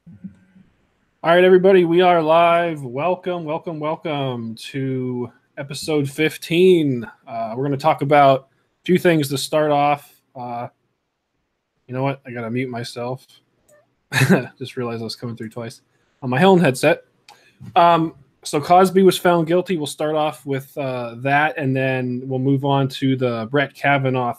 All right, everybody, we are live. Welcome to episode 15. We're going to talk about a few things to start off. You know what? I got to mute myself. Just realized I was coming through twice on my own headset. So Cosby was found guilty. We'll start off with that, and then we'll move on to the Brett Kavanaugh.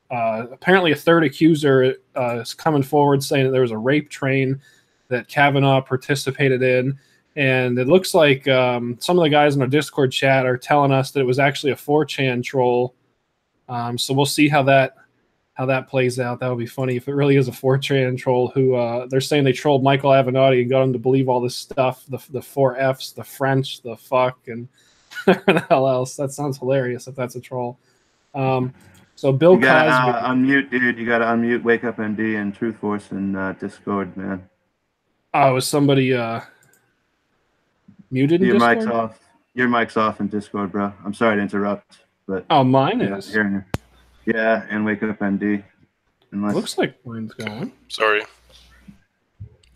Apparently, a third accuser is coming forward saying that there was a rape train that Kavanaugh participated in. And it looks like some of the guys in our Discord chat are telling us that it was actually a 4chan troll. So we'll see how that plays out. That would be funny if it really is a 4chan troll who they're saying they trolled Michael Avenatti and got him to believe all this stuff, the four Fs, the French, the fuck, and the hell else. That sounds hilarious if that's a troll. So Bill You gotta Cosby. unmute, dude. You gotta unmute Wake Up MD and Truth Force and Discord, man. Was somebody muted in Your mic's Discord? off. Your mic's off in Discord, bro. I'm sorry to interrupt, but Oh, mine yeah, is. hearing you. Yeah, and Wake Up MD. Unless Looks like mine's going. Sorry.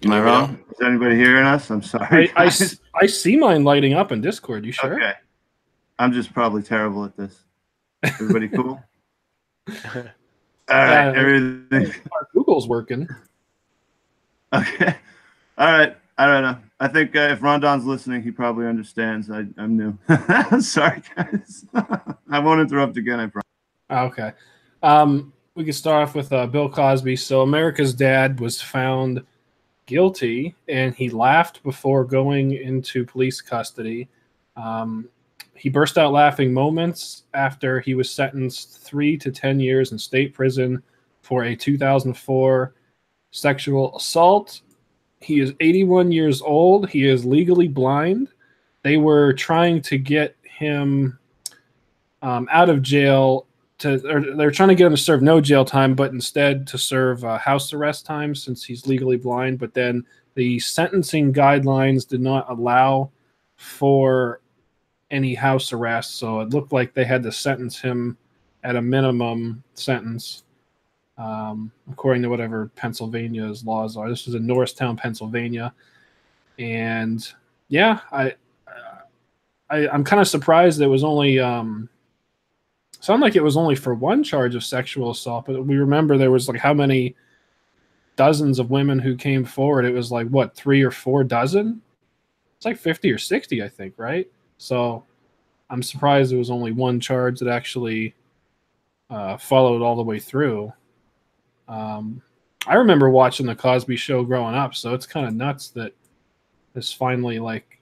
am I wrong? Is anybody hearing us? I'm sorry. I see mine lighting up in Discord. You sure? Okay. I'm just probably terrible at this. Everybody cool? All right, everything. Google's working. Okay. All right. I don't know. I think if Rondon's listening, he probably understands. I'm new. Sorry, guys. I won't interrupt again, I promise. Okay. We can start off with Bill Cosby. So America's Dad was found guilty, and he laughed before going into police custody. He burst out laughing moments after he was sentenced 3 to 10 years in state prison for a 2004 sexual assault. He is 81 years old. He is legally blind. They were trying to get him out of jail. They're trying to get him to serve no jail time, but instead to serve house arrest time since he's legally blind. But then the sentencing guidelines did not allow for any house arrest, so it looked like they had to sentence him at a minimum sentence, according to whatever Pennsylvania's laws are. This was in Norristown, Pennsylvania, and yeah, I'm kind of surprised it was only sound like it was only for one charge of sexual assault, but we remember there was like how many dozens of women who came forward. It was like what, 3 or 4 dozen? It's like 50 or 60, I think, right? So I'm surprised there was only one charge that actually followed all the way through. I remember watching the Cosby Show growing up, so it's kind of nuts that this finally, like,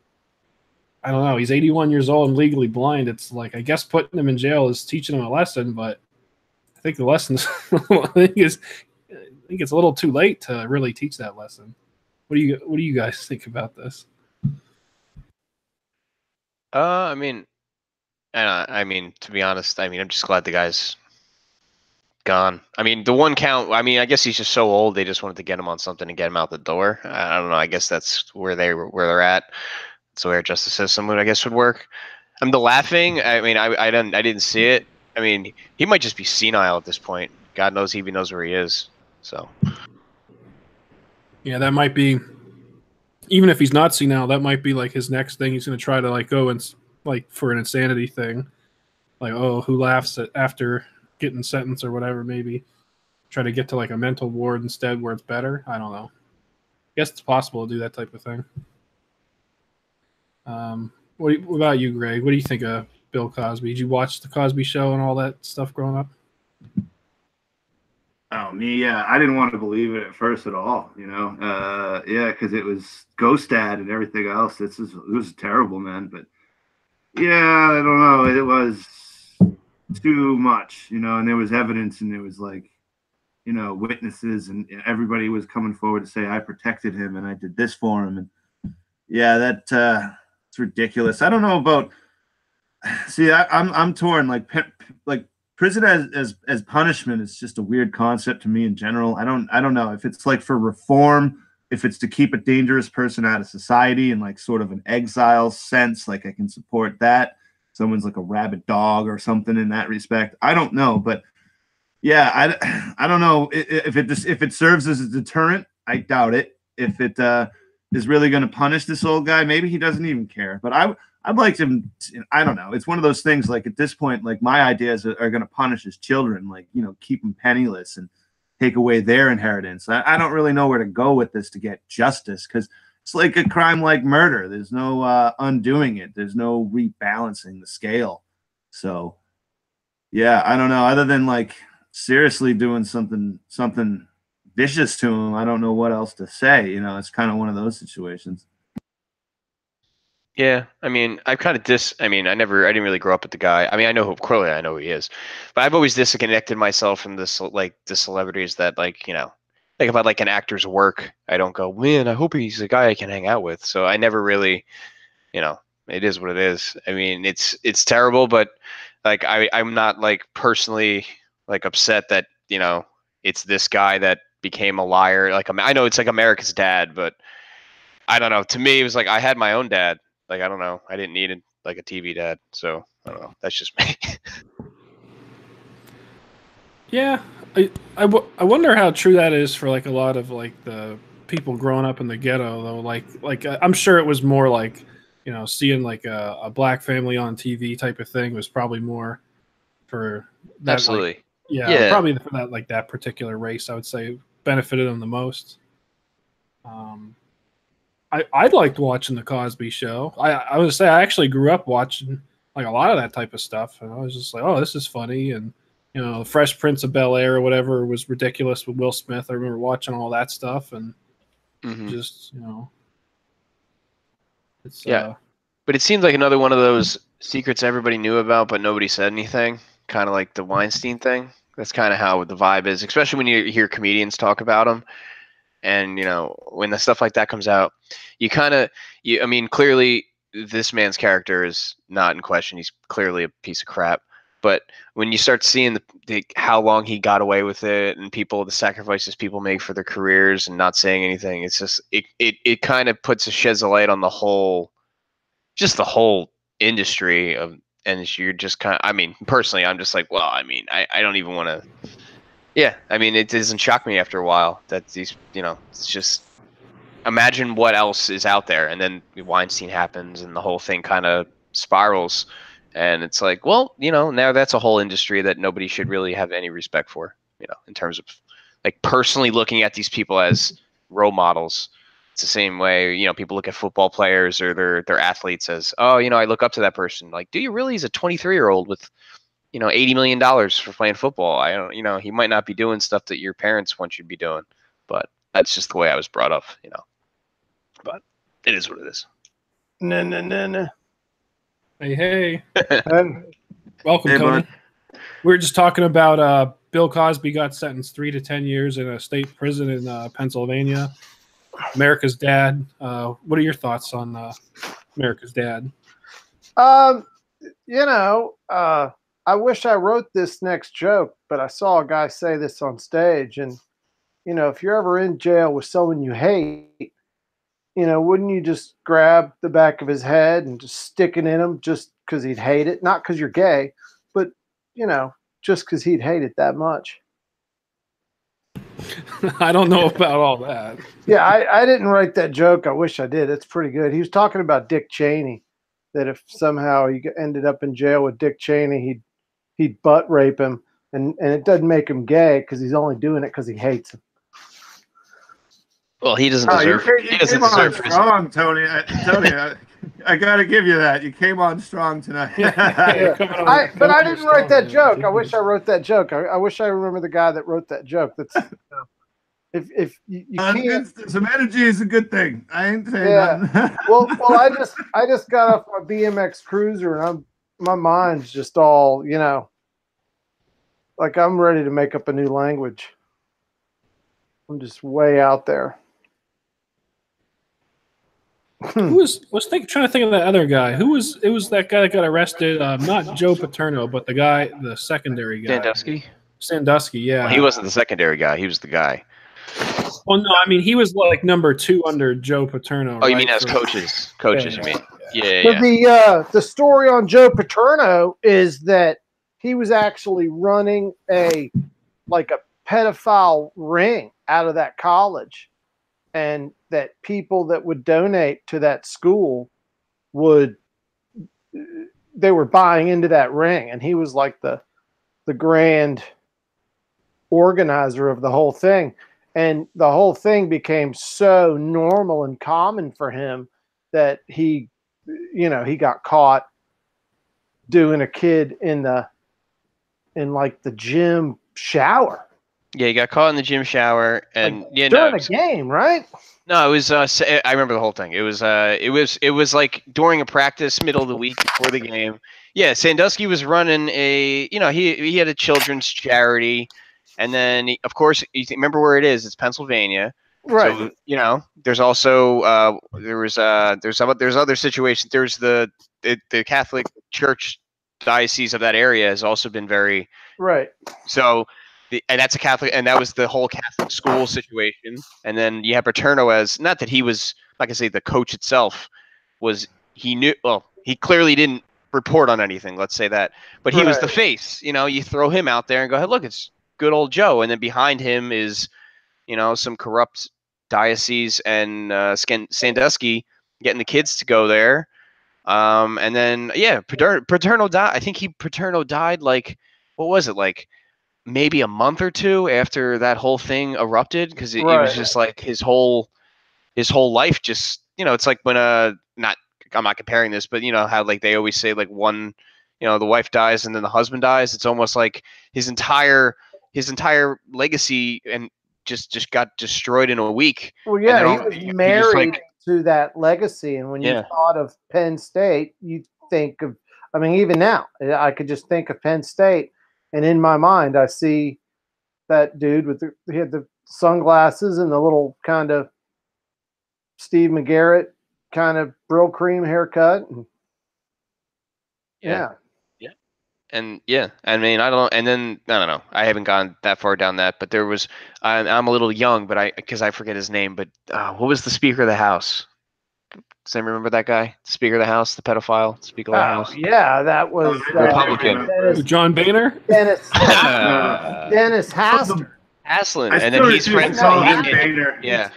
I don't know, he's 81 years old and legally blind. It's like, I guess putting him in jail is teaching him a lesson, but I think the lesson's I think it's a little too late to really teach that lesson. What do you guys think about this? I mean, to be honest, I'm just glad the guy's gone. I mean, the one count, I guess he's just so old, they just wanted to get him on something and get him out the door. I don't know. I guess that's where they're at. That's where justice system would, I guess, would work. The laughing, I didn't see it. I mean, he might just be senile at this point. God knows he even knows where he is. So. Yeah, that might be, even if he's not senile, that might be like his next thing. He's going to try to like go and like for an insanity thing. Like, oh, who laughs after getting sentenced or whatever, maybe try to get to like a mental ward instead where it's better. I don't know. I guess it's possible to do that type of thing. What about you, Greg? What do you think of Bill Cosby? Did you watch the Cosby Show and all that stuff growing up? Oh, me, yeah. I didn't want to believe it at first at all, yeah, because it was Ghost Dad and everything else. It was terrible, man. But yeah, I don't know. It was too much, and there was evidence, and there was like, witnesses, and everybody was coming forward to say I protected him and I did this for him, and yeah, it's ridiculous. I don't know about. See, I'm torn. Like prison as punishment is just a weird concept to me in general. I don't know if it's like for reform, if it's to keep a dangerous person out of society in like sort of an exile sense. Like I can support that. Someone's like a rabid dog or something in that respect. I don't know, but yeah, I don't know if it serves as a deterrent. I doubt it. if it is really going to punish this old guy. Maybe he doesn't even care. But I'd like to. I don't know. It's one of those things. Like at this point, like my ideas are going to punish his children. Like keep them penniless and take away their inheritance. I don't really know where to go with this to get justice, because it's like a crime like murder. There's no undoing it. There's no rebalancing the scale. So, yeah, I don't know. Other than like seriously doing something vicious to him, I don't know what else to say. It's kind of one of those situations. Yeah, I mean, I've kind of I didn't really grow up with the guy. I mean, I know who he is, but I've always disconnected myself from the celebrities that like if I like an actor's work, I don't go, man, I hope he's a guy I can hang out with. So I never really, it is what it is. I mean, it's terrible, but like I'm not like personally like upset that it's this guy that became a liar. Like I know it's like America's Dad, but I don't know. To me, it was like I had my own dad. Like, I don't know. I didn't need like a TV dad. So I don't know. That's just me. Yeah. I wonder how true that is for like a lot of like the people growing up in the ghetto though. Like I'm sure it was more like, seeing like a black family on TV type of thing was probably more for that. Absolutely. Like, yeah, probably for that, like that particular race, I would say benefited them the most. I liked watching the Cosby Show. I would say I actually grew up watching like a lot of that type of stuff, and I was just like, oh, this is funny. And the Fresh Prince of Bel-Air or whatever was ridiculous with Will Smith. I remember watching all that stuff, and just it's But it seemed like another one of those secrets everybody knew about, but nobody said anything. Kind of like the Weinstein thing. That's kind of how the vibe is, especially when you hear comedians talk about them. And, when the stuff like that comes out, I mean, clearly this man's character is not in question. He's clearly a piece of crap. But when you start seeing how long he got away with it and the sacrifices people make for their careers and not saying anything, it's just, it kind of sheds a light on the whole industry and you're just kind of, I mean, personally, I'm just like, well, I mean, I don't even want to. Yeah, I mean, it doesn't shock me after a while that these, it's just imagine what else is out there, and then Weinstein happens, and the whole thing kind of spirals, and it's like, well, now that's a whole industry that nobody should really have any respect for, in terms of like personally looking at these people as role models. It's the same way, people look at football players or their athletes as, oh, I look up to that person. Like, do you really? He's a 23-year-old with $80 million for playing football. I don't, he might not be doing stuff that your parents want you to be doing, but that's just the way I was brought up, but it is what it is. No. Hey. Welcome, Tony. Bud. We were just talking about Bill Cosby got sentenced 3 to 10 years in a state prison in Pennsylvania. America's Dad. What are your thoughts on America's Dad? I wish I wrote this next joke, but I saw a guy say this on stage. And, if you're ever in jail with someone you hate, wouldn't you just grab the back of his head and just stick it in him just because he'd hate it? Not because you're gay, but, just because he'd hate it that much. I don't know about all that. Yeah, I didn't write that joke. I wish I did. It's pretty good. He was talking about Dick Cheney, that if somehow he ended up in jail with Dick Cheney, he'd butt rape him, and it doesn't make him gay because he's only doing it because he hates him. Well, he doesn't deserve. He doesn't deserve strong, Tony. I got to give you that. You came on strong tonight. But I didn't write that joke. I wish I wrote that joke. I wish I remember the guy that wrote that joke. That's if you can't. Some energy is a good thing. I ain't saying nothing. well, I just got off my BMX cruiser and my mind's just all like I'm ready to make up a new language. I'm just way out there. Who was trying to think of that other guy? It was that guy that got arrested? Not Joe Paterno, but the secondary guy. Sandusky, yeah. Well, he wasn't the secondary guy. He was the guy. Well, no, I mean he was like number 2 under Joe Paterno. Oh, you mean as coaches? Coaches, you mean? Yeah. But the story on Joe Paterno is that he was actually running a pedophile ring out of that college. and that people that would donate to that school they were buying into that ring, and he was like the grand organizer of the whole thing. And the whole thing became so normal and common for him that he got caught doing a kid in like the gym shower. Yeah, he got caught in the gym shower, and like, during a game, right? No, it was. I remember the whole thing. It was like during a practice, middle of the week before the game. Yeah, Sandusky was running a. He had a children's charity, and then of course remember where it is. It's Pennsylvania. Right. So there's also there's other situations. There's the Catholic Church diocese of that area has also been very right. So. And that's a Catholic, and that was the whole Catholic school situation. And then you have Paterno as, not that he was, like I say, the coach itself he clearly didn't report on anything, let's say that, but he was the face. You throw him out there and go, hey, look, it's good old Joe. And then behind him is, some corrupt diocese and Sandusky getting the kids to go there. And then, Paterno died. I think Paterno died like, what was it, like, maybe a month or two after that whole thing erupted, because it was just like his whole life just it's like when I'm not comparing this, but how like they always say like one the wife dies and then the husband dies. It's almost like his entire legacy and just got destroyed in a week. Well, yeah, he was married to that legacy, and when you thought of Penn State, you think of, I mean, even now I could just think of Penn State. And in my mind, I see that dude he had the sunglasses and the little kind of Steve McGarrett kind of Brill Cream haircut. And, yeah. And I mean, I don't know. I haven't gone that far down that, but there was, I'm a little young, but because I forget his name, but what was the Speaker of the House? Does anyone remember that guy? Speaker of the House, the pedophile Speaker of the House? Yeah, that was Republican. John Boehner? Dennis Hastert. Haslin. And then he's friends. Yeah.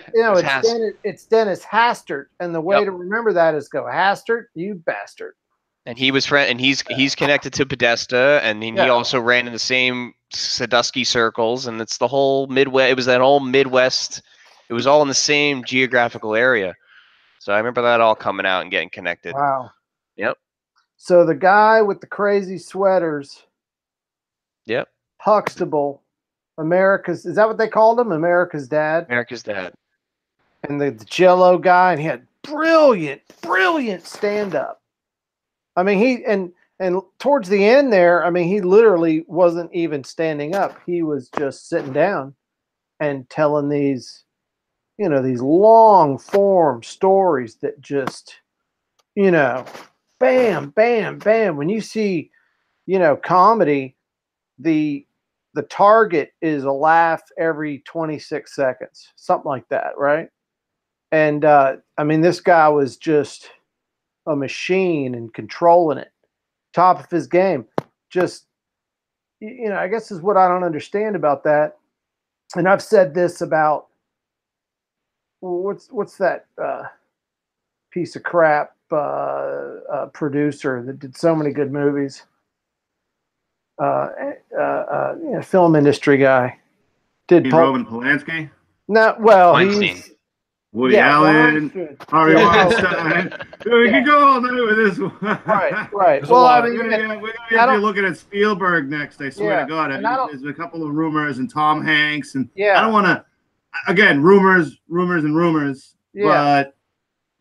It's Dennis Hastert. And the way to remember that is go, Hastert, you bastard. And he was and he's connected to Podesta, and he also ran in the same Sandusky circles, and it's the whole Midwest. It was that whole Midwest. It was all in the same geographical area. So I remember that all coming out and getting connected. Wow. Yep. So the guy with the crazy sweaters. Yep. Huxtable, is that what they called him? America's Dad? America's Dad. And the Jello guy, and he had brilliant stand-up. I mean, and towards the end there, I mean, he literally wasn't even standing up. He was just sitting down and telling these long form stories that just, bam, bam, bam. When you see, comedy, the target is a laugh every 26 seconds, something like that. Right. And, I mean, this guy was just a machine and controlling it, top of his game. Just, I guess is what I don't understand about that. And I've said this about, what's that piece of crap producer that did so many good movies? Film industry guy. Roman Polanski? No, well, Weinstein. Woody Allen, Harvey Weinstein. We can go all night with this one. Right. Well, I mean, we're gonna be looking at Spielberg next. I swear to God. There's a couple of rumors, and Tom Hanks, and I don't want to. Again, rumors, but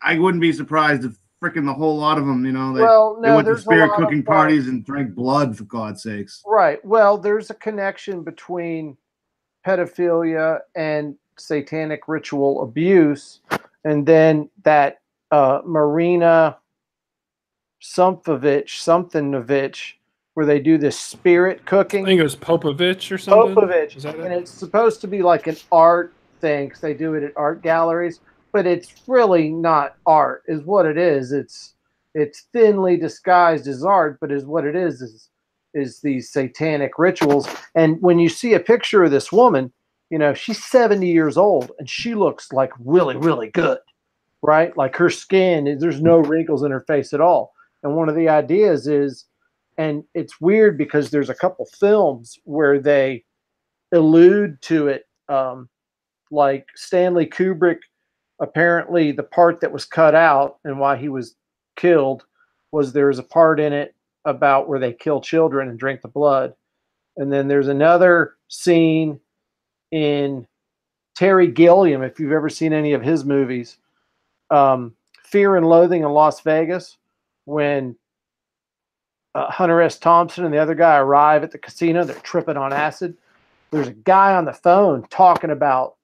I wouldn't be surprised if freaking the whole lot of them, they went to spirit cooking parties and drank blood, for God's sakes. Right. Well, there's a connection between pedophilia and satanic ritual abuse, and then that Marina something-novich, where they do this spirit cooking. I think it was Popovich or something. Popovich, and it's supposed to be like an art thing, 'cause they do it at art galleries, but it's really not art, is what it is. It's thinly disguised as art, but is what it is these satanic rituals. And when you see a picture of this woman, you know, she's 70 years old and she looks like really, really good, right? Like her skin, there's no wrinkles in her face at all. And one of the ideas is, and it's weird because there's a couple films where they allude to it, like Stanley Kubrick, apparently the part that was cut out and why he was killed was there's a part in it about where they kill children and drink the blood. And then there's another scene in Terry Gilliam, if you've ever seen any of his movies, Fear and Loathing in Las Vegas, when Hunter S. Thompson and the other guy arrive at the casino, they're tripping on acid. There's a guy on the phone talking about,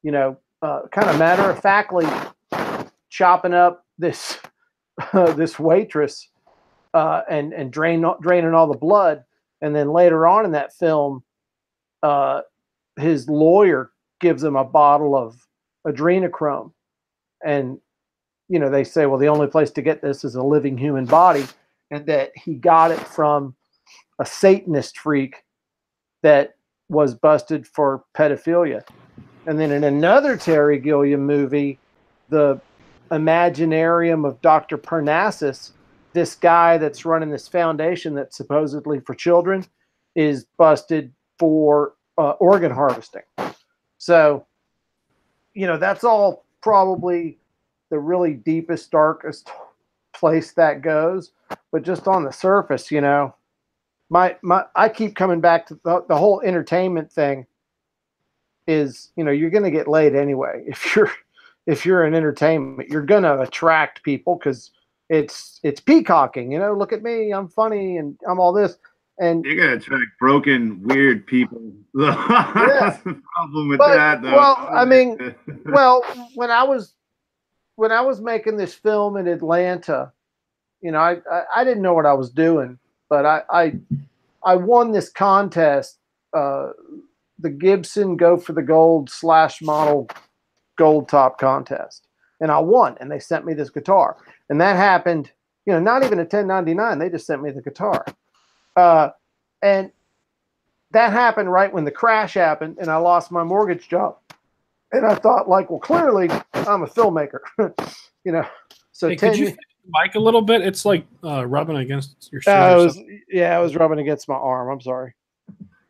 you know, kind of matter of factly chopping up this this waitress and draining all the blood. And then later on in that film, his lawyer gives him a bottle of adrenochrome. And, you know, they say, well, the only place to get this is a living human body. And that he got it from a Satanist freak that was busted for pedophilia. And then in another Terry Gilliam movie, the Imaginarium of Dr. Parnassus, this guy that's running this foundation that's supposedly for children is busted for organ harvesting. So, you know, that's all probably the really deepest, darkest place that goes. But just on the surface, you know, I keep coming back to the whole entertainment thing is, you know, you're going to get laid anyway. If you're in entertainment, you're going to attract people because it's peacocking, you know, look at me, I'm funny and I'm all this. And you're gonna attract broken, weird people. That's the problem with that, though. Well, I mean, when I was making this film in Atlanta, you know, I didn't know what I was doing, but I won this contest, the Gibson Go for the Gold / model gold top contest, and I won. And they sent me this guitar, and that happened, you know, not even a 1099. They just sent me the guitar. And that happened right when the crash happened and I lost my mortgage job. And I thought, like, well, clearly I'm a filmmaker, you know. So hey, could you fix the mic a little bit? It's like rubbing against your shoulder. I was rubbing against my arm. I'm sorry.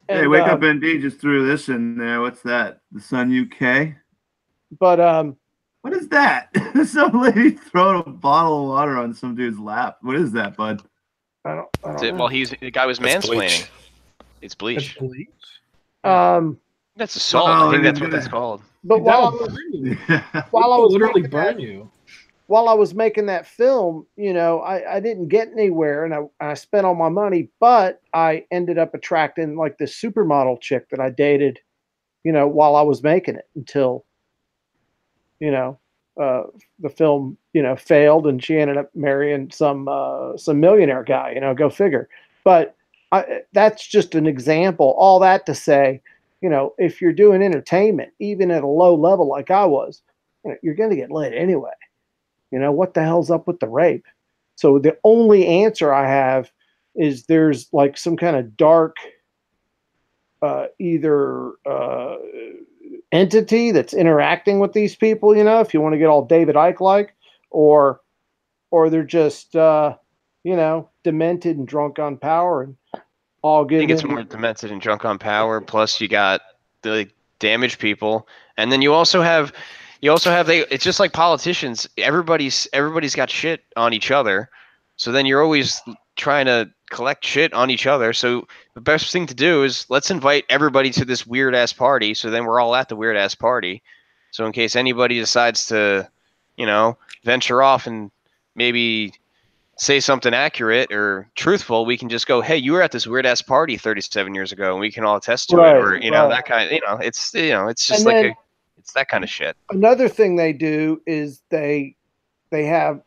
And, hey, Wake Up ND just threw this in there. What's that? The Sun UK? But what is that? Some lady throwing a bottle of water on some dude's lap. What is that, bud? I don't know. Well, the guy was mansplaining. It's bleach. It's bleach. That's assault. I think that's what that's called. But while I was literally burn you. While I was making that film, you know, I didn't get anywhere, and I spent all my money, but I ended up attracting like this supermodel chick that I dated, you know, while I was making it until, you know, the film, you know, failed and she ended up marrying some millionaire guy, you know, go figure. But that's just an example. All that to say, you know, if you're doing entertainment, even at a low level like I was, you know, you're going to get laid anyway. You know, what the hell's up with the rape? So the only answer I have is there's like some kind of dark, either entity that's interacting with these people, you know, if you want to get all David Icke-like, or they're just, you know, demented and drunk on power and all good. I think it's more demented and drunk on power. Plus you got the damaged people. And then you also have it's just like politicians. Everybody's got shit on each other. So then you're always trying to collect shit on each other. So the best thing to do is let's invite everybody to this weird ass party. So then we're all at the weird ass party. So in case anybody decides to, you know, venture off and maybe say something accurate or truthful, we can just go, hey, you were at this weird ass party 37 years ago and we can all attest to it. Or, you know, that kind of, you know, it's just like it's that kind of shit. Another thing they do is they have,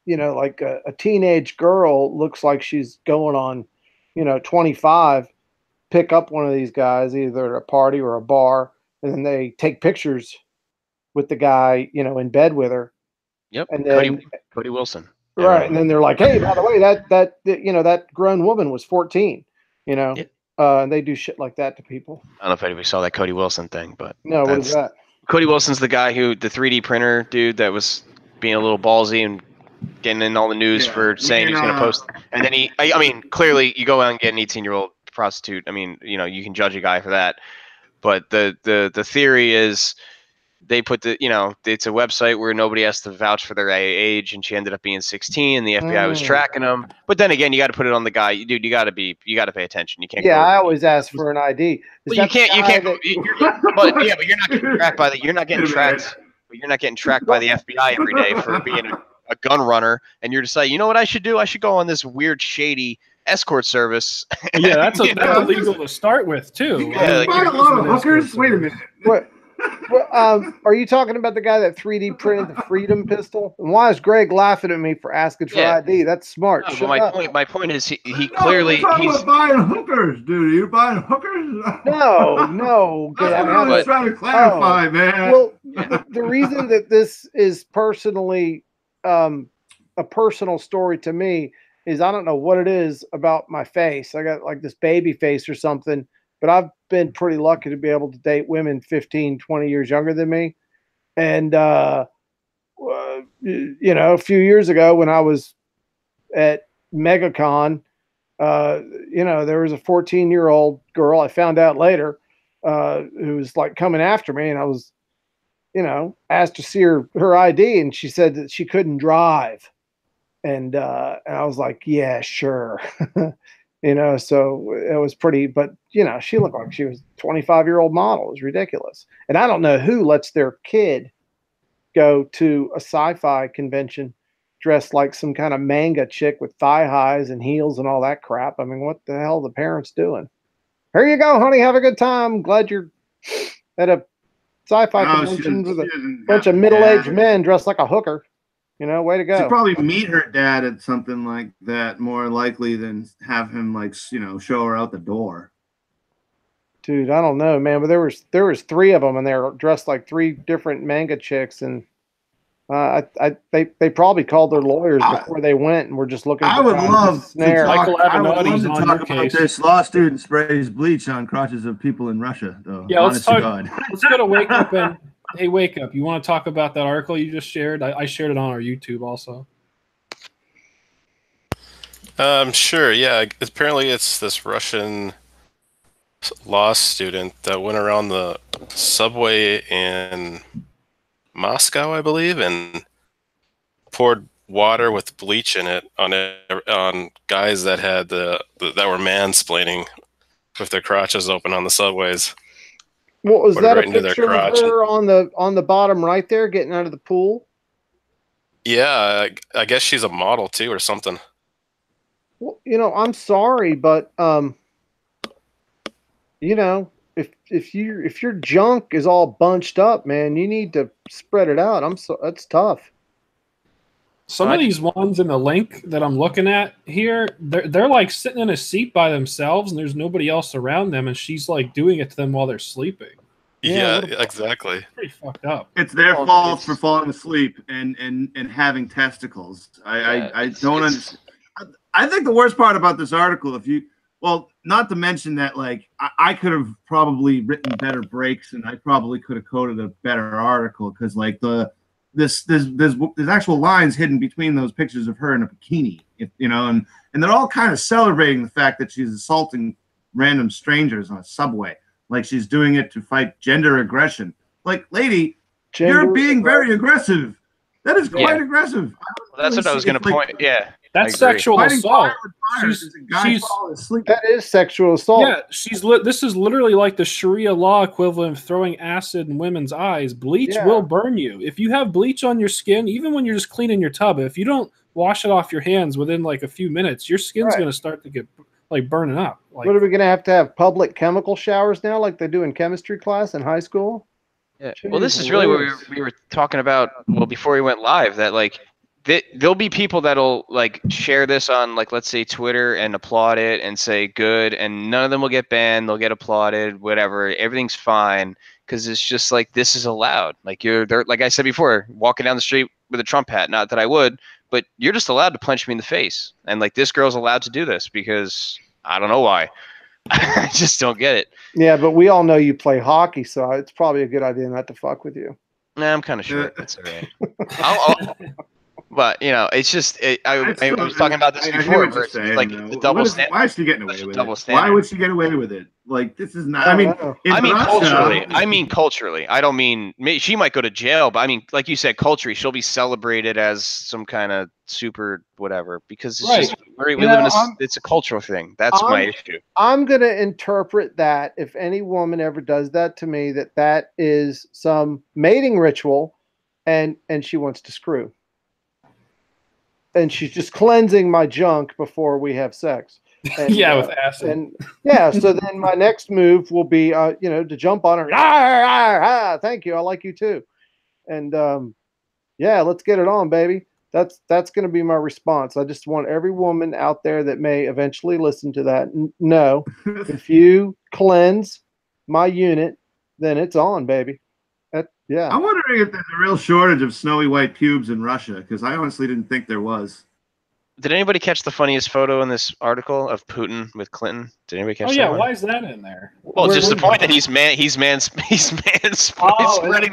you know, like a teenage girl looks like she's going on, you know, 25, pick up one of these guys either at a party or a bar, and then they take pictures with the guy, you know, in bed with her. Yep. And then Cody Wilson. Right. And then they're like, hey, by the way, that you know, that grown woman was 14, you know. Yeah. They do shit like that to people. I don't know if anybody saw that Cody Wilson thing, but No, what is that? Cody Wilson's the guy the 3D printer dude that was being a little ballsy and getting in all the news for saying he's going to post. And then I mean, clearly you go out and get an 18-year-old prostitute. I mean, you can judge a guy for that. But the theory is they put it's a website where nobody has to vouch for their age, and she ended up being 16, and the FBI was tracking them. But then again, you got to put it on the guy, dude. You got to pay attention. You can't. Yeah, I always ask for an ID. Well, you can't. But you're not getting tracked by the. You're not getting tracked. But you're not getting tracked by the FBI every day for being a gun runner, and you're just like, you know what I should do? I should go on this weird, shady escort service. Yeah, that's illegal to start with too. Yeah, like, a lot of hookers. Wait a minute. What? Are you talking about the guy that 3D printed the Freedom pistol? And why is Greg laughing at me for asking for ID? That's smart. No, my point is he clearly he's about buying hookers, dude. Are you buying hookers? No. That's what I was trying to clarify, man. Well, the reason that this is personally a personal story to me is I don't know what it is about my face. I got like this baby face or something. But I've been pretty lucky to be able to date women 15, 20 years younger than me. And, a few years ago when I was at MegaCon, there was a 14-year-old girl I found out later who was like coming after me. And I was, asked to see her ID. And she said that she couldn't drive. And I was like, yeah, sure. So it was pretty, but she looked like she was a 25-year-old model. It was ridiculous. And I don't know who lets their kid go to a sci-fi convention dressed like some kind of manga chick with thigh highs and heels and all that crap. I mean, what the hell are the parents doing? Here you go, honey. Have a good time. Glad you're at a sci-fi convention with a bunch of middle-aged men dressed like a hooker. Way to go. She'd probably meet her dad at something like that more likely than have him show her out the door. Dude, I don't know, man, but there was three of them, and they're dressed like three different manga chicks, and they probably called their lawyers before they went, and were just looking. I would love to talk about this law student sprays bleach on crotches of people in Russia, though. Yeah, let's go to Wake Up and. Hey, Wake Up, you want to talk about that article you just shared? I shared it on our YouTube also. Sure, yeah. Apparently it's this Russian law student that went around the subway in Moscow, I believe, and poured water with bleach in it on guys that had that were mansplaining with their crotches open on the subways. What was that? Right, a picture of her on the bottom right there, getting out of the pool? Yeah, I guess she's a model too, or something. Well, I'm sorry, but if your junk is all bunched up, man, you need to spread it out. That's tough. Some of these ones in the link that I'm looking at here, they're like sitting in a seat by themselves, and there's nobody else around them, and she's like doing it to them while they're sleeping. Yeah, exactly. Pretty fucked up. It's their fault for falling asleep and having testicles. I don't understand. I think the worst part about this article, not to mention that I could have probably written better breaks, and I probably could have coded a better article because there's actual lines hidden between those pictures of her in a bikini, and they're all kind of celebrating the fact that she's assaulting random strangers on a subway, like she's doing it to fight gender aggression. Like, lady, you're being very aggressive. That is quite aggressive. Well, that's what I was going to point. Yeah, that's sexual assault. That is sexual assault. Yeah, this is literally like the Sharia law equivalent of throwing acid in women's eyes. Bleach will burn you. If you have bleach on your skin, even when you're just cleaning your tub, if you don't wash it off your hands within like a few minutes, your skin's going to start to get burning up. What are we going to have public chemical showers now, like they do in chemistry class in high school? Yeah. Well, this is really what we were talking about. Well, before we went live, that there'll be people that'll share this on let's say Twitter and applaud it and say good, and none of them will get banned. They'll get applauded, whatever. Everything's fine because it's just this is allowed. They're like I said before, walking down the street with a Trump hat. Not that I would, but you're just allowed to punch me in the face. And this girl's allowed to do this because I don't know why. I just don't get it. Yeah, but we all know you play hockey, so it's probably a good idea not to fuck with you. Nah, I'm kind of short. That's all right. I'll, but it's just I was talking about this I hear before. what you're saying, Like though. the double standard. Why is she getting away with Double it? standard. Why would she get away with it? Like, this is not. I I mean, don't know. in Russia, culturally. I mean culturally. I don't mean she might go to jail, but I mean, like you said, culturally, she'll be celebrated as some kind of super whatever because it's just we live in it's a cultural thing. That's my issue. I'm gonna interpret that if any woman ever does that to me, that is some mating ritual, and she wants to screw. And she's just cleansing my junk before we have sex. And, with acid. And so then my next move will be, to jump on her. Thank you. I like you too. And let's get it on, baby. That's going to be my response. I just want every woman out there that may eventually listen to that. No, if you cleanse my unit, then it's on, baby. Yeah. I'm wondering if there's a real shortage of snowy white pubes in Russia, because I honestly didn't think there was. Did anybody catch the funniest photo in this article of Putin with Clinton? Did anybody catch that? Oh yeah, why is that in there? Well, just the point that he's spreading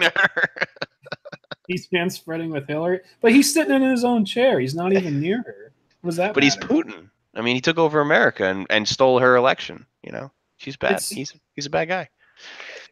to her. He's spreading with Hillary, but he's sitting in his own chair. He's not even near her. What does that But matter? He's Putin. I mean, he took over America and stole her election. She's bad. He's a bad guy.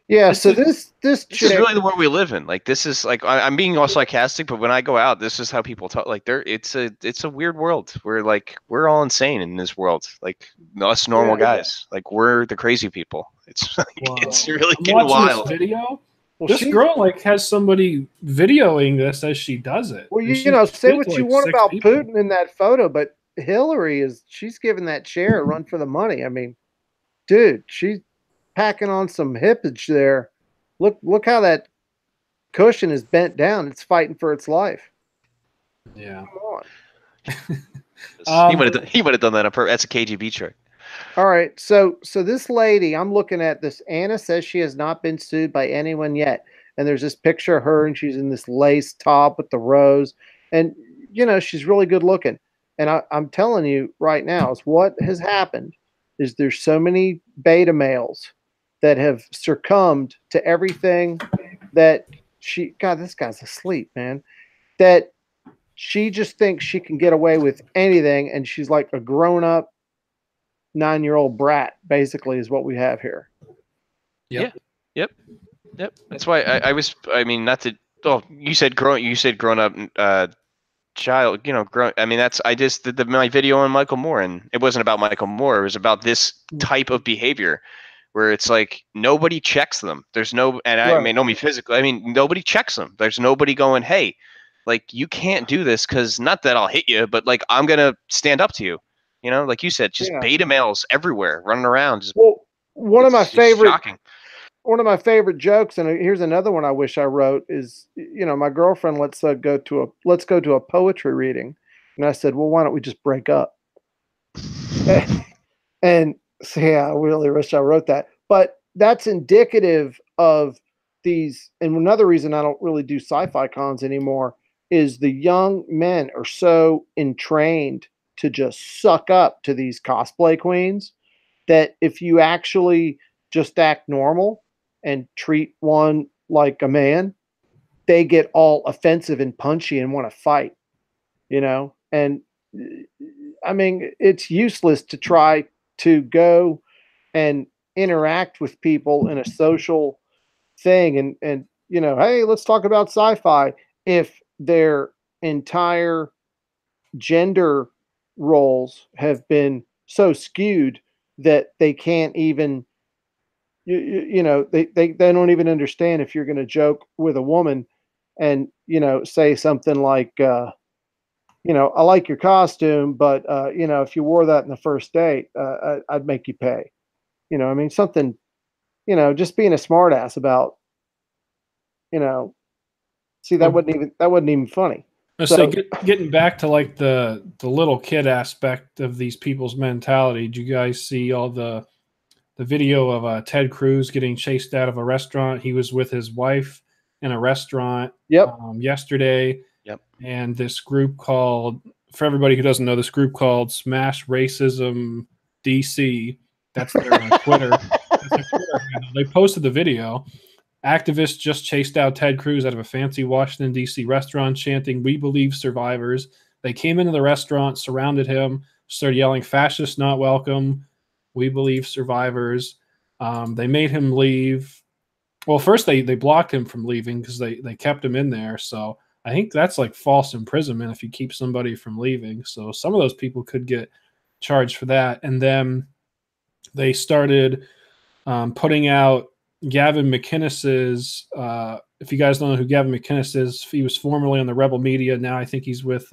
Yeah, so this is really the world we live in. Like, this is like I'm being all sarcastic, but when I go out, this is how people talk. Like, it's a weird world. We're all insane in this world. Like us normal guys. Like we're the crazy people. It's it's really getting wild. This video. Well, this girl has somebody videoing this as she does it. Well, say what you want about Putin in that photo, but Hillary she's giving that chair a run for the money. I mean, dude, she's packing on some hippage there. Look how that cushion is bent down. It's fighting for its life. Yeah. Come on. He would have done that on purpose. That's a KGB trick. All right. So this lady, I'm looking at this. Anna says she has not been sued by anyone yet. And there's this picture of her, and she's in this lace top with the rose. And, she's really good looking. And I'm telling you right now, is what has happened is there's so many beta males that have succumbed to everything that God, this guy's asleep, man, that she just thinks she can get away with anything. And she's like a grown up 9-year-old brat, basically, is what we have here. Yep. That's why you said grown up, child, I just did my video on Michael Moore, and it wasn't about Michael Moore. It was about this type of behavior where it's like nobody checks them. There's no, and I may know me physically. I mean, nobody checks them. There's nobody going, hey, like, you can't do this, because not that I'll hit you, but like, I'm going to stand up to you. Like you said, just beta males everywhere running around. One of my favorite jokes, and here's another one I wish I wrote, is, my girlfriend, let's go to a poetry reading. And I said, well, why don't we just break up? And so, I really wish I wrote that. But that's indicative of these. And another reason I don't really do sci-fi cons anymore is the young men are so entrained to just suck up to these cosplay queens that if you actually just act normal and treat one like a man, they get all offensive and punchy and want to fight, and I mean, it's useless to try to go and interact with people in a social thing and hey, let's talk about sci-fi if their entire gender roles have been so skewed that they can't even they don't even understand if you're going to joke with a woman and say something like I like your costume, but if you wore that in the first date, I'd make you pay. I mean, something, just being a smartass about, see, that wasn't even funny. So getting back to like the little kid aspect of these people's mentality, did you guys see all the video of Ted Cruz getting chased out of a restaurant? He was with his wife in a restaurant yesterday. Yep. And this group called, for everybody who doesn't know, this group called Smash Racism DC That's their Twitter. That's their Twitter handle. They posted the video. Activists just chased out Ted Cruz out of a fancy Washington, D.C. restaurant chanting, "We believe survivors." They came into the restaurant, surrounded him, started yelling, "Fascists not welcome. We believe survivors." They made him leave. Well, first they blocked him from leaving because they kept him in there. So I think that's like false imprisonment if you keep somebody from leaving. So some of those people could get charged for that. And then they started putting out Gavin McInnes's. If you guys don't know who Gavin McInnes is, he was formerly on the Rebel Media. Now I think he's with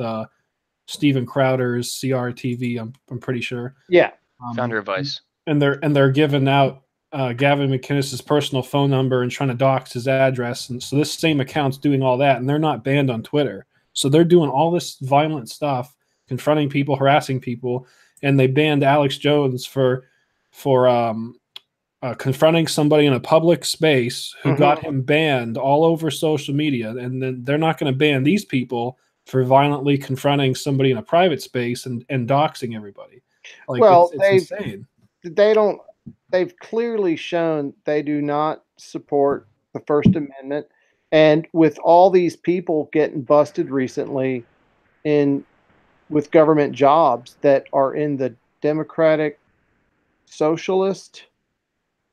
Steven Crowder's CRTV. I'm pretty sure. Yeah, founder of Vice. And they're giving out Gavin McInnes's personal phone number and trying to dox his address. And so this same account's doing all that, and they're not banned on Twitter. So they're doing all this violent stuff, confronting people, harassing people, and they banned Alex Jones for confronting somebody in a public space who got him banned all over social media. And then they're not going to ban these people for violently confronting somebody in a private space and doxing everybody. Like, well, it's insane. They've clearly shown they do not support the First Amendment. And with all these people getting busted recently with government jobs that are in the Democratic Socialist,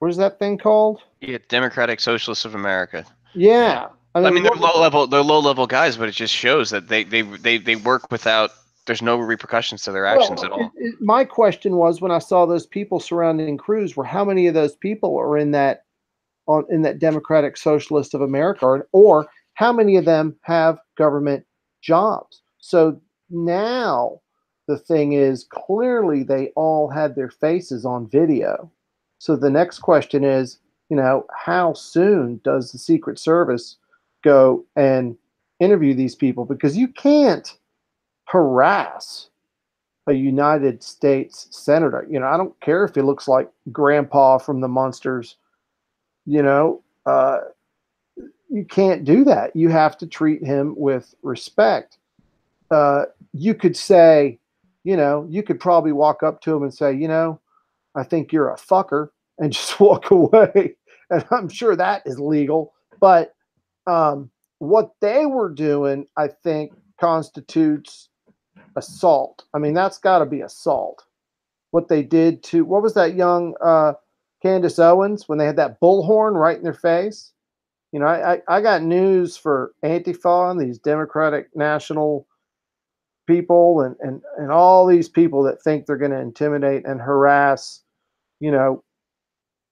what is that thing called? Yeah, Democratic Socialists of America. Yeah. I mean, they're low level guys, but it just shows that they work without, there's no repercussions to their actions at all. My question was, when I saw those people surrounding Cruz, were how many of those people are in that Democratic Socialist of America, or how many of them have government jobs? So now the thing is, clearly they all had their faces on video. So the next question is, how soon does the Secret Service go and interview these people? Because you can't harass a United States senator. I don't care if he looks like Grandpa from the Munsters. You can't do that. You have to treat him with respect. You could say, you could probably walk up to him and say, I think you're a fucker, and just walk away. And I'm sure that is legal. But what they were doing, I think, constitutes assault. I mean, that's got to be assault. What they did to, what was that young Candace Owens, when they had that bullhorn right in their face? I got news for Antifa and these Democratic National people and all these people that think they're going to intimidate and harass,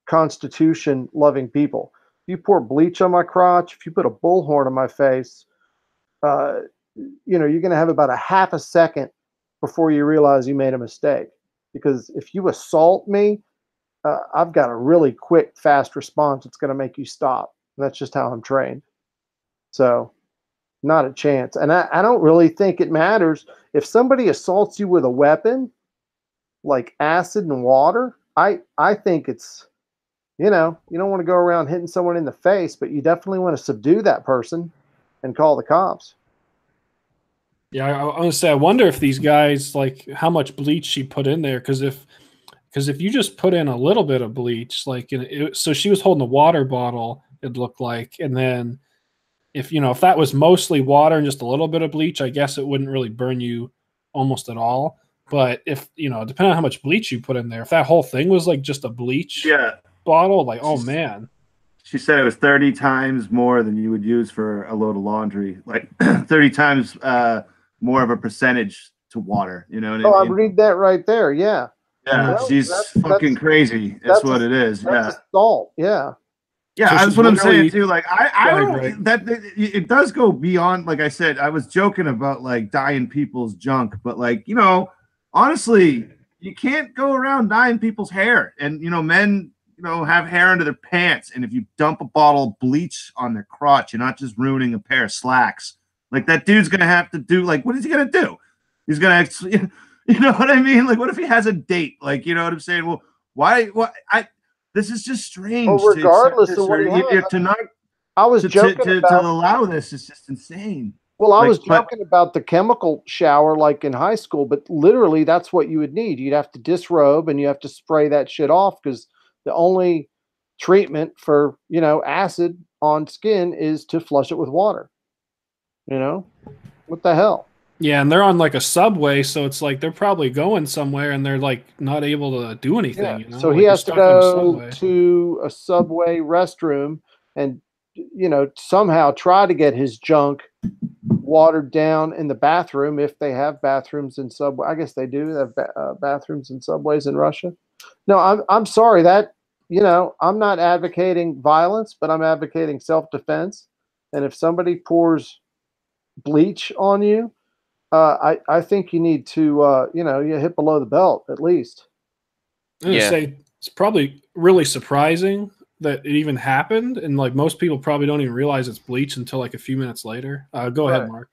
Constitution-loving people. If you pour bleach on my crotch, if you put a bullhorn on my face, you're going to have about a half a second before you realize you made a mistake. Because if you assault me, I've got a really quick, fast response that's going to make you stop. And that's just how I'm trained. So, not a chance. And I don't really think it matters. If somebody assaults you with a weapon, like acid and water, I think it's, you don't want to go around hitting someone in the face, but you definitely want to subdue that person and call the cops. Yeah, I want to say, I wonder if these guys, like, how much bleach she put in there. Because if you just put in a little bit of bleach, like, so she was holding a water bottle, it looked like, and then if that was mostly water and just a little bit of bleach, I guess it wouldn't really burn you almost at all. But if depending on how much bleach you put in there, if that whole thing was like just a bleach bottle, like, oh man. She said it was 30 times more than you would use for a load of laundry, like 30 times more of a percentage to water. You know what I mean? I read that right there. Yeah. Yeah, well, she's fucking crazy. That's what it is. That's assault. Yeah. Yeah, so that's what I'm saying too. Like, I don't that it does go beyond. Like I said, I was joking about like dyeing people's junk, but like honestly, you can't go around dyeing people's hair. And men, have hair under their pants. And if you dump a bottle of bleach on their crotch, you're not just ruining a pair of slacks. Like, that dude's gonna have to do. Like, what is he gonna do? He's gonna actually, you know what I mean? Like, what if he has a date? Like, you know what I'm saying? Well, why? What This is just strange. Well, regardless of what to allow this is just insane. Well, I Like, was but joking about the chemical shower like in high school, but literally that's what you would need. You'd have to disrobe and you have to spray that shit off because the only treatment for, acid on skin is to flush it with water. What the hell? yeah, and they're on like a subway, so it's like they're probably going somewhere and they're like not able to do anything, Yeah. you know? So Like he you're has to stuck on a go subway. to a subway restroom and, somehow try to get his junk watered down in the bathroom if they have bathrooms in subway. I guess they do have bathrooms in subways in Russia. No, I'm sorry that, I'm not advocating violence, but I'm advocating self-defense. And if somebody pours bleach on you, I think you need to, you hit below the belt at least. I'm gonna say it's probably really surprising that it even happened, and like most people probably don't even realize it's bleach until like a few minutes later. Go ahead, Mark.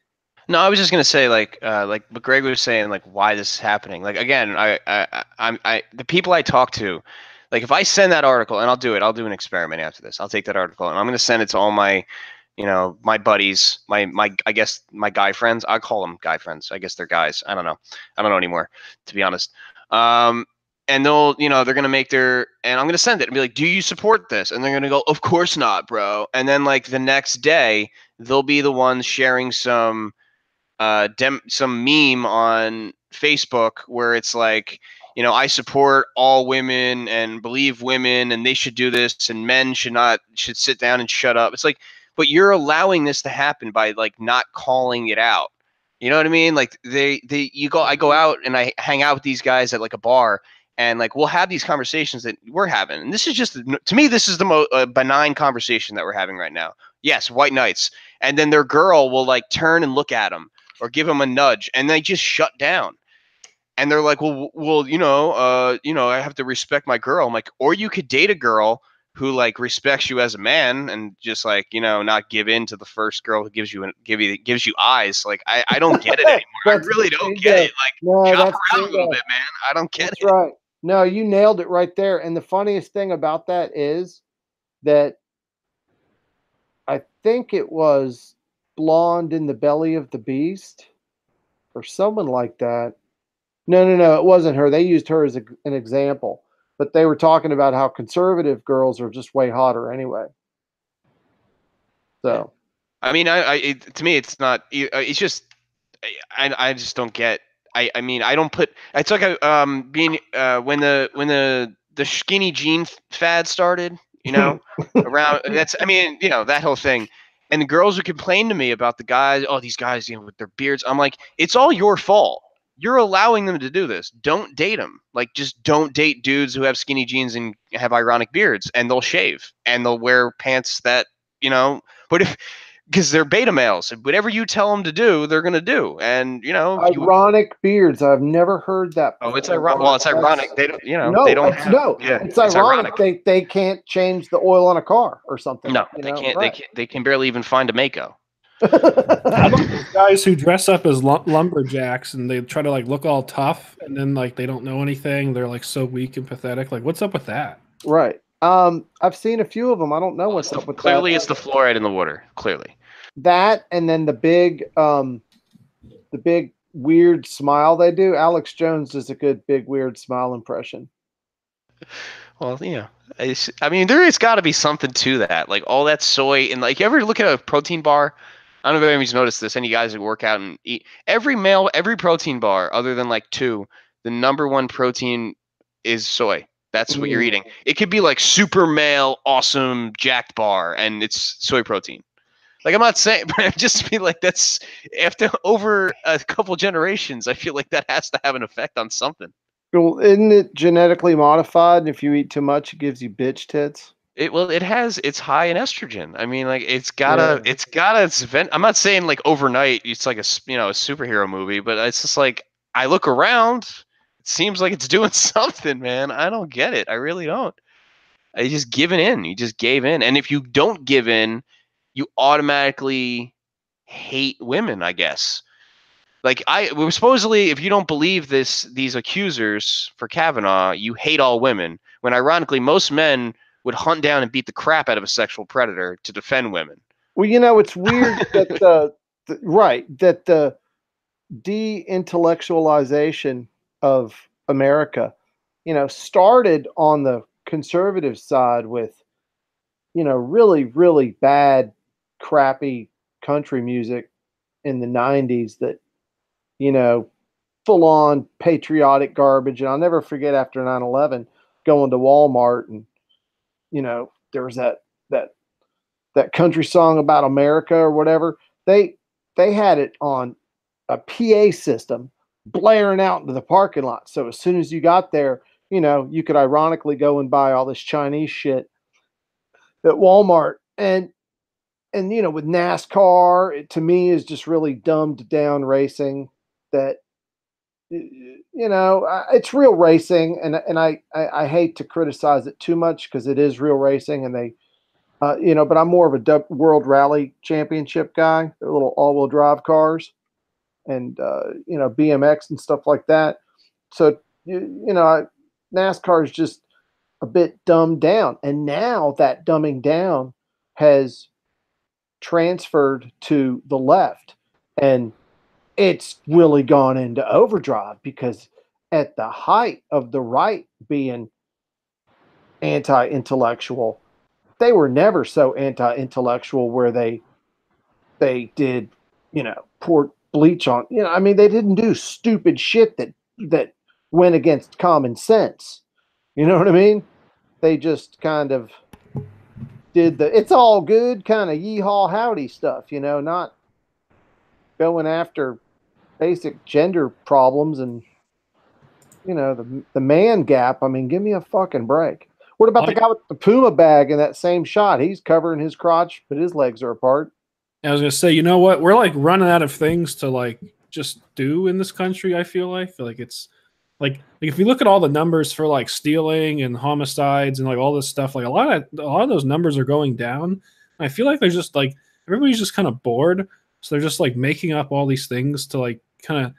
No, I was just gonna say like what Greg was saying, like why this is happening. Like again, the people I talk to, like if I send that article, and I'll do it, I'll do an experiment after this. I'll take that article and I'm gonna send it to all my, my buddies, I guess my guy friends. I call them guy friends. I guess they're guys. I don't know anymore, to be honest. And they'll, they're gonna make and I'm gonna send it and be like, do you support this? And they're gonna go, of course not, bro. And then like the next day, they'll be the ones sharing some meme on Facebook where it's like, I support all women and believe women and they should do this and men should sit down and shut up. It's like, but you're allowing this to happen by like not calling it out. You know what I mean? Like I go out and I hang out with these guys at like a bar and like we'll have these conversations that we're having. And this is just, to me, this is the most benign conversation that we're having right now. Yes, white knights. And then their girl will like turn and look at them or give them a nudge, and they just shut down. And they're like, well, I have to respect my girl. I'm like, or you could date a girl who like respects you as a man and just like, not give in to the first girl who gives you eyes. Like, I don't get it anymore. I really don't get it. Like, chop around a little bit, man. I don't get it. That's right. No, you nailed it right there. And the funniest thing about that is that I think it was Blonde in the Belly of the Beast or someone like that. No, it wasn't her. They used her as an example, but they were talking about how conservative girls are just way hotter anyway. So, I mean, to me, it's not. It's just, I just don't get. I mean, I don't put. It's like being when the skinny jean fad started. Around that's. I mean, that whole thing. And the girls would complain to me about the guys. Oh, these guys, with their beards. I'm like, it's all your fault. You're allowing them to do this. Don't date them. Like, just don't date dudes who have skinny jeans and have ironic beards, and they'll shave and they'll wear pants that. But because they're beta males, whatever you tell them to do, they're gonna do. And ironic beards. I've never heard that before. Oh, it's ironic. Well, it's ironic. They don't. No, they don't. It's ironic. They can't change the oil on a car or something. No, they can't. Right. They can barely even find a Mako. How about those guys who dress up as lumberjacks and they try to like look all tough and then like they don't know anything? They're like so weak and pathetic. Like, what's up with that? Right. I've seen a few of them. I don't know what's up with clearly that. It's the fluoride in the water. Clearly. That and then the big weird smile they do. Alex Jones does a good big weird smile impression. Well, I mean, there's got to be something to that. Like all that soy and like, you ever look at a protein bar? I don't know if anybody's noticed this. Any guys who work out and eat every protein bar, other than like 2, the number 1 protein is soy. That's what you're eating. It could be like super male, awesome, jacked bar, and it's soy protein. Like, I'm not saying, but I just feel like that's after over a couple generations. I feel like that has to have an effect on something. Well, isn't it genetically modified? And if you eat too much, it gives you bitch tits. It's high in estrogen. I mean, like it's gotta. I'm not saying like overnight. It's like a superhero movie, but it's just like I look around. It seems like it's doing something, man. I don't get it. I really don't. You just giving in. You just gave in, and if you don't give in, you automatically hate women, I guess. Like supposedly, if you don't believe these accusers for Kavanaugh, you hate all women. When ironically, most men would hunt down and beat the crap out of a sexual predator to defend women. Well, it's weird that right, that the de-intellectualization of America, started on the conservative side with, really, really bad, crappy country music in the 90s that, you know, full on patriotic garbage. And I'll never forget after 9/11 going to Walmart and, there was that country song about America or whatever. They had it on a PA system blaring out into the parking lot. So as soon as you got there, you could ironically go and buy all this Chinese shit at Walmart. And with NASCAR, it to me is just really dumbed down racing that it's real racing, and I hate to criticize it too much because it is real racing, and they but I'm more of a World Rally Championship guy. They're little all-wheel drive cars, and BMX and stuff like that. So NASCAR is just a bit dumbed down, and now that dumbing down has transferred to the left, and it's really gone into overdrive because at the height of the right being anti-intellectual, they were never so anti-intellectual where they did, pour bleach on, I mean, they didn't do stupid shit that went against common sense. You know what I mean? They just kind of did it's all good kind of yeehaw howdy stuff, not going after basic gender problems and, the man gap. I mean, give me a fucking break. What about the guy with the Puma bag in that same shot? He's covering his crotch, but his legs are apart. I was gonna say, you know what? We're like running out of things to like just do in this country. I feel like it's like if you look at all the numbers for like stealing and homicides and like all this stuff, like a lot of those numbers are going down. I feel like there's just like everybody's just kind of bored, so they're just like making up all these things to like kind of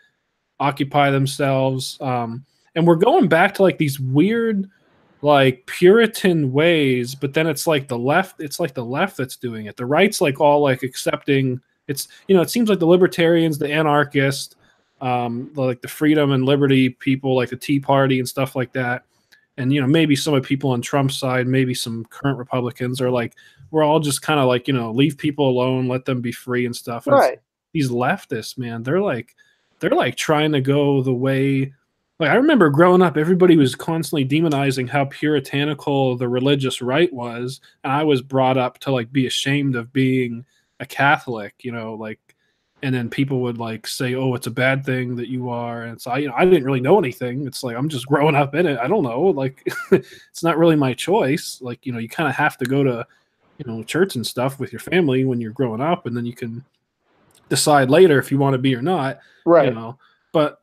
occupy themselves. And we're going back to like these weird like Puritan ways, but then it's like the left that's doing it. The right's like all like accepting it's, it seems like the libertarians, the anarchists, like the freedom and liberty people, like the Tea Party and stuff like that. And, maybe some of the people on Trump's side, maybe some current Republicans are like, we're all just kind of like, leave people alone, let them be free and stuff. And right. These leftists, man, they're like trying to go the way. Like I remember growing up, everybody was constantly demonizing how puritanical the religious right was, and I was brought up to like be ashamed of being a Catholic, like, and then people would like say, "Oh, it's a bad thing that you are," and so I didn't really know anything. It's like I'm just growing up in it. I don't know, like it's not really my choice. Like you kind of have to go to church and stuff with your family when you're growing up, and then you can decide later if you want to be or not. Right. But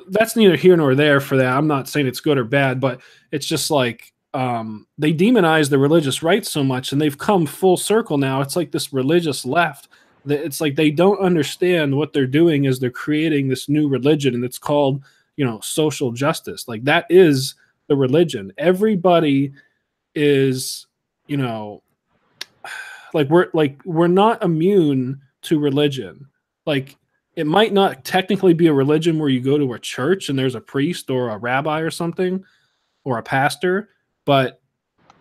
that's neither here nor there for that. I'm not saying it's good or bad, but it's just like they demonize the religious right so much, and they've come full circle now. It's like this religious left. It's like they don't understand what they're doing is they're creating this new religion, and it's called, social justice. Like that is the religion. Everybody is, like we're not immune to religion. Like it might not technically be a religion where you go to a church and there's a priest or a rabbi or something or a pastor, but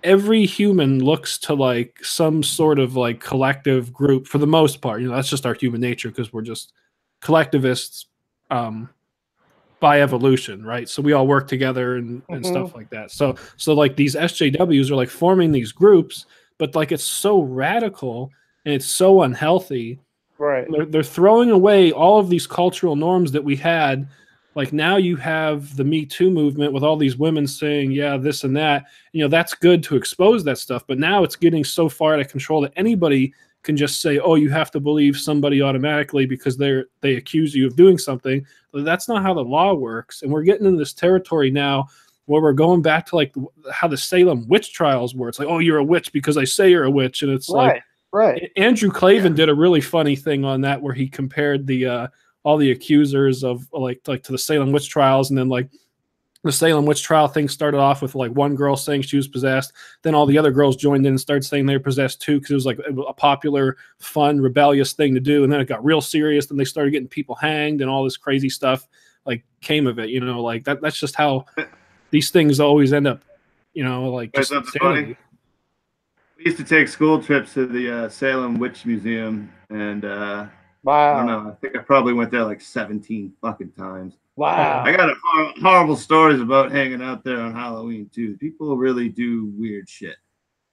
every human looks to like some sort of like collective group for the most part. That's just our human nature because we're just collectivists by evolution, right? So we all work together and stuff like that. So like these SJWs are like forming these groups, but like it's so radical and it's so unhealthy. Right. They're throwing away all of these cultural norms that we had. Like now you have the Me Too movement with all these women saying, yeah, this and that. That's good to expose that stuff. But now it's getting so far out of control that anybody can just say, oh, you have to believe somebody automatically because they accuse you of doing something. But that's not how the law works. And we're getting into this territory now where we're going back to like how the Salem witch trials were. It's like, oh, you're a witch because I say you're a witch. And it's like, right. Andrew Klavan did a really funny thing on that where he compared the all the accusers of like to the Salem witch trials, and then like the Salem witch trial thing started off with like one girl saying she was possessed. Then all the other girls joined in and started saying they were possessed too, because it was like a popular, fun, rebellious thing to do. And then it got real serious. Then they started getting people hanged, and all this crazy stuff like came of it. You know, like that's just how these things always end up. You know, like just insanity. We used to take school trips to the Salem Witch Museum, and I don't Wow. know. I think I probably went there like 17 fucking times. Wow. I got horrible stories about hanging out there on Halloween too. People really do weird shit.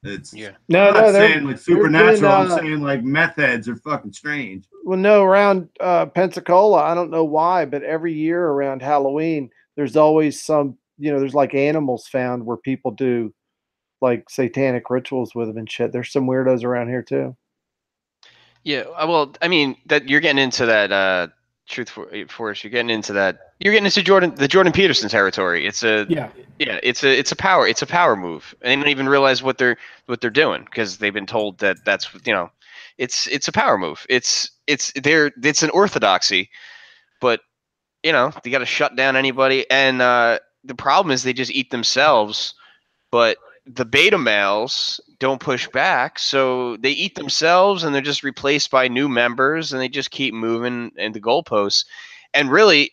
It's Yeah. I'm not saying like been, supernatural. I'm saying like meth heads are fucking strange. Well, no, around Pensacola, I don't know why, but every year around Halloween, there's always some, you know, there's like animals found where people do like satanic rituals with them and shit. There's some weirdos around here too. Yeah, well, I mean that you're getting into that truth force. You're getting into that. You're getting into the Jordan Peterson territory. It's a power move, and they don't even realize what they're doing because they've been told that that's, you know, it's a power move. It's an orthodoxy, but you know they got to shut down anybody, and the problem is they just eat themselves, but the beta males don't push back, so they eat themselves and they're just replaced by new members, and they just keep moving in the goalposts. And really,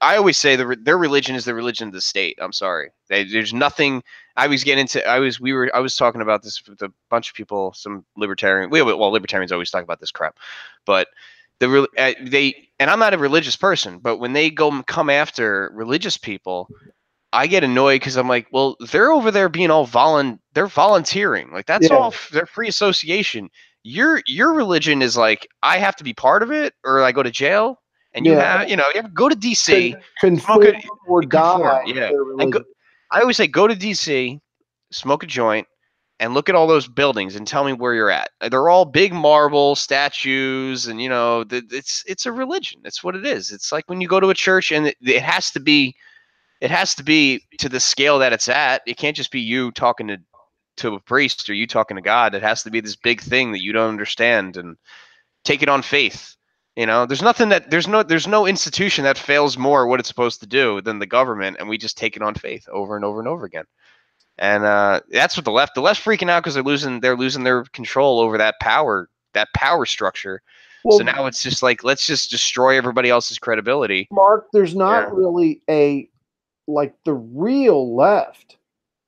I always say their religion is the religion of the state. I'm sorry, there's nothing. I was talking about this with a bunch of people, some libertarian. Well, libertarians always talk about this crap, but and I'm not a religious person, but when they come after religious people, I get annoyed because I'm like, well, they're over there being all they're volunteering. Like that's all their free association. Your religion is like, I have to be part of it or I go to jail. And you have to go to DC, conform or die. Yeah. And I always say go to DC, smoke a joint, and look at all those buildings and tell me where you're at. They're all big marble statues, and you know, it's a religion. It's what it is. It's like when you go to a church, and it has to be to the scale that it's at. It can't just be you talking to a priest or you talking to God. It has to be this big thing that you don't understand, and take it on faith. You know, there's no institution that fails more what it's supposed to do than the government, and we just take it on faith over and over and over again. And that's what the left's freaking out because they're losing their control over that power structure. Well, so now it's just like, let's just destroy everybody else's credibility. Mark, there's not really like the real left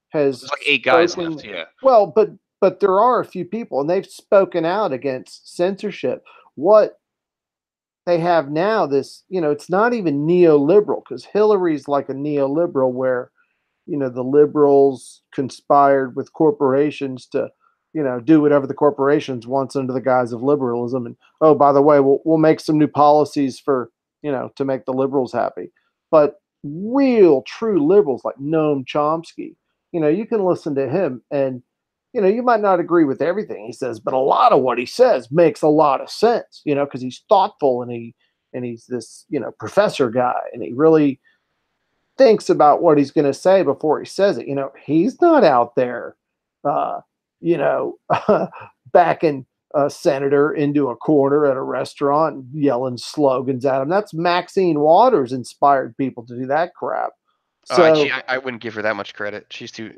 has like 8 guys left. Yeah. Well, but there are a few people, and they've spoken out against censorship. What they have now, this, you know, it's not even neoliberal, because Hillary's like a neoliberal where, you know, the liberals conspired with corporations to, you know, do whatever the corporations wants under the guise of liberalism. And, oh, by the way, we'll make some new policies for, you know, to make the liberals happy. But real true liberals like Noam Chomsky, you know, you can listen to him and, you know, you might not agree with everything he says, but a lot of what he says makes a lot of sense, you know, because he's thoughtful and he's this, you know, professor guy, and he really thinks about what he's going to say before he says it. You know, he's not out there, you know, backing a senator into a corner at a restaurant and yelling slogans at him. That's Maxine Waters inspired people to do that crap. So I wouldn't give her that much credit. She's too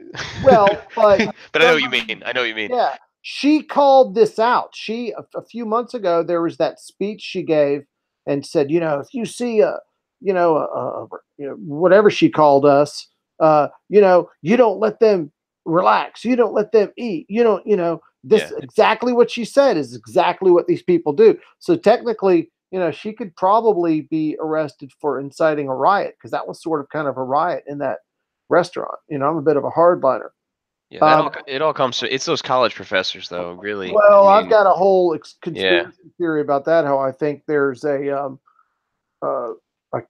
well, but but I know what you mean. I know what you mean. Yeah, she called this out. She a few months ago there was that speech she gave and said, you know, if you see you know, whatever she called us, you know, you don't let them relax. You don't let them eat. You don't, you know, this exactly what she said is exactly what these people do. So technically, you know, she could probably be arrested for inciting a riot, because that was sort of kind of a riot in that restaurant. You know, I'm a bit of a hardliner. Yeah, it all comes to, it's those college professors, though, really. Well, I've got a whole conspiracy theory about that. How I think there's a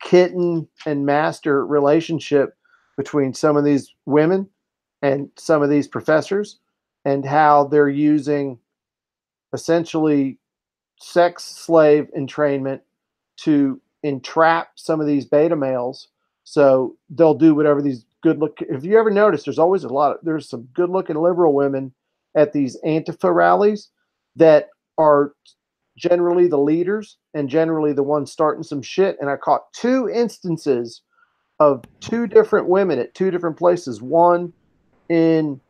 kitten and master relationship between some of these women and some of these professors, and how they're using essentially sex slave entrainment to entrap some of these beta males. So they'll do whatever these if you ever notice, there's some good looking liberal women at these Antifa rallies that are generally the leaders and generally the ones starting some shit. And I caught 2 instances of 2 different women at 2 different places, one in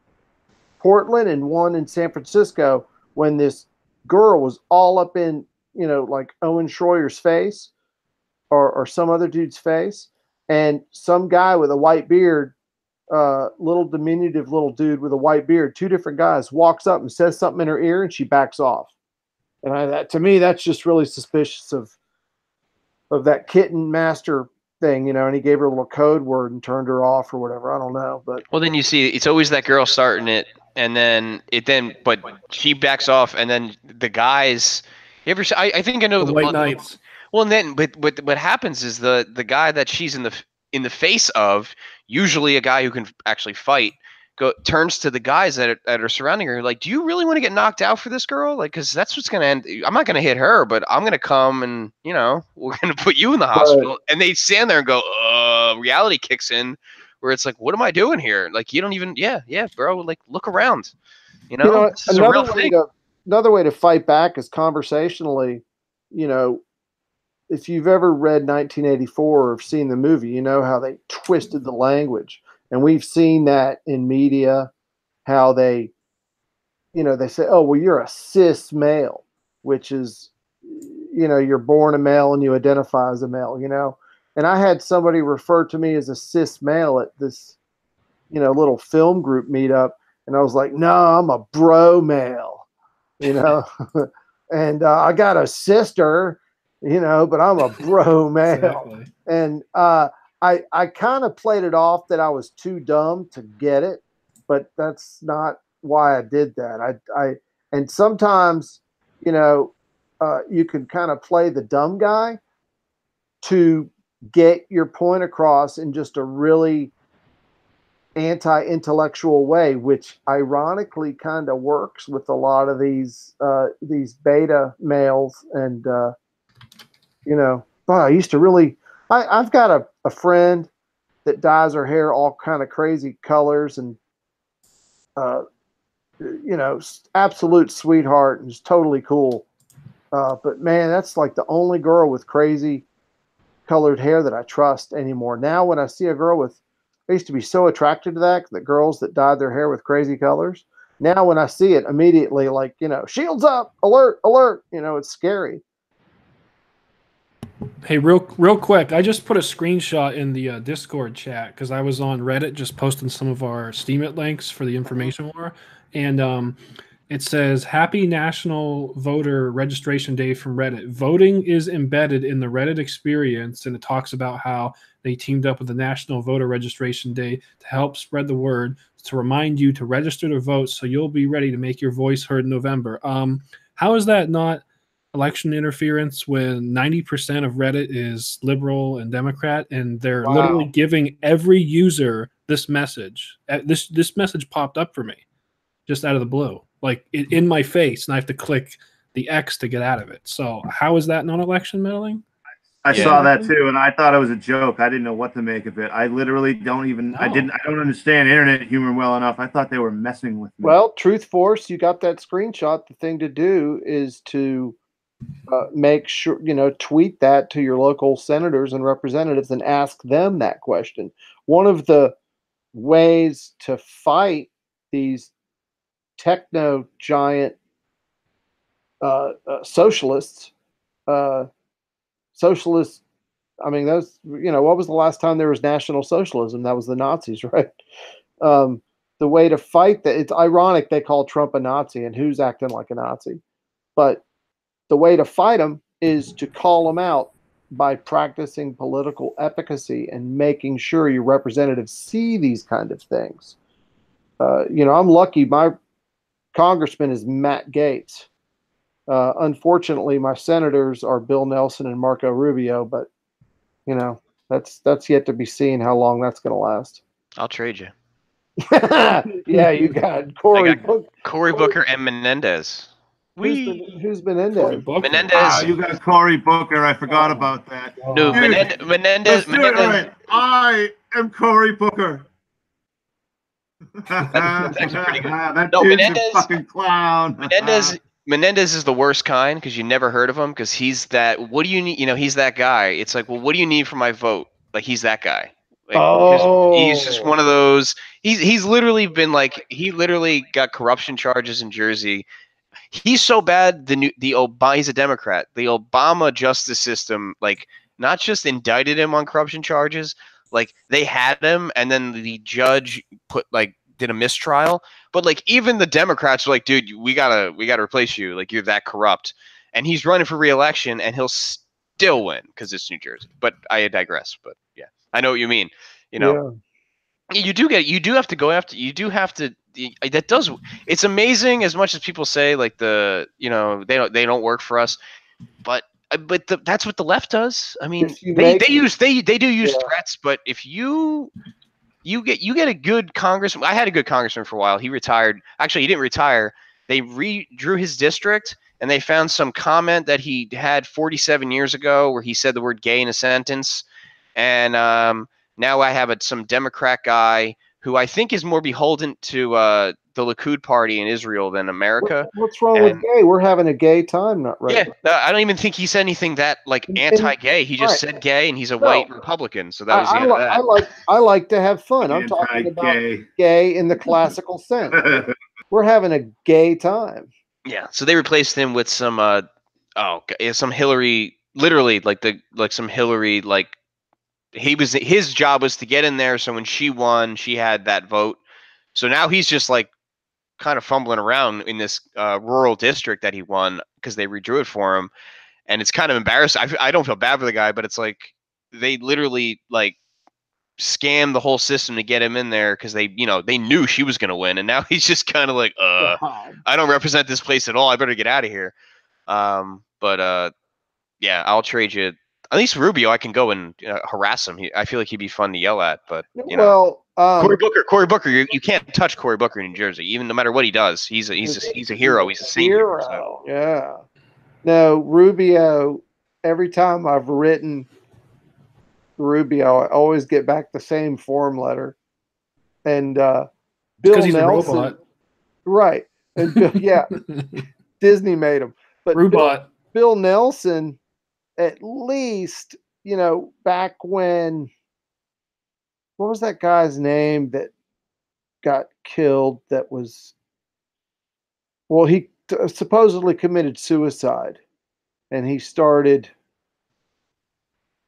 Portland and one in San Francisco, when this girl was all up in, like Owen Schroyer's face or some other dude's face. And some guy with a white beard, little diminutive little dude with a white beard, 2 different guys, walks up and says something in her ear and she backs off. And to me, that's just really suspicious of that kitten master thing, and he gave her a little code word and turned her off or whatever. I don't know. But well, then you see, it's always that girl starting it, and but she backs off, and then the guys. You ever? I think I know The White Knights. Well, and then but what happens is the guy that she's in the face of, usually a guy who can actually fight, turns to the guys that are surrounding her, like, do you really want to get knocked out for this girl? Like, because that's what's going to end. I'm not going to hit her, but I'm going to come and, we're going to put you in the hospital. And they stand there and go, reality kicks in, where it's like, what am I doing here? Like, you don't even, yeah, bro, like, look around. This is a real thing. Another way to fight back is conversationally, if you've ever read 1984 or seen the movie, you know how they twisted the language. And we've seen that in media, how they say, oh, well, you're a cis male, which is, you're born a male and you identify as a male, And I had somebody refer to me as a cis male at this, little film group meetup. And I was like, no, I'm a bro male, and I got a sister, but I'm a bro male. Exactly. And I kind of played it off that I was too dumb to get it, but that's not why I did that. And sometimes, you can kind of play the dumb guy to get your point across in just a really anti-intellectual way, which ironically kind of works with a lot of these beta males. And, I used to really, I've got a friend that dyes her hair all kind of crazy colors and, absolute sweetheart and just totally cool. But man, that's like the only girl with crazy colored hair that I trust anymore. Now, when I see a girl I used to be so attracted to that girls that dyed their hair with crazy colors. Now, when I see it, immediately, like, shields up, alert, alert, it's scary. Hey, real quick, I just put a screenshot in the Discord chat because I was on Reddit just posting some of our Steam It links for the information war, and it says, Happy National Voter Registration Day from Reddit. Voting is embedded in the Reddit experience, and it talks about how they teamed up with the National Voter Registration Day to help spread the word, to remind you to register to vote so you'll be ready to make your voice heard in November. How is that not election interference when 90% of Reddit is liberal and Democrat, and they're literally giving every user this message? This message popped up for me just out of the blue, like in my face, and I have to click the X to get out of it. So how is that not election meddling? I saw that too, and I thought it was a joke. I didn't know what to make of it. I literally don't even. No. I don't understand internet humor well enough. I thought they were messing with me. Well, Truth Force, you got that screenshot. The thing to do is to make sure, tweet that to your local senators and representatives and ask them that question. One of the ways to fight these techno giant socialists, I mean, those, what was the last time there was National Socialism? That was the Nazis, right? The way to fight that, it's ironic they call Trump a Nazi, and who's acting like a Nazi? But the way to fight them is to call them out by practicing political efficacy and making sure your representatives see these kind of things. I'm lucky. My congressman is Matt Gaetz. Unfortunately, my senators are Bill Nelson and Marco Rubio, but that's yet to be seen how long that's going to last. I'll trade you. Yeah, you got Cory Booker and Menendez. Who's Menendez? Menendez. Wow, you got Cory Booker. I forgot about that. No, Menendez. Right. I am Cory Booker. That's actually pretty good. That dude's a fucking clown. Menendez is the worst kind because you never heard of him, because he's that. What do you need? He's that guy. It's like, well, what do you need for my vote? Like, he's that guy. Like, he's just one of those. He's literally been like, he literally got corruption charges in Jersey. He's so bad. He's a Democrat. The Obama justice system, like, not just indicted him on corruption charges, like they had him, and then the judge did a mistrial. But like even the Democrats were like, dude, we gotta replace you. Like you're that corrupt. And he's running for re-election, and he'll still win because it's New Jersey. But I digress. But yeah, I know what you mean. You know, you do have to go after. You do have to. That does. It's amazing as much as people say like they don't work for us, but that's what the left does. I mean, they do use threats, but if you get a good congressman. I had a good congressman for a while. He retired. Actually, he didn't retire. They redrew his district, and they found some comment that he had 47 years ago where he said the word gay in a sentence. And now I have some Democrat guy who I think is more beholden to the Likud party in Israel than America. What's wrong with gay? We're having a gay time, not right? Yeah, I don't even think he said anything that like anti-gay. He just said gay, and he's a white Republican. So that was the end of that. I like to have fun. I'm talking about gay in the classical sense. We're having a gay time. Yeah. So they replaced him with some some Hillary, literally some Hillary his job was to get in there. So when she won, she had that vote. So now he's just like kind of fumbling around in this rural district that he won because they redrew it for him. And it's kind of embarrassing. I don't feel bad for the guy, but it's like they literally like scammed the whole system to get him in there because they knew she was going to win. And now he's just kind of like, I don't represent this place at all. I better get out of here. Yeah, I'll trade you. At least Rubio, I can go and harass him. I feel like he'd be fun to yell at, but Cory Booker, you can't touch Cory Booker in New Jersey, even no matter what he does. He's a hero. He's a savior. So. Yeah. No, Rubio. Every time I've written Rubio, I always get back the same form letter, and Bill Nelson, right? And Disney made him, but Bill Nelson. At least, back when, what was that guy's name that got killed? That was, well, he supposedly committed suicide, and he started,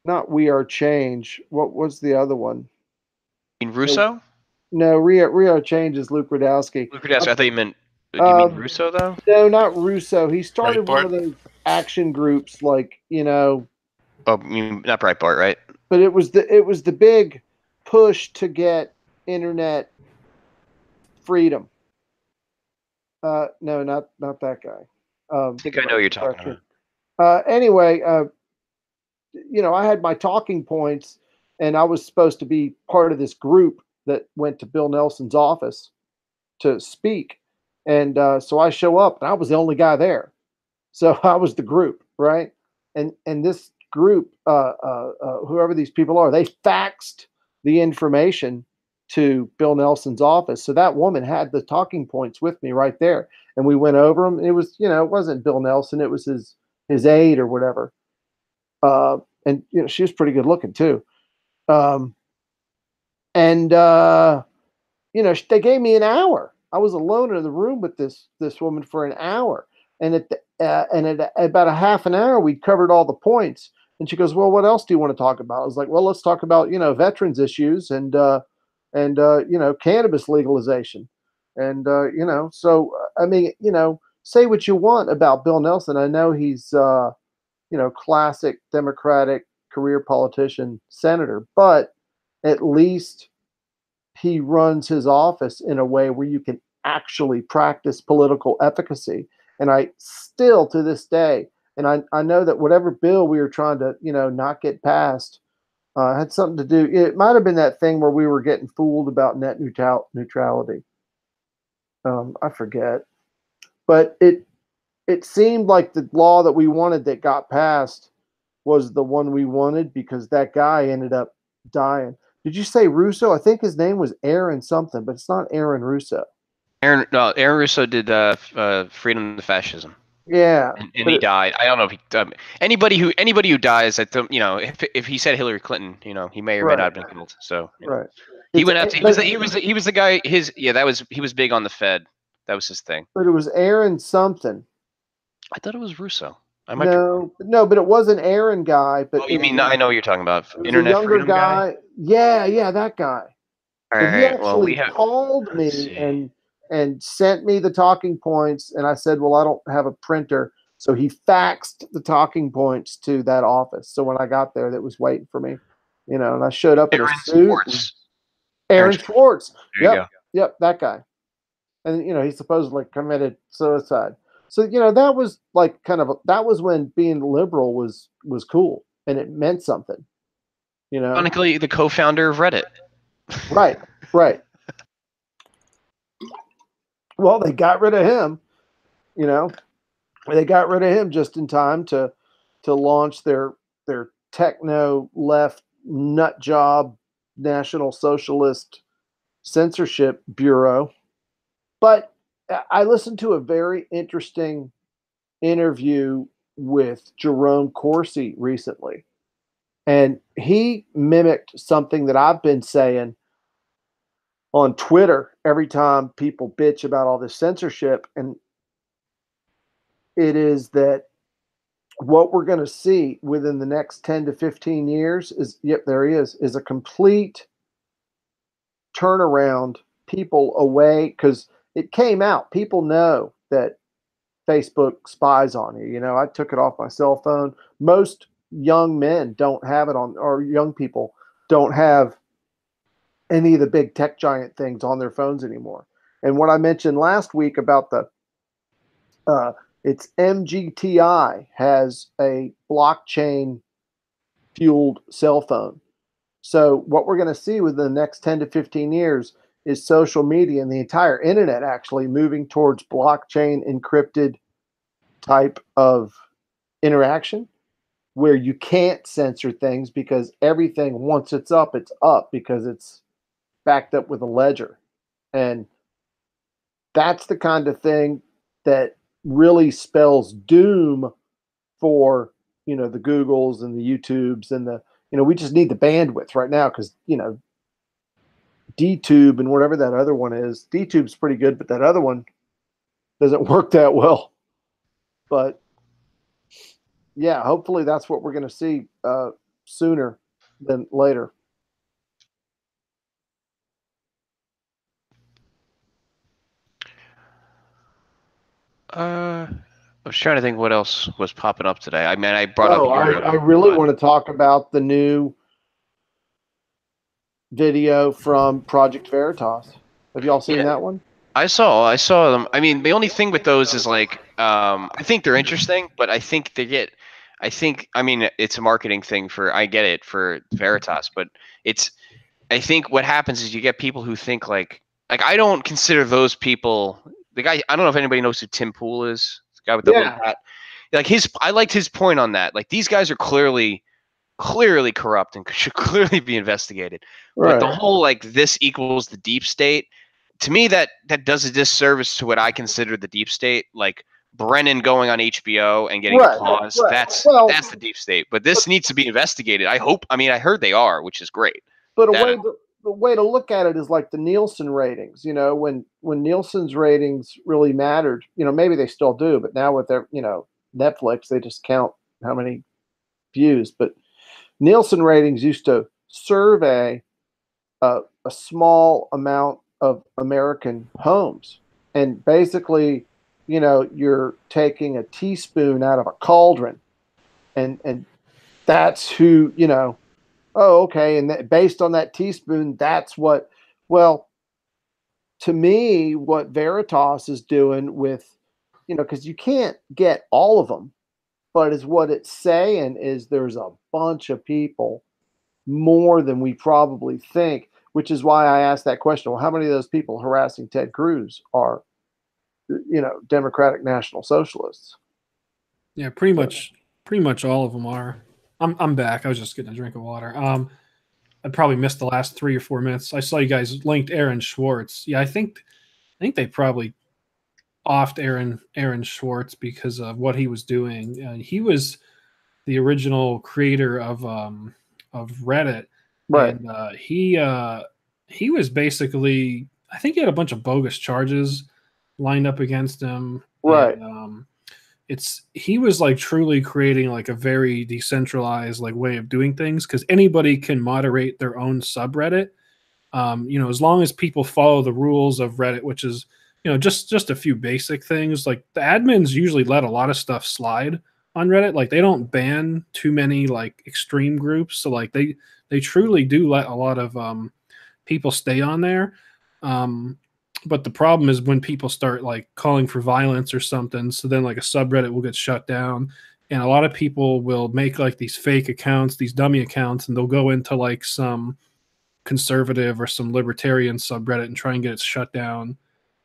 not We Are Change. What was the other one? In Russo? No, We Are Change is Luke Rudkowski. Luke Rudkowski. I thought you meant. Do you mean Russo though? No, not Russo. He started one of those action groups, like Oh, you mean not Breitbart, right? But it was the big push to get internet freedom. No, not that guy. I think I know what you're talking about. Anyway, I had my talking points, and I was supposed to be part of this group that went to Bill Nelson's office to speak. And so I show up, and I was the only guy there. So I was the group, right? And this group, whoever these people are, they faxed the information to Bill Nelson's office. So that woman had the talking points with me right there, and we went over them. It was, it wasn't Bill Nelson; it was his aide or whatever. And she was pretty good looking too. They gave me an hour. I was alone in the room with this woman for an hour, and at about a half an hour, we covered all the points. And she goes, "Well, what else do you want to talk about?" I was like, "Well, let's talk about veterans issues and cannabis legalization, and So I mean, say what you want about Bill Nelson. I know he's classic Democratic career politician, senator, but at least he runs his office in a way where you can actually practice political efficacy. And I still, to this day, and I know that whatever bill we were trying to, not get passed had something to do. It might have been that thing where we were getting fooled about net neutrality. I forget. But it seemed like the law that we wanted that got passed was the one we wanted because that guy ended up dying. Did you say Russo? I think his name was Aaron something, but it's not Aaron Russo. Aaron Russo did Freedom to Fascism. Yeah, and but he died. I don't know if he, anybody who dies at the, if he said Hillary Clinton, he may or may not have been killed. So right. he It's went after he was the guy. He was big on the Fed. That was his thing. but it was Aaron something. I thought it was Russo. I might be wrong. No, but it was an Aaron guy. But Oh, you mean I know what you're talking about? it was a Internet younger freedom guy. guy. Yeah, that guy. All But he right. Well, actually called let's me see. and sent me the talking points, and I said, "Well, I don't have a printer." So he faxed the talking points to that office. So when I got there, that was waiting for me, and I showed up in a Aaron suit. Swartz. Aaron Schwartz. There you go. Yep, that guy. And he supposedly committed suicide. So that was like that was when being liberal was cool and it meant something. Ironically, the co-founder of Reddit. Right. Well, they got rid of him. They got rid of him just in time to launch their techno left nut job National Socialist Censorship Bureau. But I listened to a very interesting interview with Jerome Corsi recently, and he mimicked something that I've been saying on Twitter every time people bitch about all this censorship, and it is that what we're going to see within the next 10 to 15 years is, yep, there he is a complete turnaround, people away, because it came out. People know that Facebook spies on you. I took it off my cell phone. Most young men don't have it on, or young people don't have any of the big tech giant things on their phones anymore. And what I mentioned last week about it's MGTI has a blockchain fueled cell phone. So what we're going to see within the next 10 to 15 years is social media and the entire internet actually moving towards blockchain encrypted type of interaction where you can't censor things because everything, once it's up because it's backed up with a ledger. And that's the kind of thing that really spells doom for, the Googles and the YouTubes and we just need the bandwidth right now because, DTube and whatever that other one is. DTube's pretty good, but that other one doesn't work that well. But yeah, hopefully that's what we're going to see sooner than later. I was trying to think what else was popping up today. I mean, I brought up. I really want to talk about the new video from Project Veritas. Have y'all seen that one? I saw them. I mean, the only thing with those is like, I think they're interesting, but I think I mean, it's a marketing thing I get it for Veritas, but I think what happens is you get people who think like I don't consider those people, the guy, I don't know if anybody knows who Tim Pool is, the guy with the little hat. Like I liked his point on that. Like these guys are clearly corrupt and should clearly be investigated. Right. But the whole like this equals the deep state, to me that does a disservice to what I consider the deep state. Like Brennan going on HBO and getting applause. Right. That's the deep state. But this needs to be investigated. I heard they are, which is great. But the way to look at it is like the Nielsen ratings. When Nielsen's ratings really mattered, maybe they still do, but now with their, Netflix, they just count how many views. But Nielsen ratings used to survey a small amount of American homes. And basically, you're taking a teaspoon out of a cauldron. And that's who, oh, okay. And based on that teaspoon, that's what, well, to me, what Veritas is doing with, because you can't get all of them, but is what it's saying is there's a bunch of people, more than we probably think, which is why I asked that question. Well, how many of those people harassing Ted Cruz are, Democratic National Socialists? Yeah, pretty much all of them are. I'm back. I was just getting a drink of water. I probably missed the last 3 or 4 minutes. I saw you guys linked Aaron Schwartz. Yeah, I think they probably offed Aaron Schwartz because of what he was doing. He was the original creator of Reddit, Right. and he was basically, I think he had a bunch of bogus charges lined up against him. Right. And, he was like truly creating like a very decentralized like way of doing things, because anybody can moderate their own subreddit. As long as people follow the rules of Reddit, which is, just a few basic things. Like the admins usually let a lot of stuff slide on Reddit. Like they don't ban too many like extreme groups. So like they truly do let a lot of people stay on there. But the problem is when people start like calling for violence or something, so then like a subreddit will get shut down, and a lot of people will make like these fake accounts, these dummy accounts, and they'll go into like some conservative or some libertarian subreddit and try and get it shut down,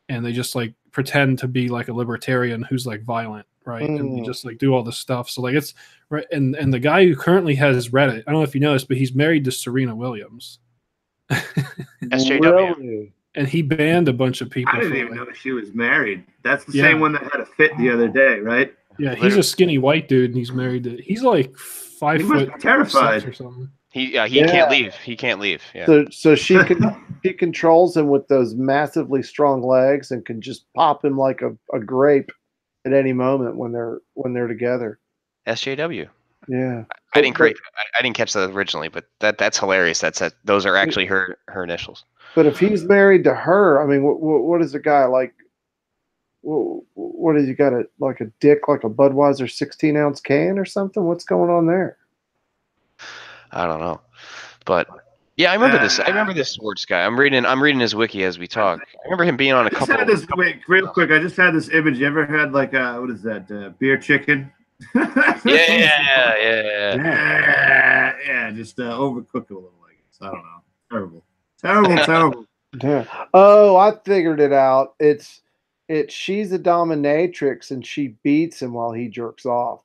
and they just like pretend to be like a libertarian who's like violent, right? And they just like do all this stuff. So like it's right, and the guy who currently has Reddit, I don't know if you know this, but he's married to Serena Williams. SJW. Really? And he banned a bunch of people. I didn't for, even like, know she was married. That's the Yeah. same one that had a fit the other day, right? Yeah, he's a skinny white dude, and he's married to. He's like 5 He must foot be terrified. 6 or something. He Yeah. can't leave. He can't leave. Yeah. So she controls him with those massively strong legs and can just pop him like a grape at any moment when they're together. SJW. Yeah. I didn't catch that originally, but that's hilarious. Those are actually her initials. But if he's married to her, I mean, what is a guy like? What has he got? Like a dick, like a Budweiser 16-ounce can or something? What's going on there? I don't know, but yeah, I remember this. I remember this Schwartz guy. I'm reading his wiki as we talk. I remember him being on a couple. Wait, real quick. I just had this image. You ever had like what is that? Beer chicken? Yeah. Just overcook it a little, I guess. I don't know. Terrible. Yeah. Oh, I figured it out. She's a dominatrix and she beats him while he jerks off.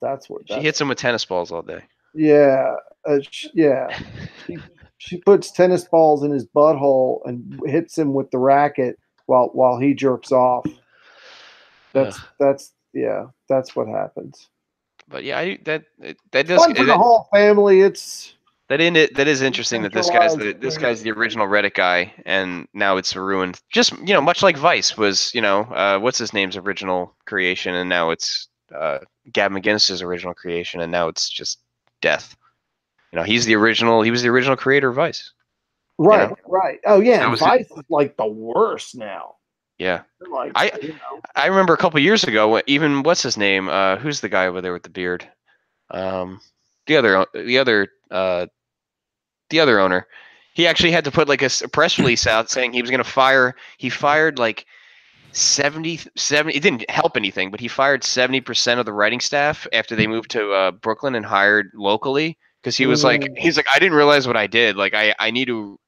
She hits him with tennis balls all day. Yeah. She puts tennis balls in his butthole and hits him with the racket while he jerks off. That's what happens. But yeah, that does fun for the whole family. That is interesting that this guy's the original Reddit guy, and now it's ruined. Just much like Vice was, what's his name's original creation, and now it's Gavin McInnes's original creation, and now it's just death. He was the original creator of Vice. Right, right. Oh yeah, and Vice is like the worst now. Yeah, I remember a couple years ago, even what's his name? Who's the guy over there with the beard? The other owner. He actually had to put like a press release out saying he was going to fire. He fired like 70. It didn't help anything, but he fired 70% of the writing staff after they moved to Brooklyn and hired locally. Because he's like, I didn't realize what I did. Like, I need to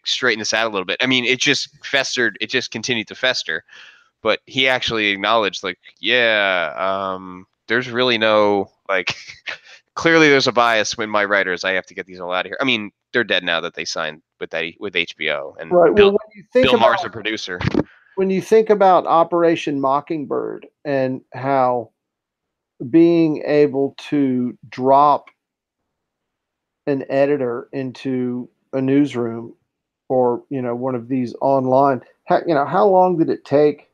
straighten this out a little bit. I mean, it just festered. It just continued to fester. But he actually acknowledged, like, there's really no like. Clearly, there's a bias with my writers. I have to get these all out of here. I mean, they're dead now that they signed with HBO. And right. Bill, Well, when you think Bill Maher's the producer. When you think about Operation Mockingbird and how being able to drop an editor into a newsroom or one of these online, how long did it take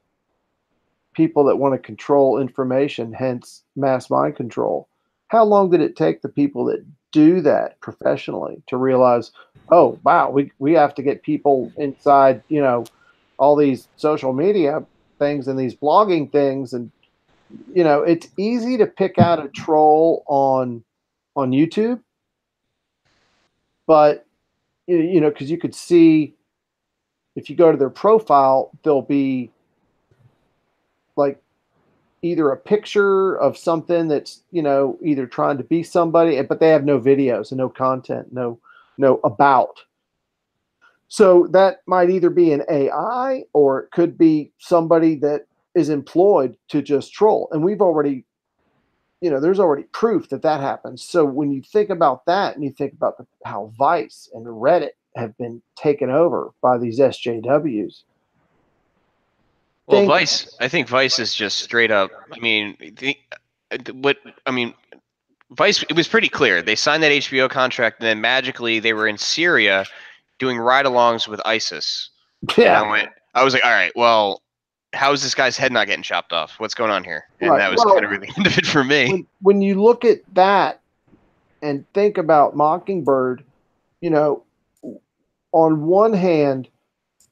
people that want to control information, hence mass mind control? How long did it take the people that do that professionally to realize, oh wow, we have to get people inside all these social media things and these blogging things, and it's easy to pick out a troll on YouTube, but because you could see if you go to their profile, there'll be like either a picture of something that's either trying to be somebody, but they have no videos and no content, no about. So that might either be an AI or it could be somebody that is employed to just troll. And we've already, there's already proof that happens. So when you think about that and you think about how Vice and Reddit have been taken over by these SJWs, Well, think I think Vice is just straight up. I mean, what I mean, Vice. It was pretty clear. They signed that HBO contract, and then magically they were in Syria doing ride-alongs with ISIS. And yeah, I was like, all right, well, how is this guy's head not getting chopped off? What's going on here? And right. that was Well, kind of really the end of it for me. when you look at that and think about Mockingbird, you know, on one hand,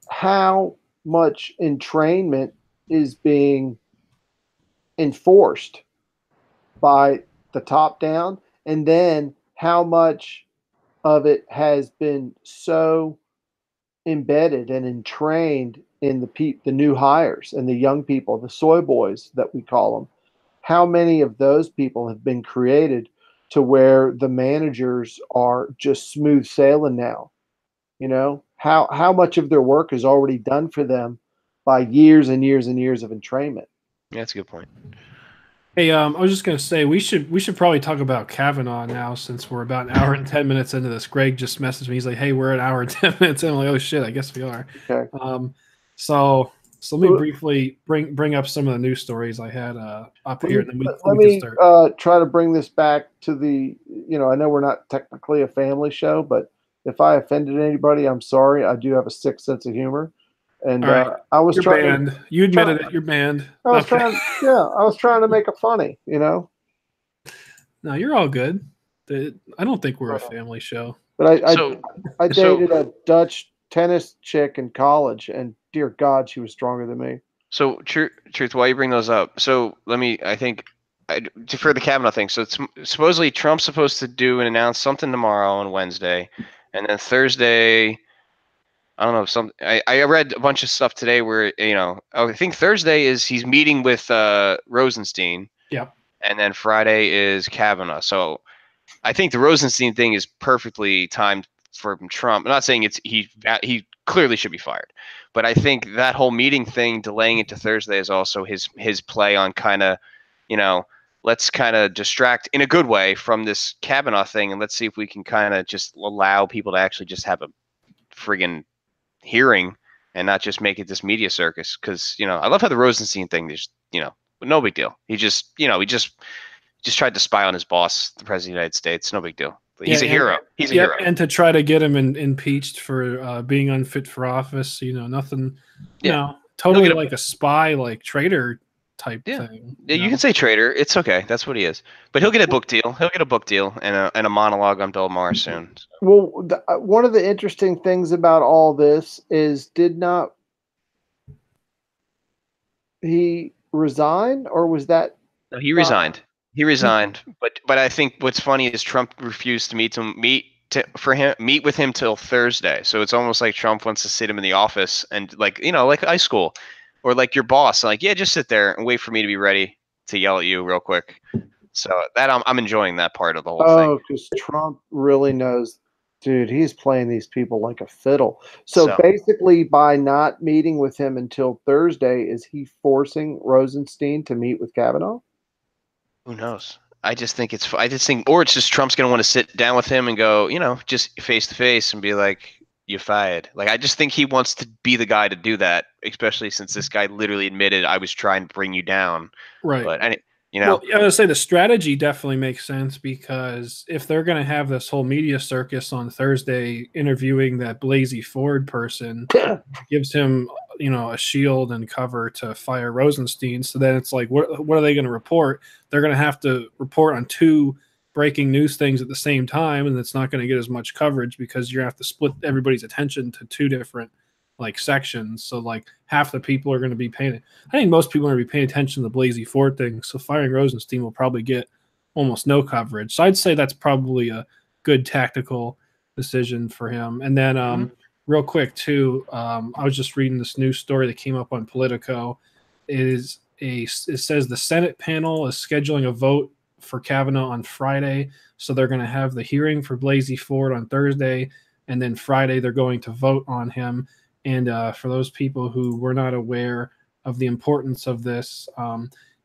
how much entrainment is being enforced by the top down, and then how much of it has been so embedded and entrained in the new hires and the young people, the soy boys that we call them. How many of those people have been created to where the managers are just smooth sailing now? You know, how much of their work is already done for them by years and years and years of entrainment. Yeah, that's a good point. Hey, I was just gonna say we should probably talk about Kavanaugh now since we're about an hour and 10 minutes into this. Greg just messaged me. He's like, "Hey, we're an hour and 10 minutes in." I'm like, "Oh shit, I guess we are." Okay. So let me briefly bring up some of the news stories I had up here, and then Let we me can start. try to bring this back to the, I know we're not technically a family show, but if I offended anybody, I'm sorry. I do have a sick sense of humor. And All right. I was You're trying banned. You admitted it. You're banned. I was Okay. I was trying to make it funny, No, you're all good. I don't think we're a family show. But So I dated a Dutch tennis chick in college, and dear God, she was stronger than me. So, truth, why you bring those up? So, I think, for the Kavanaugh thing. So, supposedly Trump's supposed to announce something tomorrow on Wednesday, and then Thursday, I don't know, I read a bunch of stuff today where, I think Thursday is he's meeting with Rosenstein. Yep. And then Friday is Kavanaugh. So, I think the Rosenstein thing is perfectly timed for Trump. I'm not saying he clearly should be fired, but I think that whole meeting thing, delaying it to Thursday, is also his play on kind of, let's kind of distract in a good way from this Kavanaugh thing, and let's see if we can kind of just allow people to actually just have a friggin' hearing and not just make it this media circus. Because I love how the Rosenstein thing is, no big deal. He just tried to spy on his boss, the president of the United States. No big deal. He's a hero. He's a hero. And to try to get him impeached for being unfit for office, nothing, totally like a spy, like traitor type thing. Yeah, you can say traitor. It's okay. That's what he is. But he'll get a book deal. He'll get a book deal and a monologue on Bill Maher soon. So. Well, one of the interesting things about all this is, did not he resign, or was that? No, he resigned. He resigned. But I think what's funny is Trump refused to meet with him till Thursday. So it's almost like Trump wants to sit him in the office and like high school, or like your boss, like, yeah, just sit there and wait for me to be ready to yell at you real quick. So that I'm enjoying that part of the whole thing. Oh, because Trump really knows, dude, he's playing these people like a fiddle. So basically, by not meeting with him until Thursday, is he forcing Rosenstein to meet with Kavanaugh? Who knows? I just think or it's just Trump's going to want to sit down with him and go, just face to face and be like, you fired. Like, I just think he wants to be the guy to do that, especially since this guy literally admitted, I was trying to bring you down. Right. But Well, I would say the strategy definitely makes sense, because if they're going to have this whole media circus on Thursday interviewing that Blasey Ford person, gives him, a shield and cover to fire Rosenstein. So then it's like, what are they going to report? They're going to have to report on two breaking news things at the same time, and it's not going to get as much coverage because you're going to have to split everybody's attention to two different sections. So half the people are going to be paying. I think most people are going to be paying attention to the Blasey Ford thing. So firing Rosenstein will probably get almost no coverage. So I'd say that's probably a good tactical decision for him. And then real quick too, I was just reading this news story that came up on Politico. It says the Senate panel is scheduling a vote for Kavanaugh on Friday. So they're going to have the hearing for Blasey Ford on Thursday, and then Friday they're going to vote on him. And for those people who were not aware of the importance of this,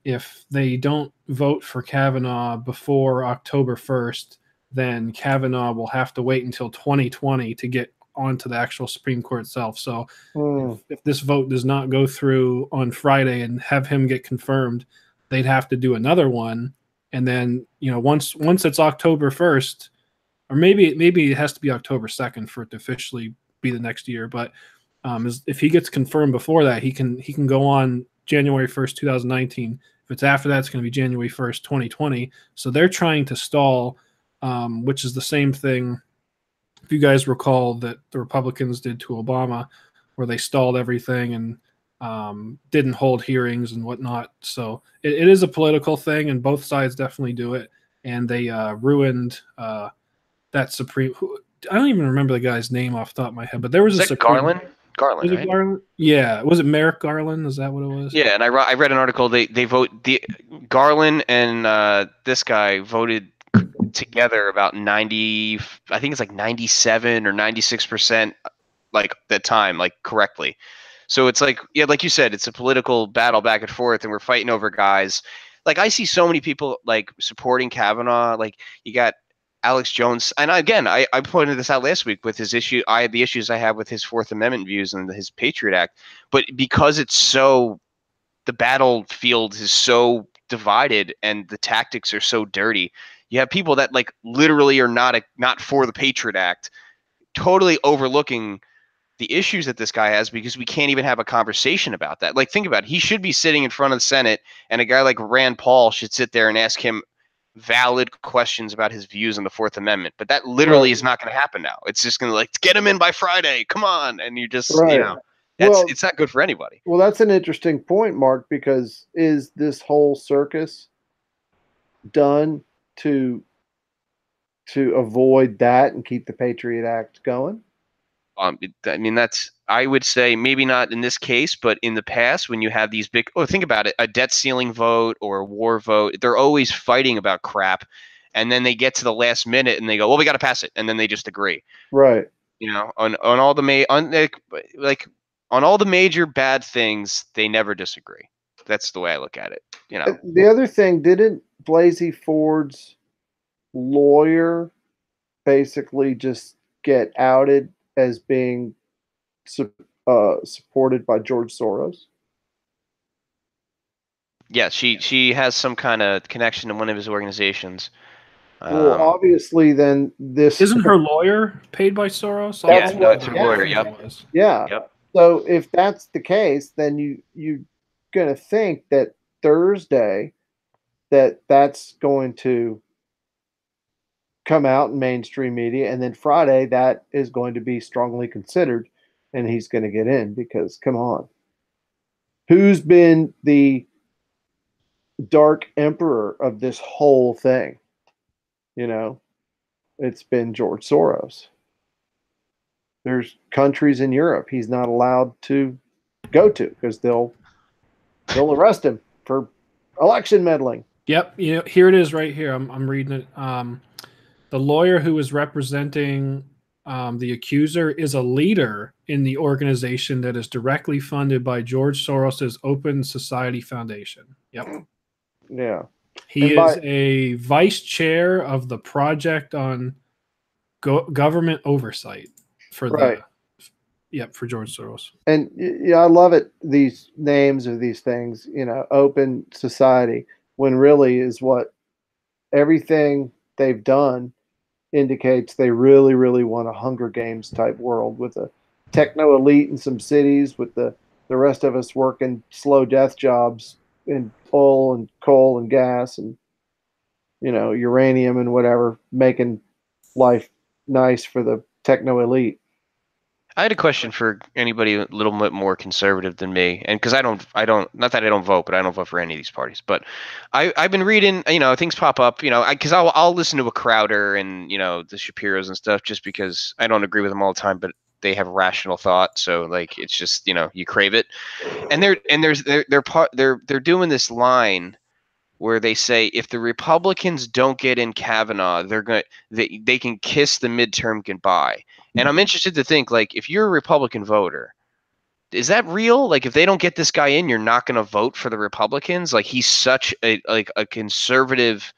if they don't vote for Kavanaugh before October 1st, then Kavanaugh will have to wait until 2020 to get onto the actual Supreme Court itself. So Mm. if this vote does not go through on Friday and have him get confirmed, they'd have to do another one. And then, once it's October 1st, or maybe it has to be October 2nd for it to officially be the next year. But if he gets confirmed before that, he can go on January 1st, 2019. If it's after that, it's going to be January 1st, 2020. So they're trying to stall, which is the same thing, if you guys recall, that the Republicans did to Obama, where they stalled everything and didn't hold hearings and whatnot. So it is a political thing, and both sides definitely do it. And they ruined that Supreme. I don't even remember the guy's name off the top of my head, but there was Is a that Supreme. Garland? Garland, Was right? it Garland? Yeah. Was it Merrick Garland? Is that what it was? Yeah, and I read an article. They vote Garland and this guy voted together about 90. I think it's like 97 or 96%, like that time, like correctly. So it's like, yeah, like you said, it's a political battle back and forth, and we're fighting over guys. Like I see so many people like supporting Kavanaugh. Like you got Alex Jones, and again, I pointed this out last week with his issue. The issues I have with his Fourth Amendment views and his Patriot Act, but because it's so, the battlefield is so divided and the tactics are so dirty, you have people that like literally are not for the Patriot Act, totally overlooking the issues that this guy has because we can't even have a conversation about that. Like think about it. He should be sitting in front of the Senate, and a guy like Rand Paul should sit there and ask him valid questions about his views on the Fourth Amendment. But that literally is not going to happen now. It's just going to like get him in by Friday. Come on, and you just it's not good for anybody. Well, that's an interesting point, Mark, because is this whole circus done to avoid that and keep the Patriot Act going? I would say maybe not in this case, but in the past when you have these big, think about it, a debt ceiling vote or a war vote, they're always fighting about crap. And then they get to the last minute and they go, well, we got to pass it. And then they just agree. Right. On all the on all the major bad things, they never disagree. That's the way I look at it. The other thing, didn't Blasey Ford's lawyer basically just get outed as being supported by George Soros? Yeah, she has some kind of connection to one of his organizations. Well, obviously, then this isn't her lawyer paid by Soros? It's her lawyer. Yep. Yeah. Yep. So if that's the case, then you're going to think that Thursday that's going to come out in mainstream media, and then Friday that is going to be strongly considered, and he's going to get in because come on, who's been the dark emperor of this whole thing? It's been George Soros. There's countries in Europe he's not allowed to go to because they'll arrest him for election meddling. Yep. Here it is right here. I'm reading it. The lawyer who is representing the accuser is a leader in the organization that is directly funded by George Soros's Open Society Foundation. Yep. Yeah. He is a vice chair of the Project on Government Oversight for for George Soros. And I love it. These names of these things, Open Society, when really is what everything they've done indicates they really, really want a Hunger Games type world with a techno elite in some cities, with the rest of us working slow death jobs in oil and coal and gas and uranium and whatever, making life nice for the techno elite. I had a question for anybody a little bit more conservative than me, and because I don't, not that I don't vote, but I don't vote for any of these parties. But I've been reading, things pop up, because I'll listen to a Crowder and the Shapiros and stuff just because I don't agree with them all the time, but they have rational thought, so like it's just you crave it, and they're doing this line where they say if the Republicans don't get in Kavanaugh, they can kiss the midterm goodbye. And I'm interested to think, like, if you're a Republican voter, is that real? Like, if they don't get this guy in, you're not going to vote for the Republicans? Like, he's such a conservative.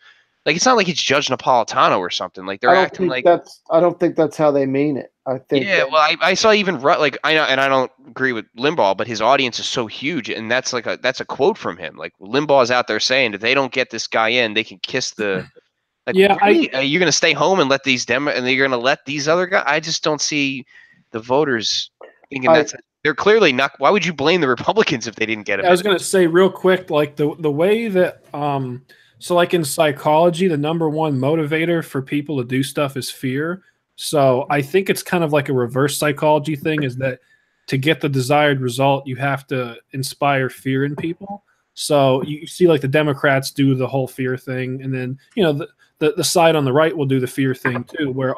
Like, it's not like he's Judge Napolitano or something. Like, they're acting like I don't think that's how they mean it. I think. Yeah, well, I saw even like I know, and I don't agree with Limbaugh, but his audience is so huge, and that's a quote from him. Like Limbaugh is out there saying if they don't get this guy in, they can kiss the. Like, Yeah, really? Are you going to stay home and let these and you're going to let these other guys? I just don't see the voters thinking they're clearly not. Why would you blame the Republicans if they didn't get him? I was going to say real quick, like the way that so like in psychology, the number one motivator for people to do stuff is fear. So I think it's kind of like a reverse psychology thing, is that to get the desired result, you have to inspire fear in people. So you see like the Democrats do the whole fear thing, and then the side on the right will do the fear thing too, where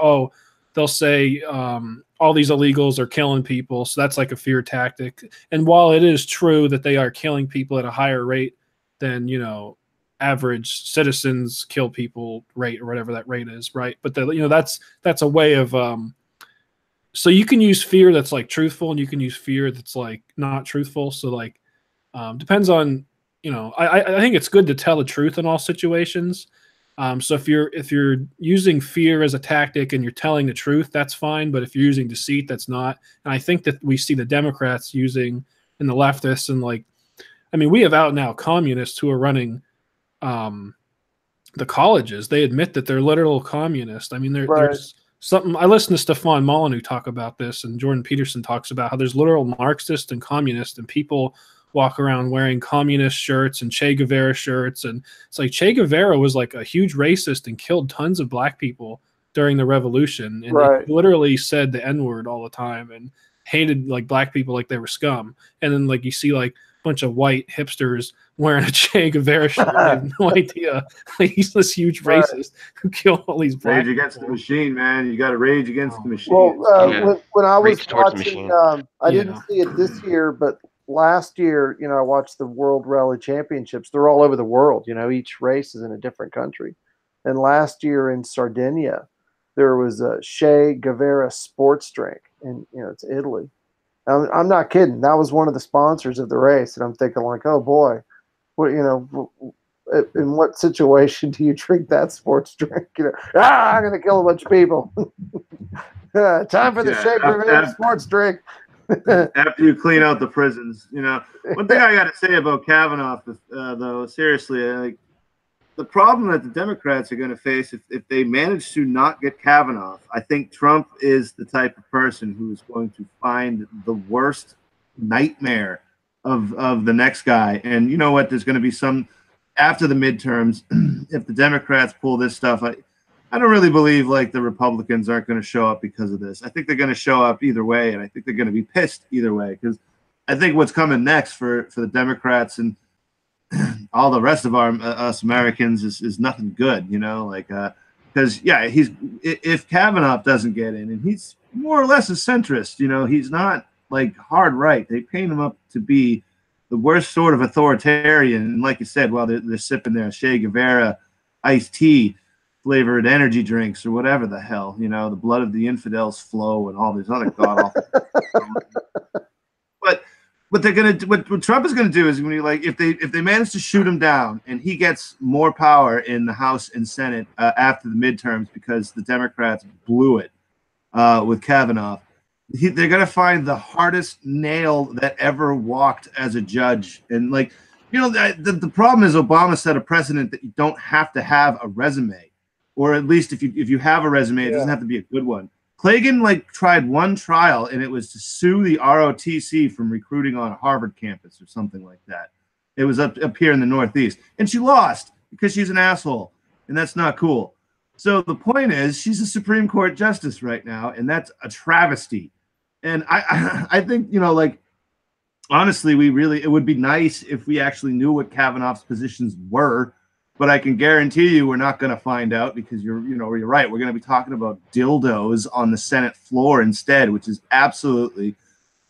they'll say all these illegals are killing people, so that's like a fear tactic. And while it is true that they are killing people at a higher rate than average citizens kill people rate, or whatever that rate is, right? But that's a way of so you can use fear that's like truthful, and you can use fear that's like not truthful. So like depends on I think it's good to tell the truth in all situations. So if you're using fear as a tactic and you're telling the truth, that's fine. But if you're using deceit, that's not. And I think that we see the Democrats using, and the leftists, and like, I mean, we have out now communists who are running the colleges. They admit that they're literal communists. I mean, there's something. I listened to Stefan Molyneux talk about this, and Jordan Peterson talks about how there's literal Marxist and communist, and people walk around wearing communist shirts and Che Guevara shirts. And it's like Che Guevara was like a huge racist and killed tons of black people during the revolution. And he literally said the N-word all the time and hated like black people like they were scum. And then like you see like a bunch of white hipsters wearing a Che Guevara shirt. They have no idea. Like, he's this huge racist who killed all these black people. Rage against the machine, man. You got to rage against the machine. Well, when I was watching, I didn't see it this year, but last year, I watched the World Rally Championships. They're all over the world. Each race is in a different country. And last year in Sardinia, there was a Che Guevara sports drink, and it's Italy. I'm not kidding. That was one of the sponsors of the race, and I'm thinking like, oh boy, what in what situation do you drink that sports drink? I'm going to kill a bunch of people. Time for the Che Guevara sports drink. After you clean out the prisons, one thing I got to say about Kavanaugh, though, seriously, like the problem that the Democrats are going to face if they manage to not get Kavanaugh, I think Trump is the type of person who is going to find the worst nightmare of the next guy. And you know what? There's going to be some after the midterms. If the Democrats pull this stuff, I don't really believe like the Republicans aren't going to show up because of this. I think they're going to show up either way, and I think they're going to be pissed either way, because I think what's coming next for the Democrats and all the rest of us Americans is nothing good, because if Kavanaugh doesn't get in, and he's more or less a centrist, he's not like hard right. They paint him up to be the worst sort of authoritarian, and like you said, while they're sipping their Che Guevara iced tea flavored energy drinks or whatever the hell, the blood of the infidels flow and all these other god awful. But what Trump is gonna do is when if they manage to shoot him down and he gets more power in the House and Senate after the midterms because the Democrats blew it with Kavanaugh, they're gonna find the hardest nail that ever walked as a judge. And the problem is Obama set a precedent that you don't have to have a resume. Or at least if you have a resume, it doesn't have to be a good one. Klagan tried one trial, and it was to sue the ROTC from recruiting on a Harvard campus or something like that. It was up here in the Northeast, and she lost because she's an asshole, and that's not cool. So the point is, she's a Supreme Court justice right now, and that's a travesty. And I think honestly, it would be nice if we actually knew what Kavanaugh's positions were. But I can guarantee you we're not going to find out, because you're right. We're going to be talking about dildos on the Senate floor instead, which is absolutely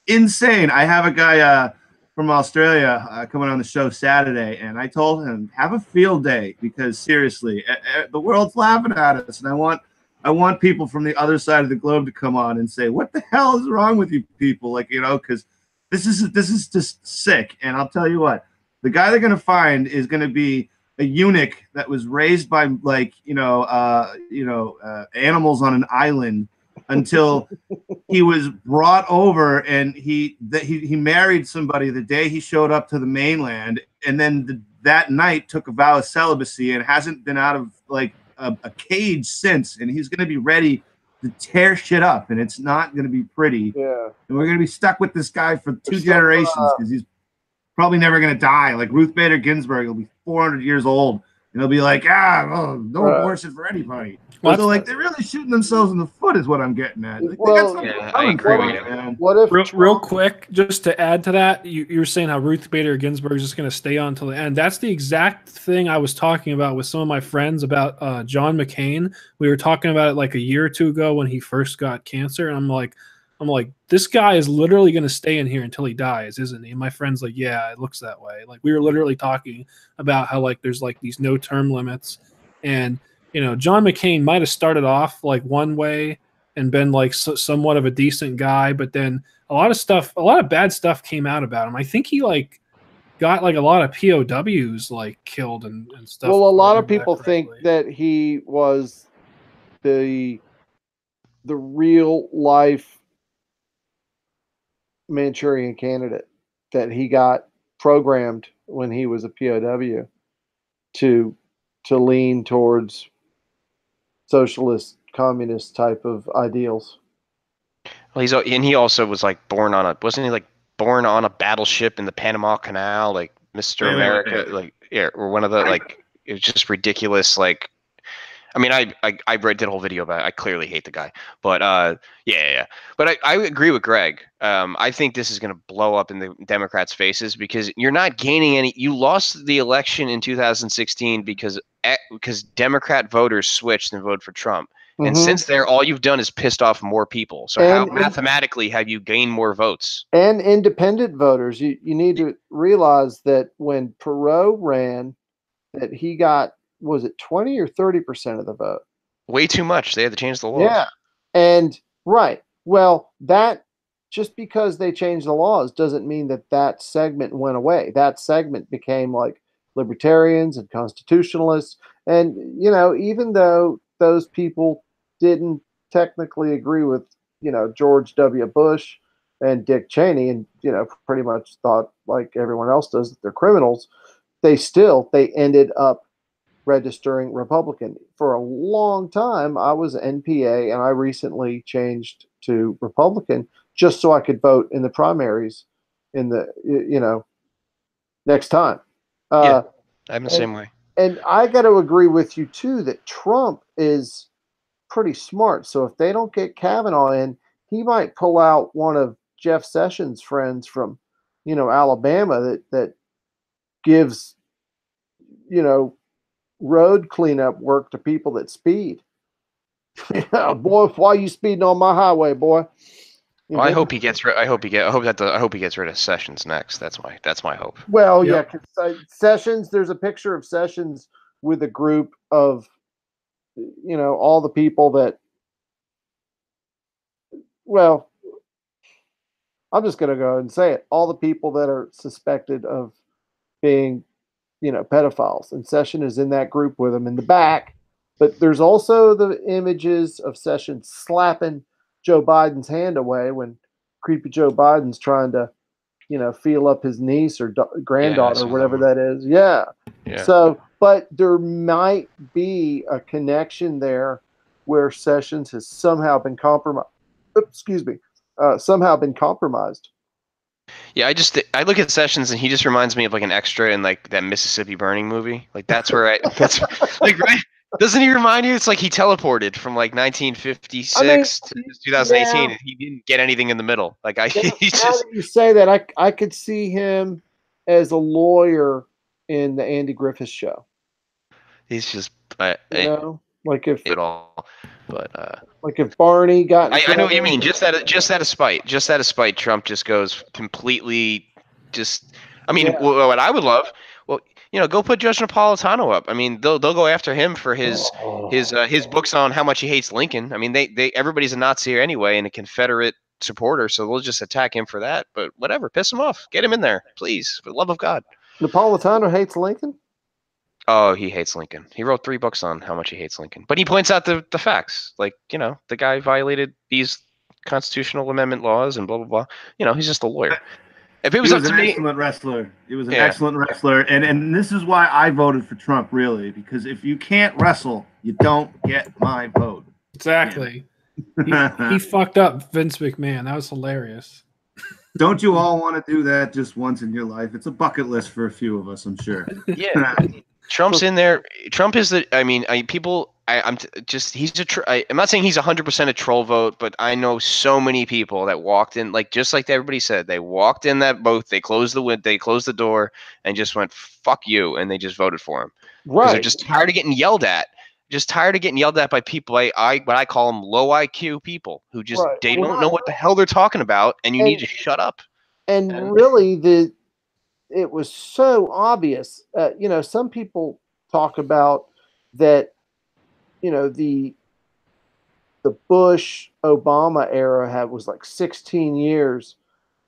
insane. I have a guy from Australia coming on the show Saturday, and I told him, have a field day, because seriously, the world's laughing at us, and I want people from the other side of the globe to come on and say, what the hell is wrong with you people? Because this is just sick. And I'll tell you what, the guy they're going to find is going to be a eunuch that was raised by animals on an island until he was brought over, and he married somebody the day he showed up to the mainland, and then that night took a vow of celibacy and hasn't been out of like a cage since. And he's going to be ready to tear shit up, and it's not going to be pretty. Yeah. And we're going to be stuck with this guy for two generations because he's probably never going to die. Like Ruth Bader Ginsburg will be 400 years old, and he'll be like, no abortion for anybody. So like they're really shooting themselves in the foot is what I'm getting at. Like, I agree with you. Man. What if real quick, just to add to that, you were saying how Ruth Bader Ginsburg is just going to stay on until the end. That's the exact thing I was talking about with some of my friends about John McCain. We were talking about it like a year or two ago when he first got cancer, and I'm like, this guy is literally going to stay in here until he dies, isn't he? And my friend's like, yeah, it looks that way. Like we were literally talking about how like there's like these no term limits, and John McCain might have started off like one way and been like somewhat of a decent guy, but then a lot of bad stuff came out about him. I think he like got like a lot of POWs like killed and stuff. Well, a lot of people think that he was the real life Manchurian candidate, that he got programmed when he was a POW to lean towards socialist, communist type of ideals. Well, he also was like born on a battleship in the Panama Canal, like Mr. America, like or one of the like it was just ridiculous. Like, I mean, I did a whole video about it. I clearly hate the guy, but yeah. But I agree with Greg. I think this is going to blow up in the Democrats' faces because you're not gaining any. You lost the election in 2016 because Democrat voters switched and voted for Trump. And since there, all you've done is pissed off more people. So how mathematically have you gained more votes? And independent voters, you need to realize that when Perot ran, that he got, was it 20 or 30% of the vote? Way too much. They had to change the laws. Yeah. And right. Well, that just because they changed the laws doesn't mean that segment went away. That segment became like libertarians and constitutionalists. And, even though those people didn't technically agree with, George W. Bush and Dick Cheney and, pretty much thought like everyone else does that they're criminals, they ended up registering Republican. For a long time, I was NPA, and I recently changed to Republican just so I could vote in the primaries in the, next time. Yeah, I'm the same way. And I got to agree with you, too, that Trump is pretty smart. So if they don't get Kavanaugh in, he might pull out one of Jeff Sessions' friends from, Alabama that gives, road cleanup work to people that speed. Boy, why are you speeding on my highway, boy? Well, I hope he gets rid. I hope he gets rid of Sessions next. That's my hope. Well, yeah, 'cause Sessions. There's a picture of Sessions with a group of, all the people that. Well, I'm just going to go ahead and say it. All the people that are suspected of being, pedophiles, and Sessions is in that group with them in the back. But there's also the images of Sessions slapping Joe Biden's hand away when creepy Joe Biden's trying to, feel up his niece or granddaughter or whatever that is. Yeah. So, but there might be a connection there where Sessions has somehow been compromised. Somehow been compromised. Yeah, I look at Sessions and he just reminds me of like an extra in like that Mississippi Burning movie. Like that's that's like right. Doesn't he remind you? It's like he teleported from like 1956 to 2018, and he didn't get anything in the middle. Like now that you say that, I could see him as a lawyer in the Andy Griffith Show. He's just like if it all, but like if Barney got. I know what you mean. Just out of spite, Trump just goes completely. I mean, what I would love. Well, go put Judge Napolitano up. I mean, they'll go after him for his books on how much he hates Lincoln. I mean, they everybody's a Nazi anyway and a Confederate supporter, so they'll just attack him for that. But whatever, piss him off. Get him in there, please, for the love of God. Napolitano hates Lincoln? Oh, he hates Lincoln. He wrote 3 books on how much he hates Lincoln. But he points out the facts. Like, the guy violated these constitutional amendment laws and blah blah blah. You know, he's just a lawyer. If it He was up was to an me, excellent wrestler. He was an Yeah. excellent wrestler, and this is why I voted for Trump, really, because if you can't wrestle, you don't get my vote. Exactly. He fucked up Vince McMahon. That was hilarious. Don't you all want to do that just once in your life? It's a bucket list for a few of us, I'm sure. yeah, Trump's in there. Trump is the. I mean, people. I'm just. He's a. I'm not saying he's 100% a troll vote, but I know so many people that walked in, like just like everybody said, they walked in that booth, they closed the door, and just went "fuck you," and they just voted for him because they're just tired of getting yelled at. Just tired of getting yelled at by people. What I call them low IQ people who just they don't know what the hell they're talking about, and you need to shut up. And really, it was so obvious. You know, some people talk about that. You know, the Bush Obama era was like 16 years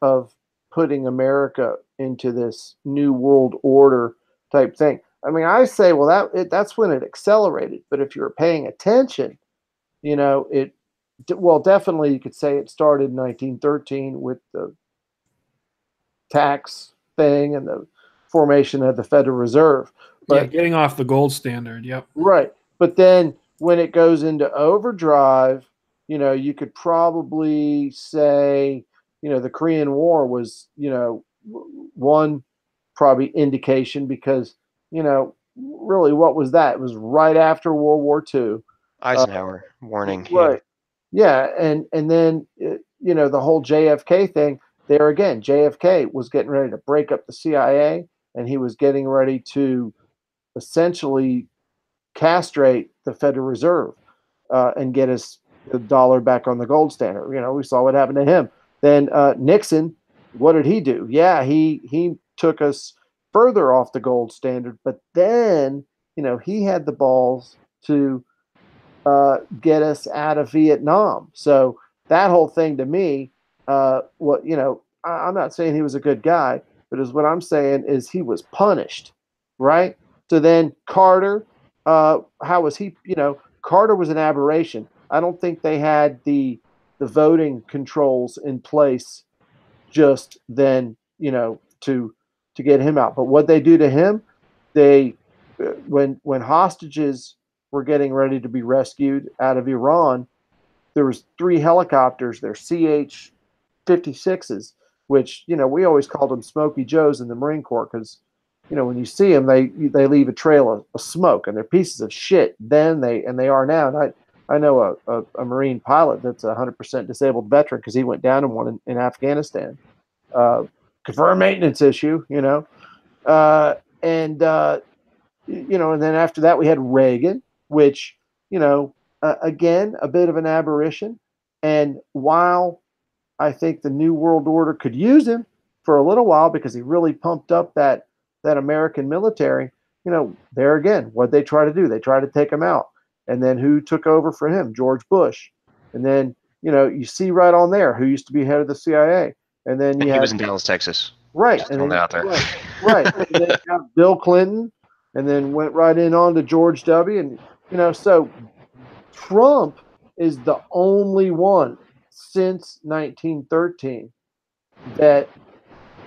of putting America into this new world order type thing. I mean, I say, well, that's when it accelerated. But if you're paying attention, you know, definitely you could say it started in 1913 with the tax thing and the formation of the Federal Reserve. But getting off the gold standard. Yep. Right. But then when it goes into overdrive, you know, you could probably say, you know, the Korean War was, you know, one probably indication because, you know, really what was that? It was right after World War II. Eisenhower warning. Right. Yeah. And then, you know, the whole JFK thing there again, JFK was getting ready to break up the CIA and he was getting ready to essentially castrate the Federal Reserve and get us the dollar back on the gold standard. You know, we saw what happened to him. Then Nixon, what did he do? Yeah, he took us further off the gold standard, but then, you know, he had the balls to get us out of Vietnam. So that whole thing to me, what you know, I'm not saying he was a good guy, but is what I'm saying is he was punished, right? So then Carter, how was he? You know, Carter was an aberration. I don't think they had the voting controls in place just then, you know, to get him out. But what they do to him, they when hostages were getting ready to be rescued out of Iran, there was 3 helicopters, they're CH-56s, which, you know, we always called them Smoky Joes in the Marine Corps because, you know, when you see them, they leave a trail of smoke, and they're pieces of shit then they are now. And I know a Marine pilot that's a 100% disabled veteran because he went down in one in Afghanistan. Confirmed maintenance issue, you know. You know, and then after that we had Reagan, which, you know, again, a bit of an aberration. And while I think the New World Order could use him for a little while because he really pumped up that American military, you know, there again, what they try to do, they try to take him out. And then who took over for him? George Bush. And then, you know, you see right on there who used to be head of the CIA. And then he was in Dallas, Texas. Right. Just And throwing then, it out there. right. And then you have Bill Clinton, and then went right on to George W. And, you know, so Trump is the only one since 1913 that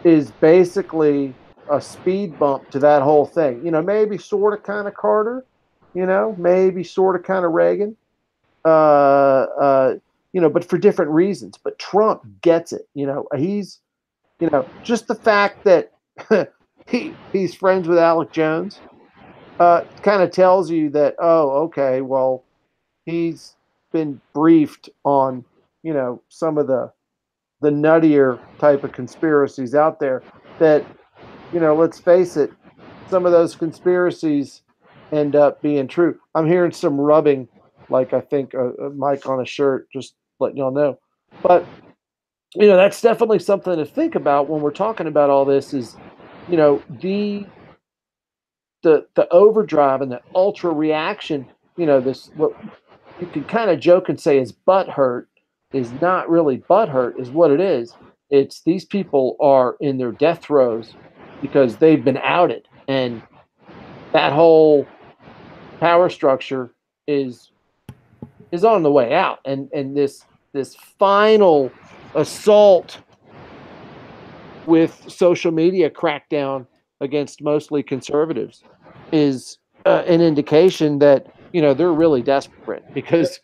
is basically a speed bump to that whole thing. You know, maybe sort of kind of Carter, you know, maybe sort of kind of Reagan, you know, but for different reasons. But Trump gets it. You know, you know, just the fact that he's friends with Alec Jones kind of tells you that, oh, okay, well, he's been briefed on, you know, some of the nuttier type of conspiracies out there that, you know, let's face it, some of those conspiracies end up being true. I'm hearing some rubbing, like I think a mic on a shirt, just letting y'all know. But, you know, that's definitely something to think about when we're talking about all this is, you know, the overdrive and the ultra reaction, you know, this what you can kind of joke and say is butt hurt is not really butt hurt is what it is. It's these people are in their death throes because they've been outed, and that whole power structure is on the way out. And this this final assault with social media crackdown against mostly conservatives is an indication that they're really desperate because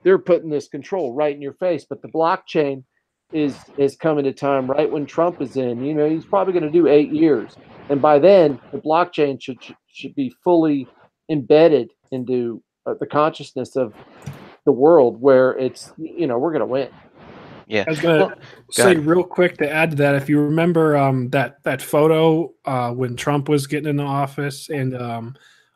they're putting this control right in your face. But the blockchain is coming to time right when Trump is in. He's probably going to do 8 years, and by then the blockchain should be fully embedded into the consciousness of the world, where it's we're going to win. Yeah. I was going to say real quick to add to that, if you remember that photo when Trump was getting into office and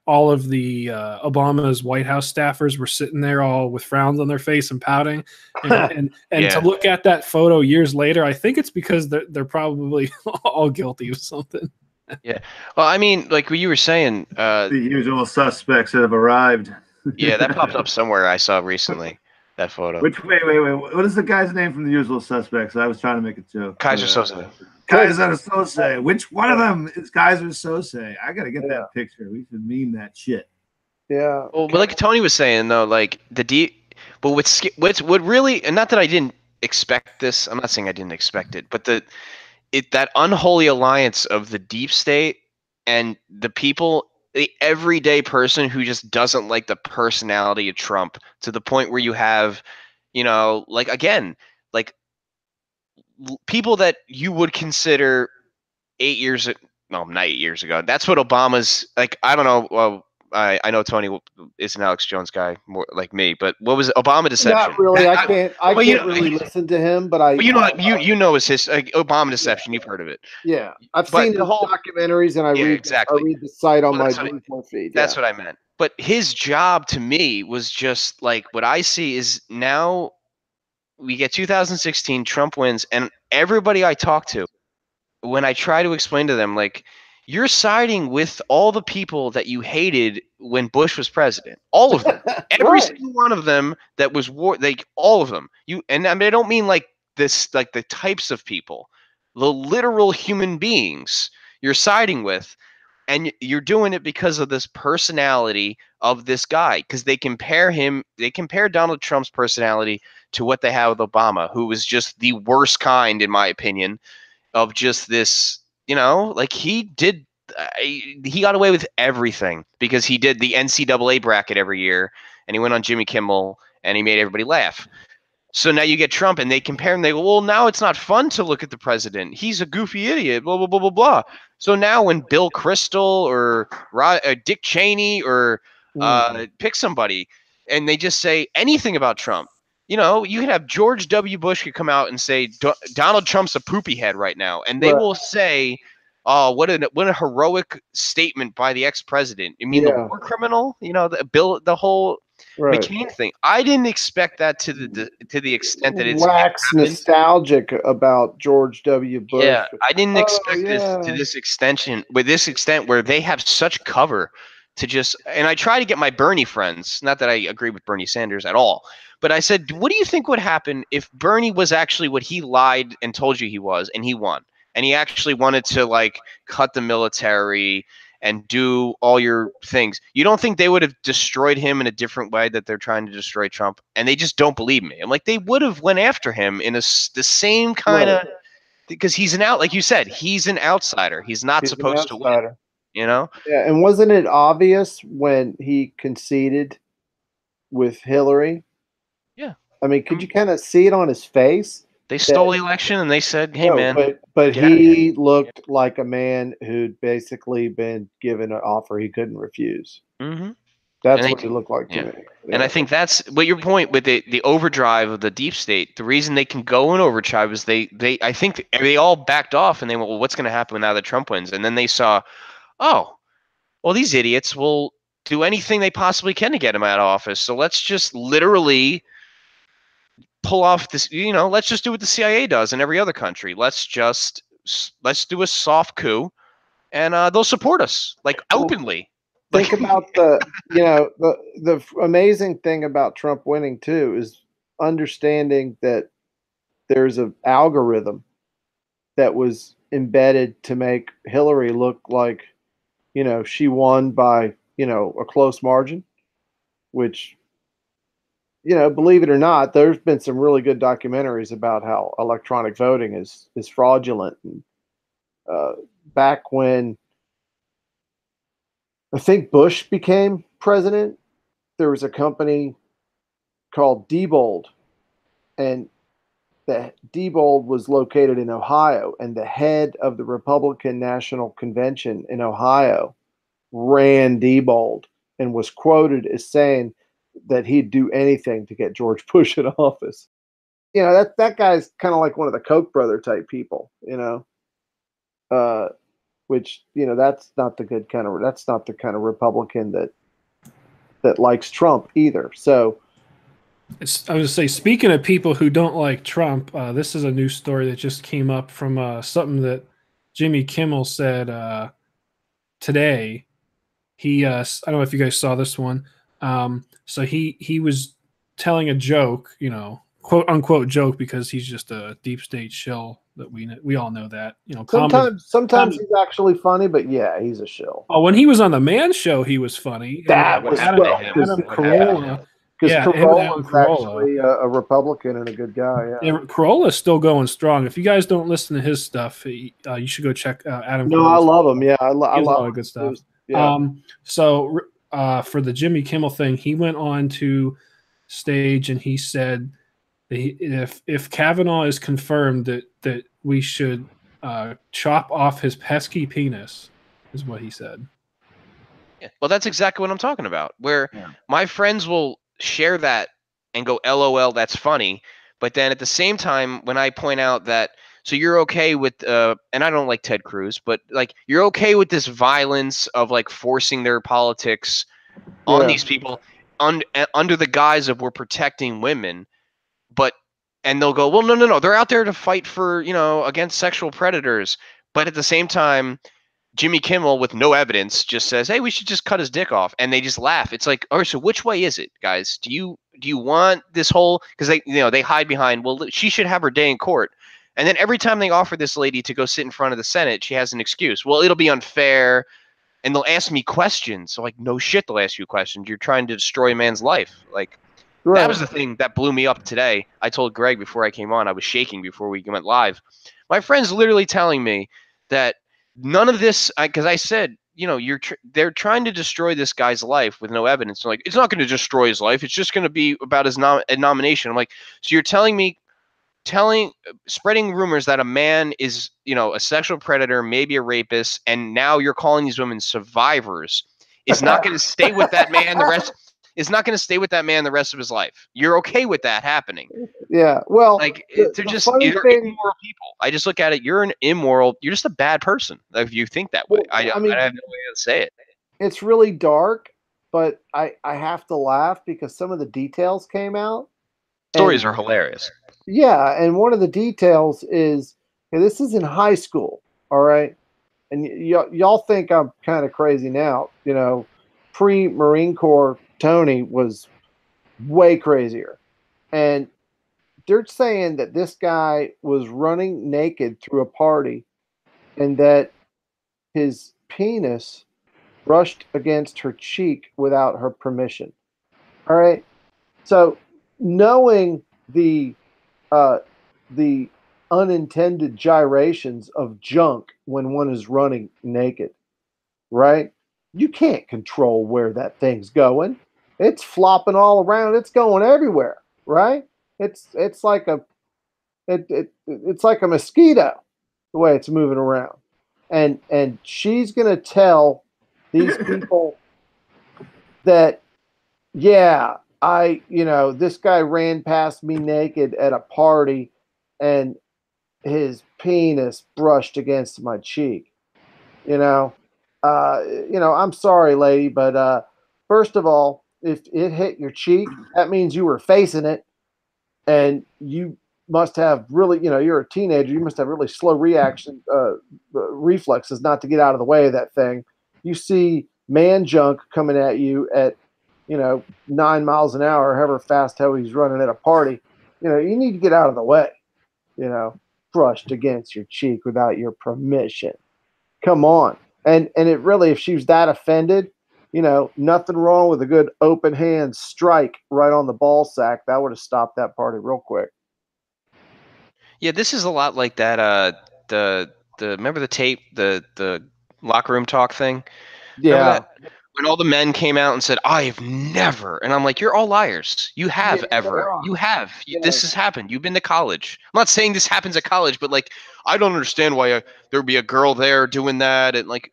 all of the Obama's White House staffers were sitting there all with frowns on their face and pouting. And to look at that photo years later, I think it's because they're probably all guilty of something. Yeah. Well, I mean, like what you were saying. The usual suspects that have arrived. Yeah, that popped up somewhere I saw recently. That photo. Wait. What is the guy's name from The Usual Suspects? I was trying to make a joke. Kaiser Soze. Kaiser Soze. Which one of them is Kaiser Soze? I gotta get that picture. We should meme that shit. Yeah. Well, but like Tony was saying though, like but what really, and not that I didn't expect this. I'm not saying I didn't expect it, but that unholy alliance of the deep state and the people, the everyday person who just doesn't like the personality of Trump, to the point where you have, like again, like people that you would consider 8 years, no, not 8 years ago. That's what Obama's like. I don't know. Well, I know Tony is an Alex Jones guy, more like me. But what was it? Obama Deception? Not really. I can't really listen to him. But you know his Obama Deception. You've heard of it. Yeah, I've seen the whole documentaries, and I read the site on my feed. That's what I meant. But his job to me was just like what I see is now we get 2016, Trump wins, and everybody I talk to, when I try to explain to them, like, you're siding with all the people that you hated when Bush was president. All of them. Every single one of them that was all of them. And I mean, I don't mean like this, like the types of people, the literal human beings you're siding with. And you're doing it because of this personality of this guy. Because they compare Donald Trump's personality to what they have with Obama, who was just the worst kind, in my opinion, of just this, like he got away with everything because he did the NCAA bracket every year and he went on Jimmy Kimmel and he made everybody laugh. So now you get Trump and they compare him. They go, well, now it's not fun to look at the president. He's a goofy idiot, blah, blah, blah, blah, blah. So now when Bill Kristol or Dick Cheney or pick somebody and they just say anything about Trump, you could have George W. Bush could come out and say Donald Trump's a poopy head right now. And they will say, oh, what a heroic statement by the ex-president. You mean the war criminal? The whole McCain thing. I didn't expect that to the extent that it's wax nostalgic about George W. Bush. Yeah, I didn't expect this to this extent where they have such cover to just. And I try to get my Bernie friends. Not that I agree with Bernie Sanders at all, but I said, what do you think would happen if Bernie was actually what he lied and told you he was, and he won, and he actually wanted to like cut the military and do all your things? You don't think they would have destroyed him in a different way that they're trying to destroy Trump? And they just don't believe me. I'm like, they would have went after him in the same kind of, because he's like you said, he's an outsider. He's not supposed to win. Yeah, and wasn't it obvious when he conceded with Hillary? Yeah. I mean, could you kind of see it on his face? They stole the election and they said, hey, man. But he looked like a man who'd basically been given an offer he couldn't refuse. Mm-hmm. That's what he looked like to me. Yeah. And I think that's what your point with the overdrive of the deep state. The reason they can go in overdrive is I think they all backed off and they went, well, what's going to happen now that Trump wins? And then they saw, oh, well, these idiots will do anything they possibly can to get him out of office. So let's just literally pull off this, let's just do what the CIA does in every other country. Let's do a soft coup and they'll support us like openly. Think about the amazing thing about Trump winning too is understanding that there's an algorithm that was embedded to make Hillary look like, she won by, a close margin, which believe it or not, there's been some really good documentaries about how electronic voting is fraudulent. And, back when I think Bush became president, there was a company called Diebold, and the Diebold was located in Ohio, and the head of the Republican National Convention in Ohio ran Diebold and was quoted as saying that he'd do anything to get George Bush in office. That guy's kind of like one of the Koch brother type people, which that's not the kind of Republican that likes Trump either. So I was going to say, speaking of people who don't like Trump, this is a new story that just came up from something that Jimmy Kimmel said today. I don't know if you guys saw this one. So he was telling a joke, quote unquote joke, because he's just a deep state shill that we all know that. Sometimes he's actually funny, but yeah, he's a shill. Oh, when he was on the Man Show, he was funny. That was Adam Carolla. Because Carolla was actually a Republican and a good guy. Yeah. Carolla's still going strong. If you guys don't listen to his stuff, you should go check Adam. No, I love him. Yeah, I love a lot of good stuff. Yeah. So for the Jimmy Kimmel thing, he went on to stage and he said that if Kavanaugh is confirmed, that we should chop off his pesky penis, is what he said. Yeah. Well, that's exactly what I'm talking about. Where my friends will share that and go, LOL, that's funny. But then at the same time, when I point out that, so you're okay with, and I don't like Ted Cruz, but like you're okay with this violence of like forcing their politics on these people under the guise of we're protecting women, and they'll go, well, no, they're out there to fight for, against sexual predators. But at the same time, Jimmy Kimmel, with no evidence, just says, hey, we should just cut his dick off. And they just laugh. It's like, all right, so which way is it, guys? Do you want this whole, because they hide behind, well, she should have her day in court. And then every time they offer this lady to go sit in front of the Senate, she has an excuse. Well, it'll be unfair. And they'll ask me questions. So like, no shit, they'll ask you questions. You're trying to destroy a man's life. Like, that was the thing that blew me up today. I told Greg before I came on, I was shaking before we went live. My friend's literally telling me that none of this, because I said, they're trying to destroy this guy's life with no evidence. I'm like, it's not going to destroy his life. It's just going to be about his nomination. I'm like, so you're telling me, spreading rumors that a man is, a sexual predator, maybe a rapist, and now you're calling these women survivors, is not going to stay with that man the rest. Is not going to stay with that man the rest of his life. You're okay with that happening? Yeah. Well, like they're immoral people. I just look at it. You're an immoral. You're just a bad person if you think that way. Well, I mean, I have no way to say it. It's really dark, but I have to laugh because some of the details came out. Stories are hilarious. Yeah, and one of the details is this is in high school. All right, and y'all think I'm kind of crazy now. Pre-Marine Corps Tony was way crazier. And they're saying that this guy was running naked through a party and that his penis brushed against her cheek without her permission. All right. So knowing the unintended gyrations of junk when one is running naked, right? You can't control where that thing's going. It's flopping all around. It's going everywhere, right? It's like a mosquito the way it's moving around. And she's gonna tell these people that, yeah, this guy ran past me naked at a party and his penis brushed against my cheek. I'm sorry, lady, but first of all, if it hit your cheek, that means you were facing it, and you must have really, you're a teenager, you must have really slow reflexes not to get out of the way of that thing. You see man junk coming at you at, 9 miles an hour, however fast he's running at a party. You need to get out of the way. Brushed against your cheek without your permission. Come on. And it really, if she was that offended, nothing wrong with a good open hand strike right on the ball sack. That would have stopped that party real quick. Yeah, this is a lot like that. The remember the tape, the locker room talk thing. Remember Yeah. that? When all the men came out and said, "I've never," and I'm like, "You're all liars. You have ever. You have. This has happened. You've been to college. I'm not saying this happens at college, but like, I don't understand why there'd be a girl there doing that, and like,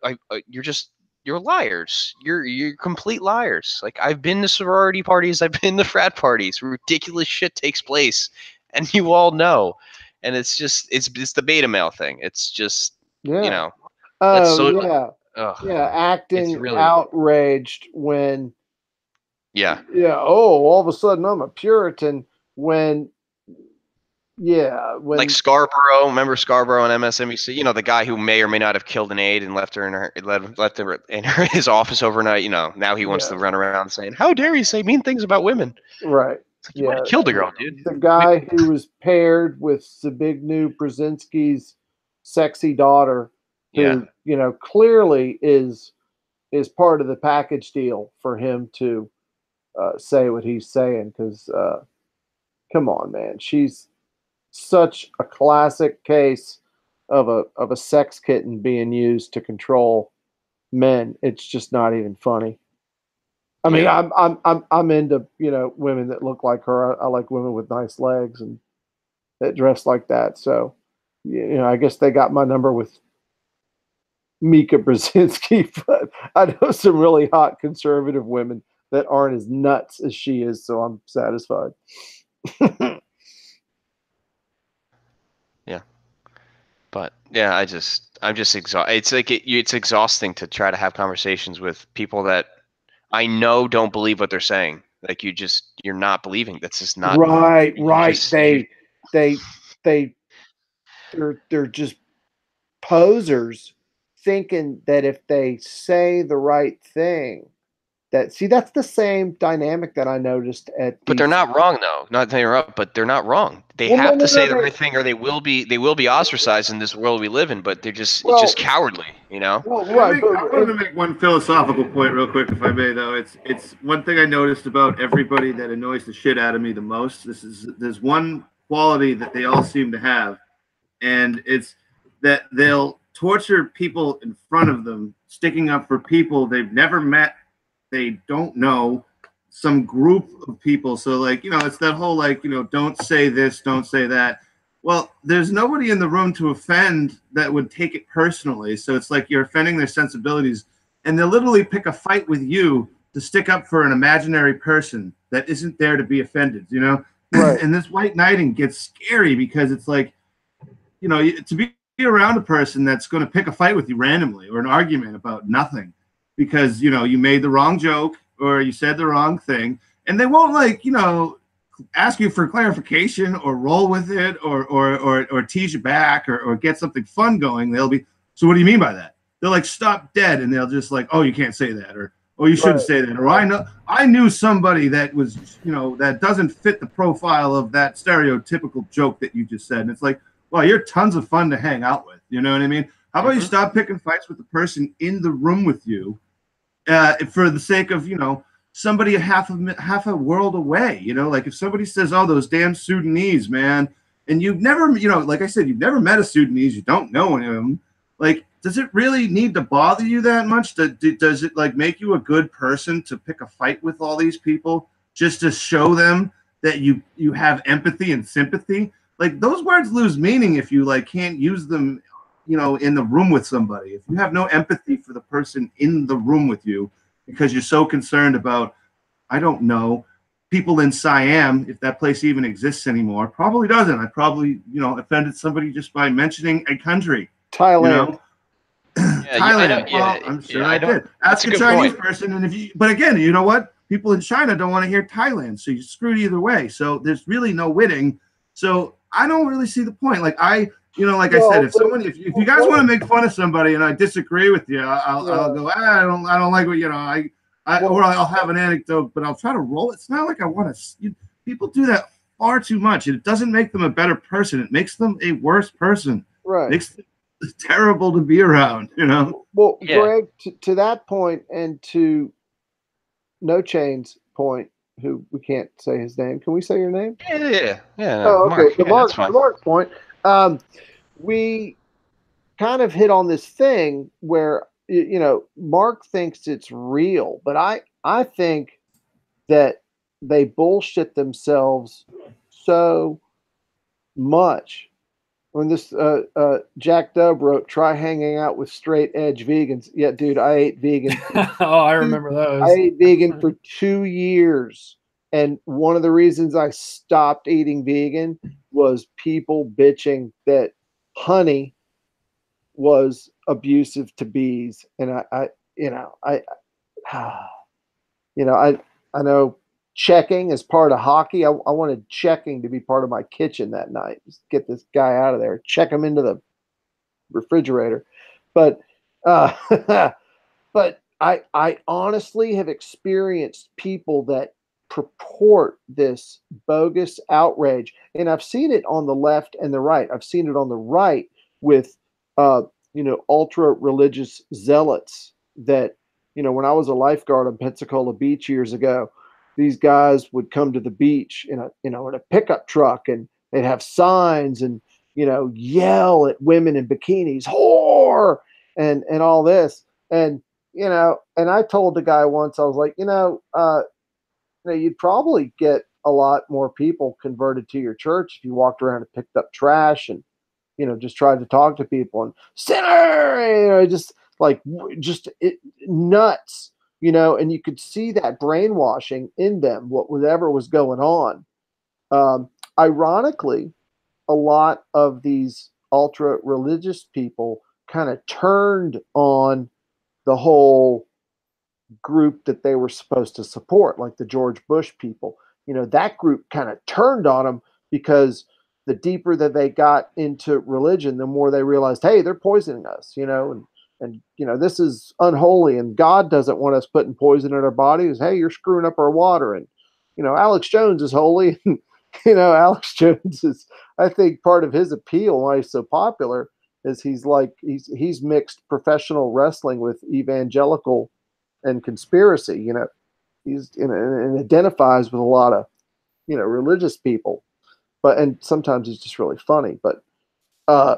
you're liars. You're complete liars. Like, I've been to sorority parties. I've been to frat parties. Ridiculous shit takes place, and you all know. And it's the beta male thing. It's just Yeah. Let's Oh, so. yeah. Ugh, Yeah. Acting really outraged when, yeah. all of a sudden I'm a Puritan when, Like Scarborough, remember Scarborough on MSNBC? The guy who may or may not have killed an aide and left her his office overnight. Now he wants to run around saying, "How dare you say mean things about women?" Right. It's like, you might have killed a girl, dude. The guy who was paired with Zbigniew Brzezinski's sexy daughter, who clearly is part of the package deal for him to say what he's saying. Because come on, man, she's such a classic case of a sex kitten being used to control men. It's just not even funny. I mean, I'm into women that look like her. I like women with nice legs and that dress like that. So I guess they got my number with Mika Brzezinski, but I know some really hot conservative women that aren't as nuts as she is. So I'm satisfied. Yeah. But yeah, I'm just exhausted. It's like it's exhausting to try to have conversations with people that I know don't believe what they're saying. Like you're not believing. That's just not right. Just, They're just posers thinking that if they say the right thing, that's the same dynamic that I noticed at but they're not wrong though. Not to interrupt, but they're not wrong. They have to say the right thing, or they will be ostracized in this world we live in. But it's just cowardly, Well, I wanted to make one philosophical point real quick, if I may. Though it's one thing I noticed about everybody that annoys the shit out of me the most. There's one quality that they all seem to have, and it's that they'll torture people in front of them, sticking up for people they've never met, they don't know, some group of people. So like, it's that whole like, don't say this, don't say that. Well, there's nobody in the room to offend that would take it personally. So it's like you're offending their sensibilities, and they'll literally pick a fight with you to stick up for an imaginary person that isn't there to be offended, Right. And this white knighting gets scary because it's like, to be around a person that's going to pick a fight with you randomly or an argument about nothing because, you made the wrong joke or you said the wrong thing, and they won't ask you for clarification or roll with it or tease you back or get something fun going. They'll be, so what do you mean by that? They'll like stop dead and they'll just like, oh, you can't say that, or oh, you shouldn't say that, or I knew somebody that was, that doesn't fit the profile of that stereotypical joke that you just said. And it's like, well, you're tons of fun to hang out with. You know what I mean? How about you stop picking fights with the person in the room with you for the sake of, somebody half a world away, like if somebody says, oh, those damn Sudanese, man, and you've never, like I said, you've never met a Sudanese, you don't know any of them. Like, does it really need to bother you that much? Does it like make you a good person to pick a fight with all these people just to show them that you have empathy and sympathy? Like those words lose meaning if you like can't use them, in the room with somebody. If you have no empathy for the person in the room with you, because you're so concerned about, I don't know, people in Siam, if that place even exists anymore. Probably doesn't. I probably, offended somebody just by mentioning a country. Thailand. Thailand. Well, I'm sure I did. Ask a Chinese person, and but again, you know what? People in China don't want to hear Thailand, so you're screwed either way. So there's really no winning. So I don't really see the point. Like I said, if you guys want to make fun of somebody and I disagree with you, I'll go, I don't like what, or I'll have an anecdote, but I'll try to roll. It's not like I want to. People do that far too much. It doesn't make them a better person. It makes them a worse person. Right. It makes them terrible to be around. Well, Greg, to that point, and to No Chains point, who we can't say his name. Can we say your name? Yeah. No, Oh, okay. Mark. The Yeah, that's Mark, fine. the Mark point. We kind of hit on this thing where Mark thinks it's real, but I think that they bullshit themselves so much. When this Jack Dub wrote, "Try hanging out with straight edge vegans." Yeah, dude, I ate vegan. Oh, I remember I those. ate vegan for 2 years, and one of the reasons I stopped eating vegan was people bitching that honey was abusive to bees, and I you know, I you know, I know checking is part of hockey. I wanted checking to be part of my kitchen that night. Just get this guy out of there. Check him into the refrigerator. But uh, but I honestly have experienced people that purport this bogus outrage, and I've seen it on the left and the right. I've seen it on the right with uh, ultra religious zealots that when I was a lifeguard on Pensacola Beach years ago, these guys would come to the beach in a pickup truck, and they'd have signs and yell at women in bikinis, whore, and all this. And and I told the guy once, I was like, you'd probably get a lot more people converted to your church if you walked around and picked up trash and just tried to talk to people and sinner, just like nuts, and you could see that brainwashing in them, whatever was going on. Ironically, a lot of these ultra religious people kind of turned on the whole group that they were supposed to support, like the George Bush people. That group kind of turned on them because the deeper that they got into religion, the more they realized, hey, they're poisoning us, and this is unholy, and God doesn't want us putting poison in our bodies. Hey, you're screwing up our water, and Alex Jones is holy. Alex Jones is, I think, part of his appeal why he's so popular is he's mixed professional wrestling with evangelical and conspiracy. He's and identifies with a lot of religious people, and sometimes he's just really funny. But uh,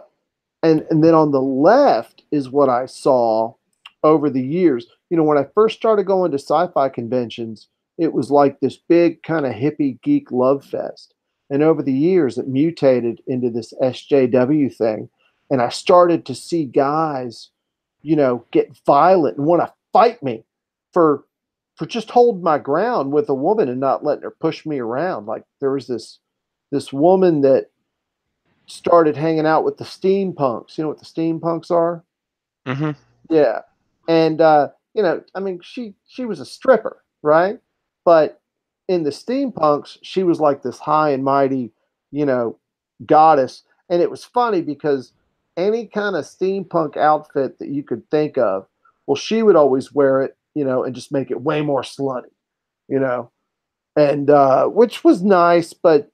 and then on the left is what I saw over the years. When I first started going to sci-fi conventions, it was like this big kind of hippie geek love fest. And over the years, it mutated into this SJW thing. And I started to see guys, get violent and want to fight me for just holding my ground with a woman and not letting her push me around. Like there was this woman that started hanging out with the steampunks. You know what the steampunks are? Mm-hmm. Yeah. And I mean, she was a stripper, right? But in the steampunks, she was like this high and mighty, goddess. And it was funny because any kind of steampunk outfit that you could think of, well, she would always wear it, and just make it way more slutty, you know, and which was nice, but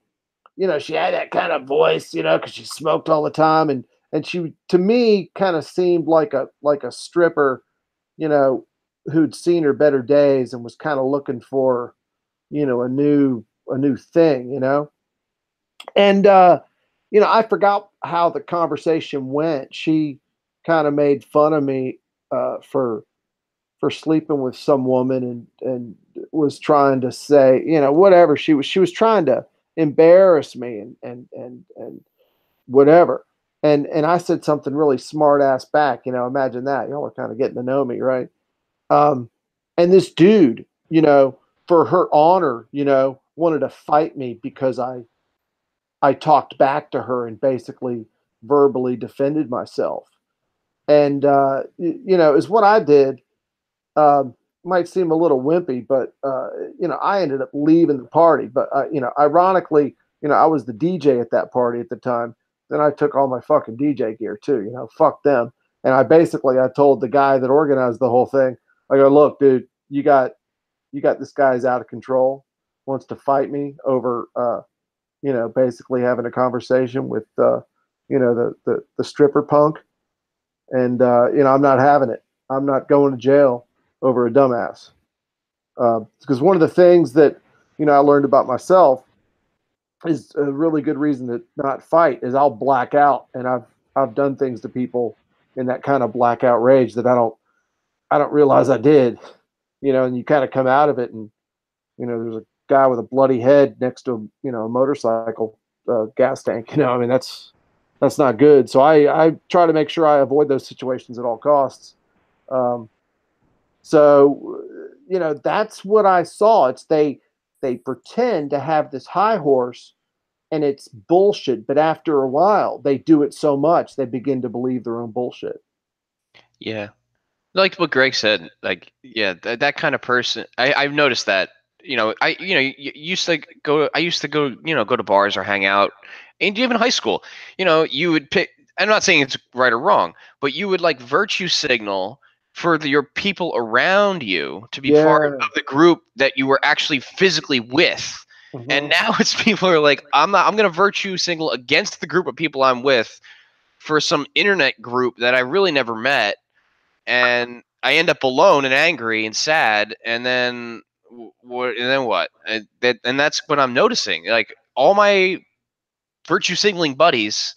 she had that kind of voice, because she smoked all the time, and she to me kind of seemed like a stripper, you know, who'd seen her better days and was kind of looking for, a new thing, And I forgot how the conversation went. She kind of made fun of me for sleeping with some woman and was trying to say, whatever. She was trying to embarrass me and whatever. And I said something really smart ass back, imagine that. Y'all are kind of getting to know me, right? Um, and this dude, for her honor, wanted to fight me because I talked back to her and basically verbally defended myself. And is what I did. Might seem a little wimpy, but I ended up leaving the party. But ironically, I was the DJ at that party at the time. Then I took all my fucking DJ gear too. Fuck them. And I told the guy that organized the whole thing. I go, look, dude, you got this guy's out of control. Wants to fight me over, basically having a conversation with, the stripper punk. And I'm not having it. I'm not going to jail over a dumbass. Because one of the things that I learned about myself is a really good reason to not fight is I'll black out, and I've done things to people in that kind of blackout rage that I don't realize I did, and you kind of come out of it, and there's a guy with a bloody head next to a motorcycle gas tank. I mean that's not good. So I try to make sure I avoid those situations at all costs. So that's what I saw. It's they pretend to have this high horse, and it's bullshit. But after a while, they do it so much they begin to believe their own bullshit. Yeah, like what Greg said. Like, yeah, that kind of person. I've noticed that. Used to go. I used to go. Go to bars or hang out, and even high school. You would pick. I'm not saying it's right or wrong, but you would like virtue signal for your people around you to be part of the group that you were actually physically with. Mm-hmm. And now it's people are like, I'm going to virtue signal against the group of people I'm with for some internet group that I really never met. And I end up alone and angry and sad. And then what? And that's what I'm noticing. Like all my virtue signaling buddies,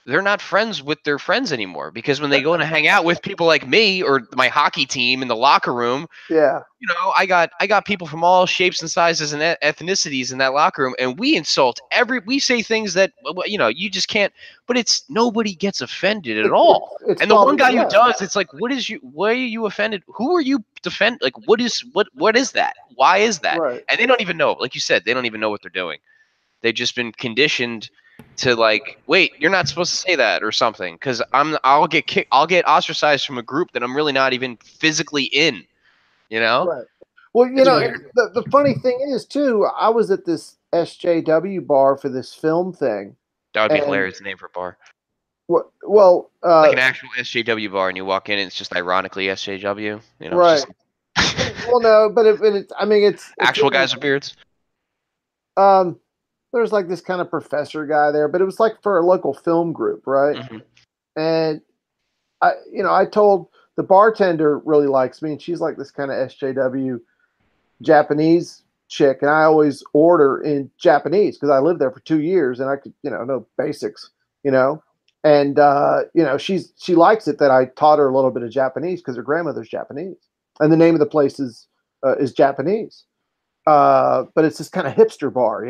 they're not friends with their friends anymore, because when they go to hang out with people like me or my hockey team in the locker room, I got people from all shapes and sizes and ethnicities in that locker room, and we say things that you just can't. But nobody gets offended at all. And the one guy who does, it's like, why are you offended? Who are you defend? Like, what is that? Why is that? Right. And they don't even know. Like you said, they don't even know what they're doing. They've just been conditioned to like, wait, you're not supposed to say that or something, because I'll get ostracized from a group that I'm really not even physically in. Right. Well, the funny thing is too, I was at this SJW bar for this film thing. That would be hilarious name for a bar. Well, like an actual SJW bar, and you walk in, and it's just ironically SJW. Right. Well, no, but it's actual guys with beards. There's like this kind of professor guy there, but it was like for a local film group, right? Mm-hmm. And I told the bartender really likes me, and she's like this kind of SJW Japanese chick, and I always order in Japanese because I lived there for 2 years and I could, know basics, and she likes it that I taught her a little bit of Japanese because her grandmother's Japanese, and the name of the place is Japanese, but it's this kind of hipster bar,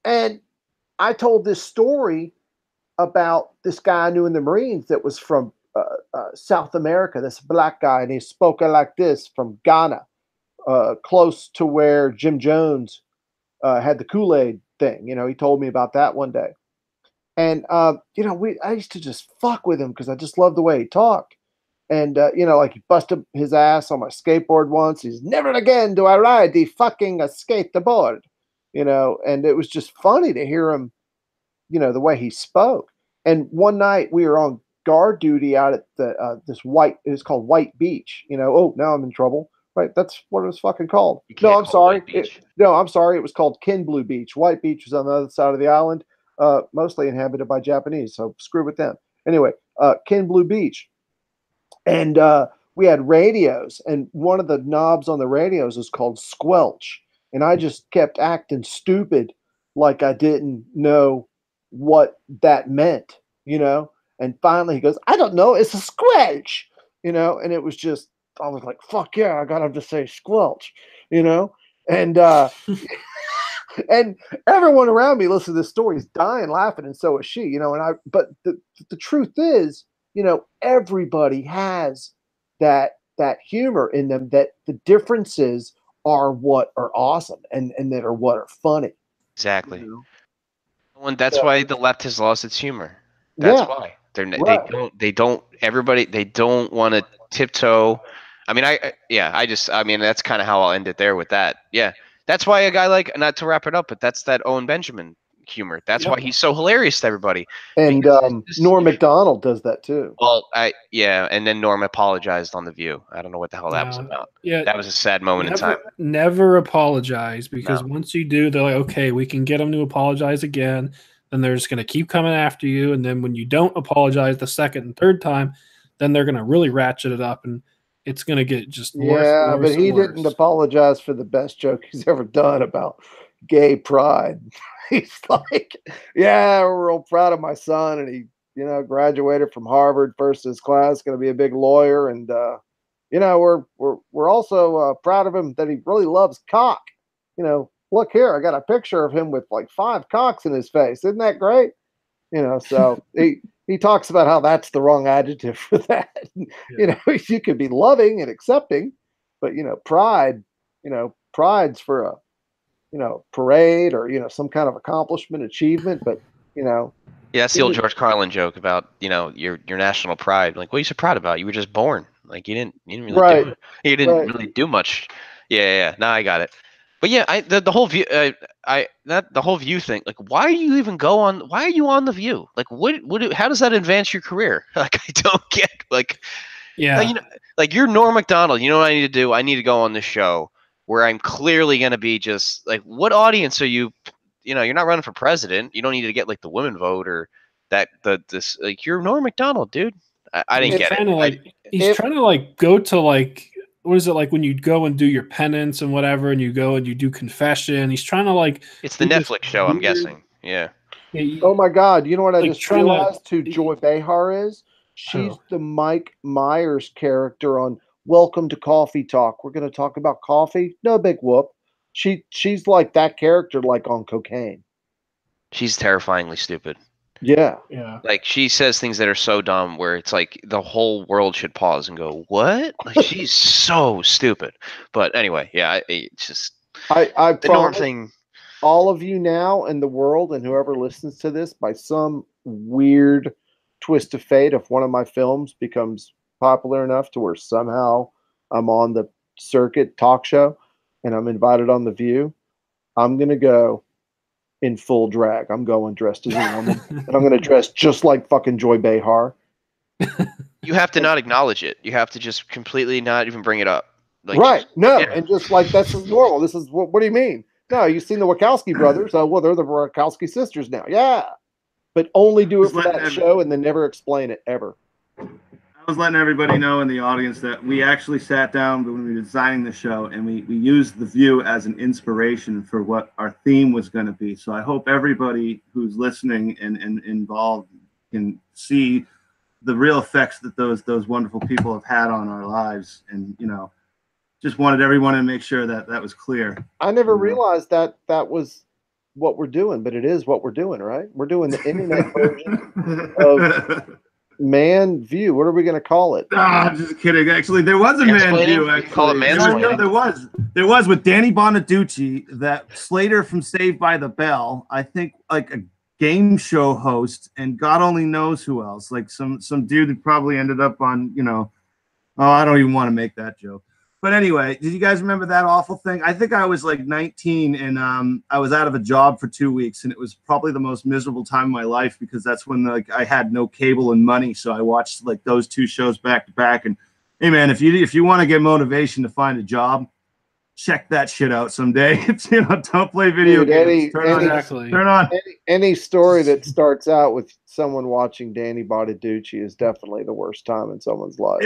and I told this story about this guy I knew in the Marines that was from South America, this black guy, and he spoke like this from Ghana, close to where Jim Jones had the Kool-Aid thing. He told me about that one day. And, I used to just fuck with him because I just loved the way he talked. And, like he busted his ass on my skateboard once. He's never again do I ride the fucking skateboard, and it was just funny to hear him, the way he spoke. And one night we were on guard duty out at it's called White Beach, oh, now I'm in trouble. Right. That's what it was fucking called. No, I'm sorry. I'm sorry. It was called Kin Blue Beach. White Beach was on the other side of the island, mostly inhabited by Japanese. So screw with them. Anyway, Kin Blue Beach. And we had radios, and one of the knobs on the radios was called squelch. And I just kept acting stupid, like I didn't know what that meant, And finally he goes, I don't know, it's a squelch, and it was just, I was like, fuck yeah, I got him to say squelch, and and everyone around me listening to this story is dying laughing, and so is she, but the truth is, everybody has that humor in them, that the differences are what are awesome and that are what are funny. Exactly. And that's why the left has lost its humor. That's why they don't want to tiptoe. I mean, that's kind of how I'll end it there with that. Yeah. That's why a guy like, not to wrap it up, but that's that Owen Benjamin humor. That's why he's so hilarious to everybody. And Norm Macdonald does that too. Well, and then Norm apologized on The View. I don't know what the hell that was about. Yeah, that was a sad moment in time. Never apologize, because once you do, they're like, okay, we can get them to apologize again. Then they're just going to keep coming after you. And then when you don't apologize the second and third time, then they're going to really ratchet it up. And it's going to get just worse. Yeah, and worse but he and didn't worse. apologize for the best joke he's ever done about gay pride. He's like, "Yeah, we're real proud of my son, and he, graduated from Harvard, first in his class, going to be a big lawyer, and we're also proud of him that he really loves cock. Look here, I got a picture of him with like 5 cocks in his face. Isn't that great? So he talks about how that's the wrong adjective for that. Yeah. You could be loving and accepting, but pride, pride's for a parade or some kind of accomplishment, achievement. But Yeah, that's the old George Carlin joke about your national pride. Like, what are you so proud about? You were just born. Like you didn't really Right, do you didn't right. really do much. Yeah. Now I got it. But yeah, the whole view the whole View thing. Like, why do you even go on? Why are you on the View? Like, how does that advance your career? Like, I don't get. Like, Yeah. like you're Norm Macdonald. You know what I need to do? I need to go on this show where I'm clearly going to be just like, what audience are you? You're not running for president. You don't need to get like the women vote or this. Like, you're Norm Macdonald, dude. I didn't get it. He's trying to like go to like, what is it like when you go and do your penance and whatever, and you go and you do confession. He's trying to like. It's the Netflix show, I'm guessing. Yeah. Oh my God! You know what I Like, just realized? Who Joy Behar is? She's the Mike Myers character on Welcome to Coffee Talk. We're going to talk about coffee. No big whoop. She's like that character, like on cocaine. She's terrifyingly stupid. Yeah. Like, she says things that are so dumb where it's like the whole world should pause and go, "What?" Like, she's so stupid. But anyway, yeah, it's just I the Norm promise thing. all of you now in the world and whoever listens to this, by some weird twist of fate, if one of my films becomes popular enough to where somehow I'm on the circuit talk show and I'm invited on The View, I'm going to go in full drag. I'm going dressed as a woman, and I'm going to dress just like fucking Joy Behar. You have to not acknowledge it. You have to just completely not even bring it up. Like, right. And just like, this is normal. This is what do you mean? No, you've seen the Wachowski brothers. Well, they're the Wachowski sisters now. Yeah. But only do it for that show and then never explain it ever. I was letting everybody know in the audience that we actually sat down when we were designing the show, and we used The View as an inspiration for what our theme was going to be. So I hope everybody who's listening and involved can see the real effects that those wonderful people have had on our lives. And, just wanted everyone to make sure that was clear. I never realized that was what we're doing, but it is what we're doing, right? We're doing the internet version of Man View. What are we going to call it? Just kidding. Actually, there was a Man View. Actually, call it mansplaining. No, there was with Danny Bonaducci, that Slater from Saved by the Bell. I think like a game show host, and God only knows who else. Like some dude that probably ended up on, I don't even want to make that joke. But anyway, did you guys remember that awful thing? I think I was like 19 and I was out of a job for 2 weeks, and it was probably the most miserable time of my life because that's when I had no cable and money. So I watched like those 2 shows back to back. And hey man, if you want to get motivation to find a job, check that shit out someday. Don't play video games. Turn on. Any story that starts out with someone watching Danny Bonaducci is definitely the worst time in someone's life.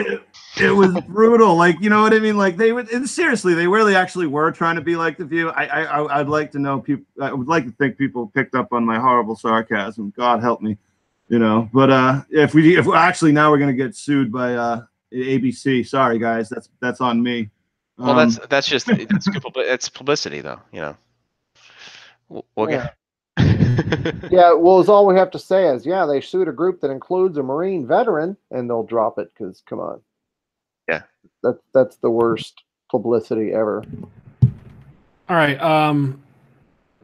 It was brutal. Like, you know what I mean? Like, they would, and seriously, they really actually were trying to be like The View. I'd like to know people. I would like to think people picked up on my horrible sarcasm. God help me, But if we actually, now we're gonna get sued by ABC. Sorry guys, that's on me. Well, that's just it's publicity, though. We'll get. Yeah, well, it's all we have to say is, they sued a group that includes a Marine veteran, and they'll drop it because, come on. Yeah. That's the worst publicity ever. All right.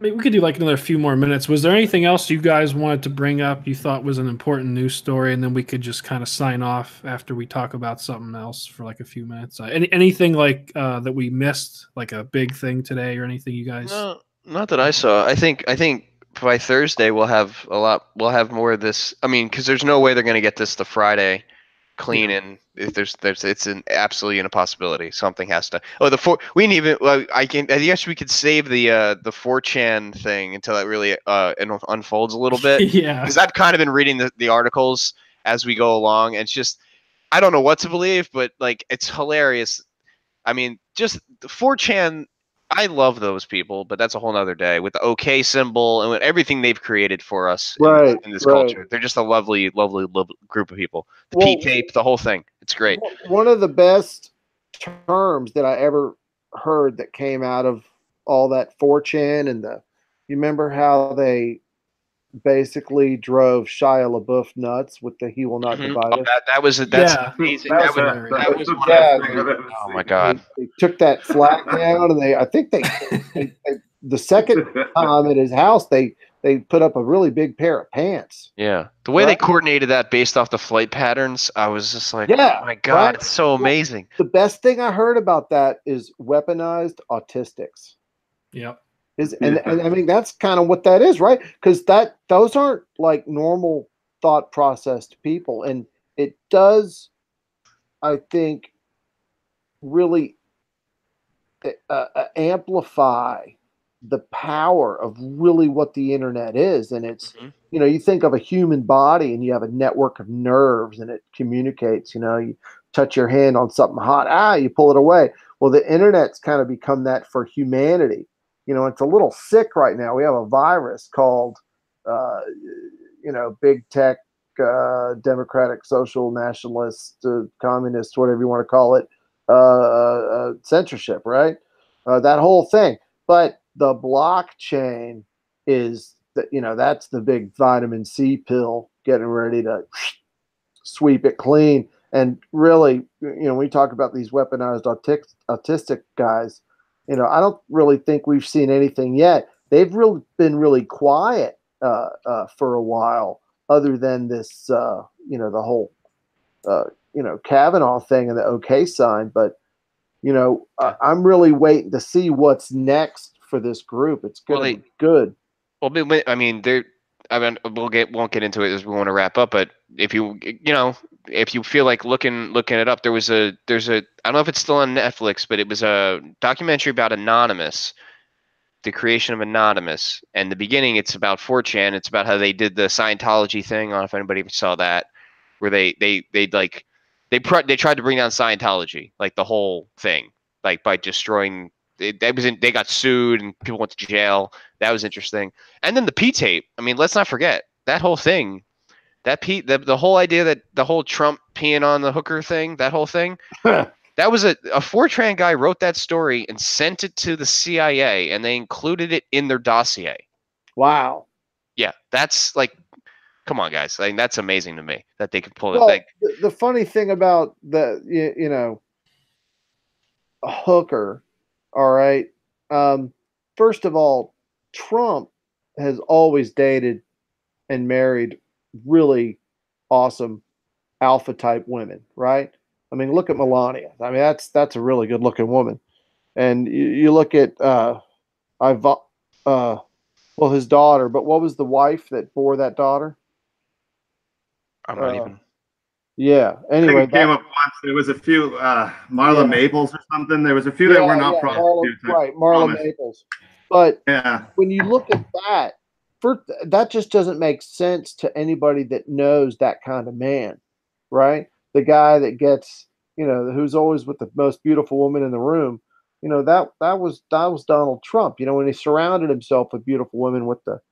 Maybe we could do like another few more minutes. Was there anything else you guys wanted to bring up you thought was an important news story, and then we could just kind of sign off after we talk about something else for like a few minutes? Anything like that we missed, like a big thing today or anything you guys? No, not that I saw. I think by Thursday we'll have more of this. I mean, because there's no way they're going to get this to Friday clean, and if it's absolutely an impossibility. Something has to. Oh, we didn't even. Well, I guess we could save the 4chan thing until it really unfolds a little bit. Yeah, because I've kind of been reading the articles as we go along, and it's just I don't know what to believe, but like it's hilarious. I mean, just 4chan. I love those people, but that's a whole nother day with the OK symbol and with everything they've created for us in this culture. They're just a lovely, lovely, lovely group of people. The P-tape, the whole thing. It's great. One of the best terms that I ever heard that came out of all that 4chan and you remember how they basically drove Shia LaBeouf nuts with the "He Will Not Divide Us." That's amazing. That was was one Oh my god! They took that flag down, and I think they the second time at his house they put up a really big pair of pants. Yeah, the way they coordinated that based off the flight patterns, I was just like, yeah, oh my god, it's so amazing. The best thing I heard about that is weaponized autistics. Yep. And I mean that's kind of what that is, right? Because those aren't like normal thought processed people, and it does, I think, really amplify the power of really what the internet is. And it's you think of a human body and you have a network of nerves and it communicates. You touch your hand on something hot, you pull it away. Well, the internet's kind of become that for humanity. It's a little sick right now. We have a virus called, big tech, democratic, social, nationalist, communist, whatever you want to call it, censorship, right? That whole thing. But the blockchain is, that's the big vitamin C pill getting ready to sweep it clean. And really, we talk about these weaponized autistic guys. I don't really think we've seen anything yet. They've been really quiet for a while, other than this, the whole, Kavanaugh thing and the OK sign. But, I'm really waiting to see what's next for this group. It's going to be good. Well, I mean, won't get into it as we want to wrap up. But if you feel like looking it up, there's a I don't know if it's still on Netflix, but it was a documentary about Anonymous, the creation of Anonymous. And the beginning, it's about 4chan. It's about how they did the Scientology thing. I don't know if anybody saw that, where they tried to bring down Scientology, like the whole thing, like by destroying. They got sued and people went to jail. That was interesting. And then the P-tape. I mean, let's not forget that whole thing. The whole idea that the whole Trump peeing on the hooker thing, that whole thing, that was a 4chan guy wrote that story and sent it to the CIA, and they included it in their dossier. Wow. Yeah, that's like, come on, guys. Like, that's amazing to me that they could pull it. Like, the funny thing about a hooker, all right. First of all, Trump has always dated and married really awesome alpha type women, right? I mean, look at Melania. I mean, that's a really good looking woman. And you look at his daughter, but what was the wife that bore that daughter? I'm not even. Yeah. Anyway, it came up once. There was a few Marla Maples or something. There was a few that were not prostitutes. Marla Maples. But when you look at that, that just doesn't make sense to anybody that knows that kind of man, right? The guy that gets, who's always with the most beautiful woman in the room. That was Donald Trump. When he surrounded himself with beautiful women with the,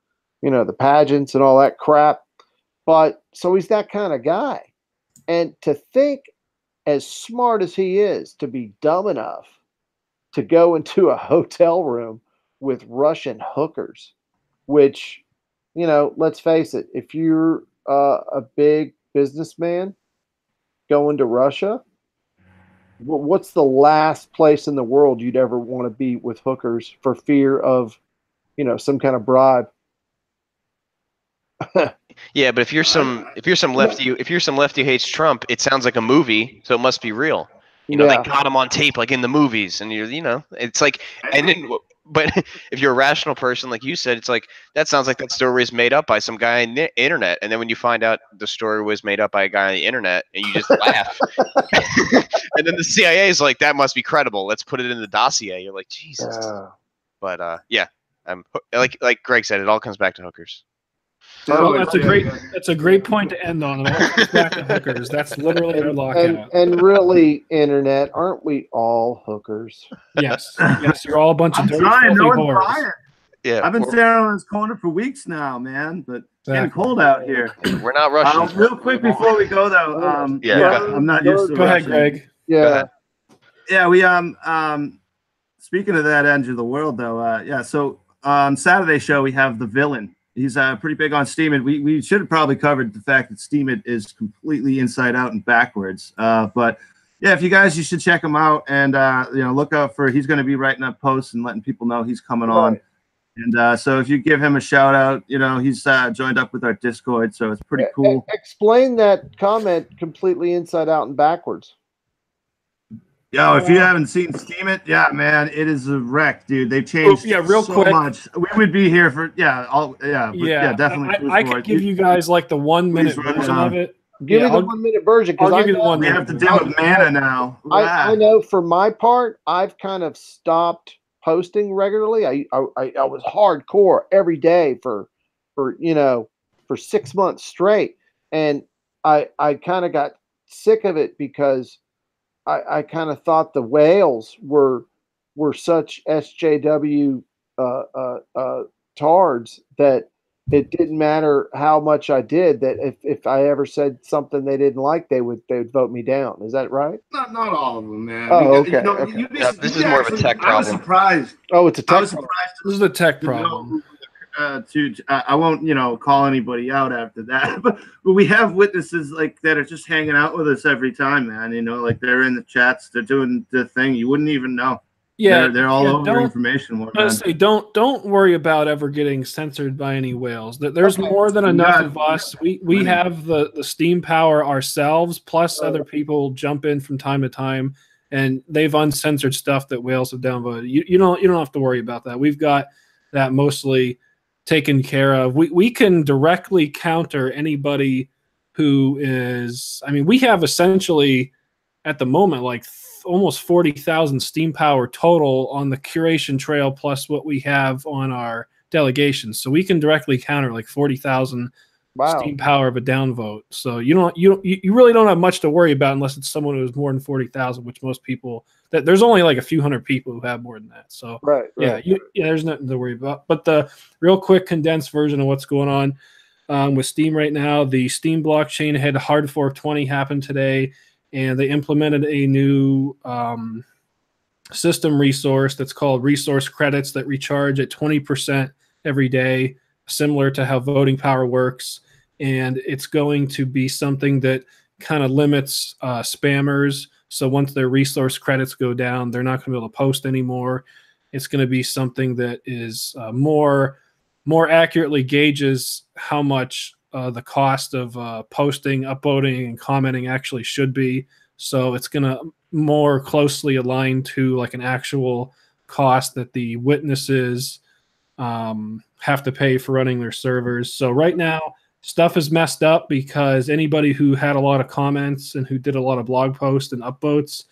the pageants and all that crap. But so he's that kind of guy. And to think, as smart as he is, to be dumb enough to go into a hotel room with Russian hookers, which, let's face it, if you're a big businessman going to Russia, what's the last place in the world you'd ever want to be with hookers for fear of, some kind of bribe? Yeah, but if you're some lefty who hates Trump, it sounds like a movie, so it must be real. They got him on tape like in the movies, and it's like, and then, but if you're a rational person, like you said, it's like that sounds like that story is made up by some guy on the internet, and then when you find out the story was made up by a guy on the internet, and you just laugh, and then the CIA is like, that must be credible. Let's put it in the dossier. You're like, Jesus. But like Greg said, it all comes back to hookers. That's a great point to end on. It all comes back to hookers. That's literally our lockout. And really, internet, aren't we all hookers? Yes, you're all a bunch of dirty, trying, filthy no one's whores. buying. Yeah, I've been standing on this corner for weeks now, man, but it's getting cold out here. we're not Russians. Real quick before we go, though, I'm not used to Go ahead, Russian. Greg. Yeah. Yeah, we speaking of that end of the world, though, so on Saturday show we have the villain. He's pretty big on Steemit. We should have probably covered the fact that Steemit is completely inside out and backwards. But yeah, if you should check him out and look out for. He's going to be writing up posts and letting people know he's coming on. And so if you give him a shout out, he's joined up with our Discord, so it's pretty cool. Explain that comment completely inside out and backwards. Yo, if you haven't seen Steemit, yeah, man, it is a wreck, dude. They've changed real so quick. much. We would be here for definitely. I could give you guys like the 1 minute version of it. Give me the 1 minute version. I'll give you the 1 We minute. have to deal with mana now. I know for my part, I've kind of stopped posting regularly. I was hardcore every day for 6 months straight, and I kind of got sick of it because I kind of thought the whales were such SJW tards that it didn't matter how much I did, that if I ever said something they didn't like, they would vote me down. Is that right? Not all of them, man. Oh, okay. This is more of a tech problem. I was surprised. Oh, it's a tech. I was surprised. This is a tech problem. I won't call anybody out after that, but we have witnesses like that are just hanging out with us every time, man. Like they're in the chats, they're doing the thing. You wouldn't even know. Yeah, they're all over information war. Don't worry about ever getting censored by any whales. There's more than enough of us. We have the steam power ourselves, plus other people jump in from time to time, and they've uncensored stuff that whales have downvoted. You don't have to worry about that. We've got that mostly taken care of. We can directly counter anybody who is. I mean, we have essentially at the moment like almost 40,000 steam power total on the curation trail, plus what we have on our delegations. So we can directly counter like 40,000 steam power of a downvote. So you really don't have much to worry about unless it's someone who's more than 40,000, which most people that there's only like a few hundred people who have more than that. So there's nothing to worry about. But the real quick condensed version of what's going on with Steem right now, the Steem blockchain had a hard fork 20 happen today, and they implemented a new system resource that's called resource credits that recharge at 20% every day, similar to how voting power works. And it's going to be something that kind of limits spammers. So once their resource credits go down, they're not going to be able to post anymore. It's going to be something that is more accurately gauges how much the cost of posting, upvoting, and commenting actually should be. So it's going to more closely align to like an actual cost that the witnesses have to pay for running their servers. So right now, stuff is messed up because anybody who had a lot of comments and who did a lot of blog posts and upvotes,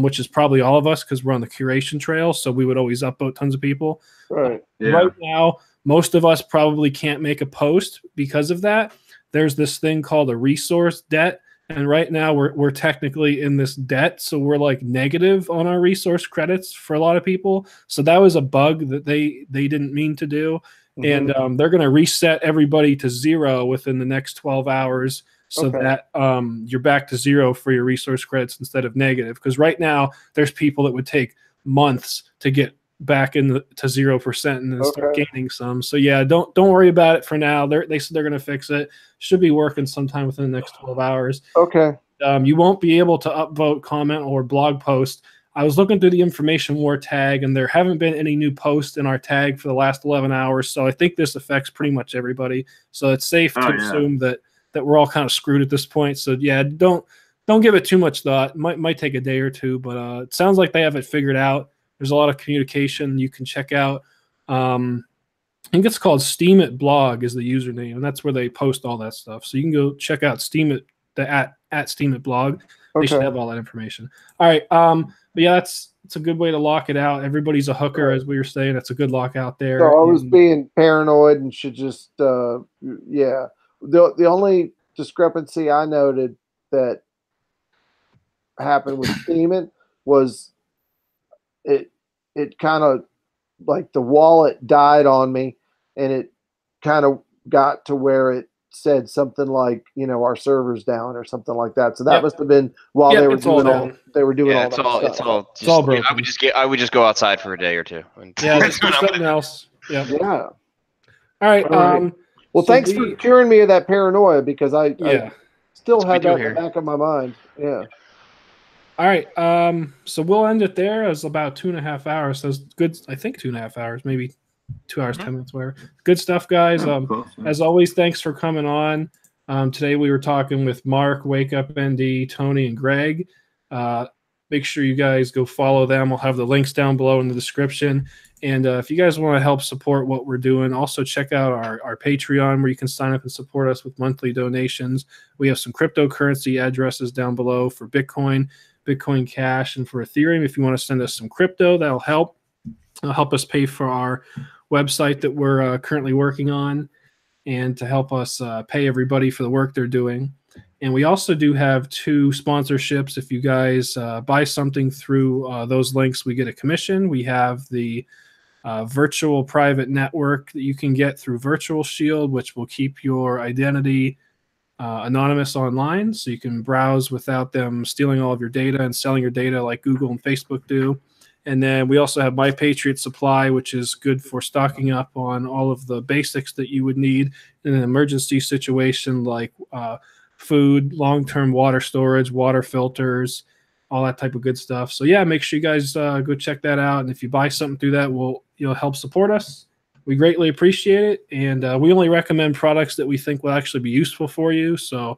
which is probably all of us because we're on the curation trail, so we would always upvote tons of people. Right. Right now, most of us probably can't make a post because of that. There's this thing called a resource debt, and right now we're technically in this debt, so we're like negative on our resource credits for a lot of people. So that was a bug that they didn't mean to do. And they're going to reset everybody to 0 within the next 12 hours so that you're back to 0 for your resource credits instead of negative. Because right now, there's people that would take months to get back to 0% and then start gaining some. So yeah, don't worry about it for now. They said they're going to fix it. Should be working sometime within the next 12 hours. Okay. You won't be able to upvote, comment, or blog post. I was looking through the information war tag, and there haven't been any new posts in our tag for the last 11 hours. So I think this affects pretty much everybody. So it's safe to assume that we're all kind of screwed at this point. So yeah, don't give it too much thought. It might take a day or two, but it sounds like they have it figured out. There's a lot of communication you can check out. I think it's called Steemit Blog is the username, and that's where they post all that stuff. So you can go check out Steemit at Steemit Blog. They should Okay. have all that information. All right. But yeah, it's a good way to lock it out. Everybody's a hooker, Right. as we were saying. It's a good lockout there. So I was And- being paranoid and should just, yeah. The only discrepancy I noted that happened with Steeman was it kind of like the wallet died on me, and it kind of got to where it said something like, our server's down or something like that. So that Yep. must have been while Yep, they were it's all doing all down. they were doing Yeah, all it's that all stuff. it's all just, It's all I broken. would just go outside for a day or two. And Yeah, just do something else. Yeah. Yeah. All right. All right. Well, so thanks for curing me of that paranoia, because I still That's what had we that do in the here. back of my mind. Yeah. All right. So we'll end it there. It's about 2.5 hours. So it's good. I think 2.5 hours, maybe 2 hours, 10 minutes, whatever. Good stuff, guys. Close, yeah. As always, thanks for coming on. Today we were talking with Mark, Wake Up ND, Tony, and Greg. Make sure you guys go follow them. I'll have the links down below in the description. And if you guys want to help support what we're doing, also check out our Patreon, where you can sign up and support us with monthly donations. We have some cryptocurrency addresses down below for Bitcoin, Bitcoin Cash, and for Ethereum. If you want to send us some crypto, that'll help. It'll help us pay for our website that we're currently working on, and to help us pay everybody for the work they're doing. And we also do have 2 sponsorships. If you guys buy something through those links, we get a commission. We have the virtual private network that you can get through Virtual Shield, which will keep your identity anonymous online, so you can browse without them stealing all of your data and selling your data like Google and Facebook do. And then we also have My Patriot Supply, which is good for stocking up on all of the basics that you would need in an emergency situation, like food, long-term water storage, water filters, all that type of good stuff. So yeah, make sure you guys go check that out. And if you buy something through that, will help support us. We greatly appreciate it. And we only recommend products that we think will actually be useful for you. So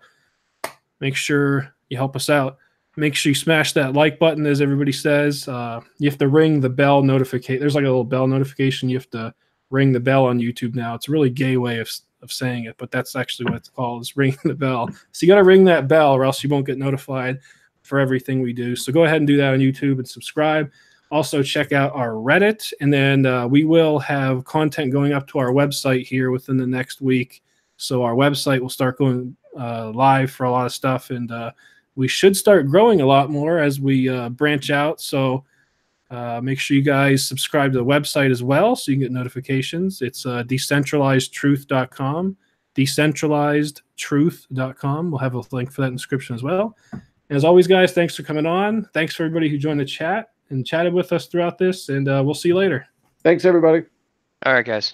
make sure you help us out. Make sure you smash that like button, as everybody says. You have to ring the bell notification. There's like a little bell notification. You have to ring the bell on YouTube now. It's a really gay way of saying it, but that's actually what it's called, is ringing the bell. So you got to ring that bell, or else you won't get notified for everything we do. So go ahead and do that on YouTube and subscribe. Also check out our Reddit, and then we will have content going up to our website here within the next week. So our website will start going live for a lot of stuff, and we should start growing a lot more as we branch out. So make sure you guys subscribe to the website as well, so you can get notifications. It's decentralizedtruth.com, decentralizedtruth.com. We'll have a link for that in the description as well. And as always, guys, thanks for coming on. Thanks for everybody who joined the chat and chatted with us throughout this, and we'll see you later. Thanks, everybody. all right, guys.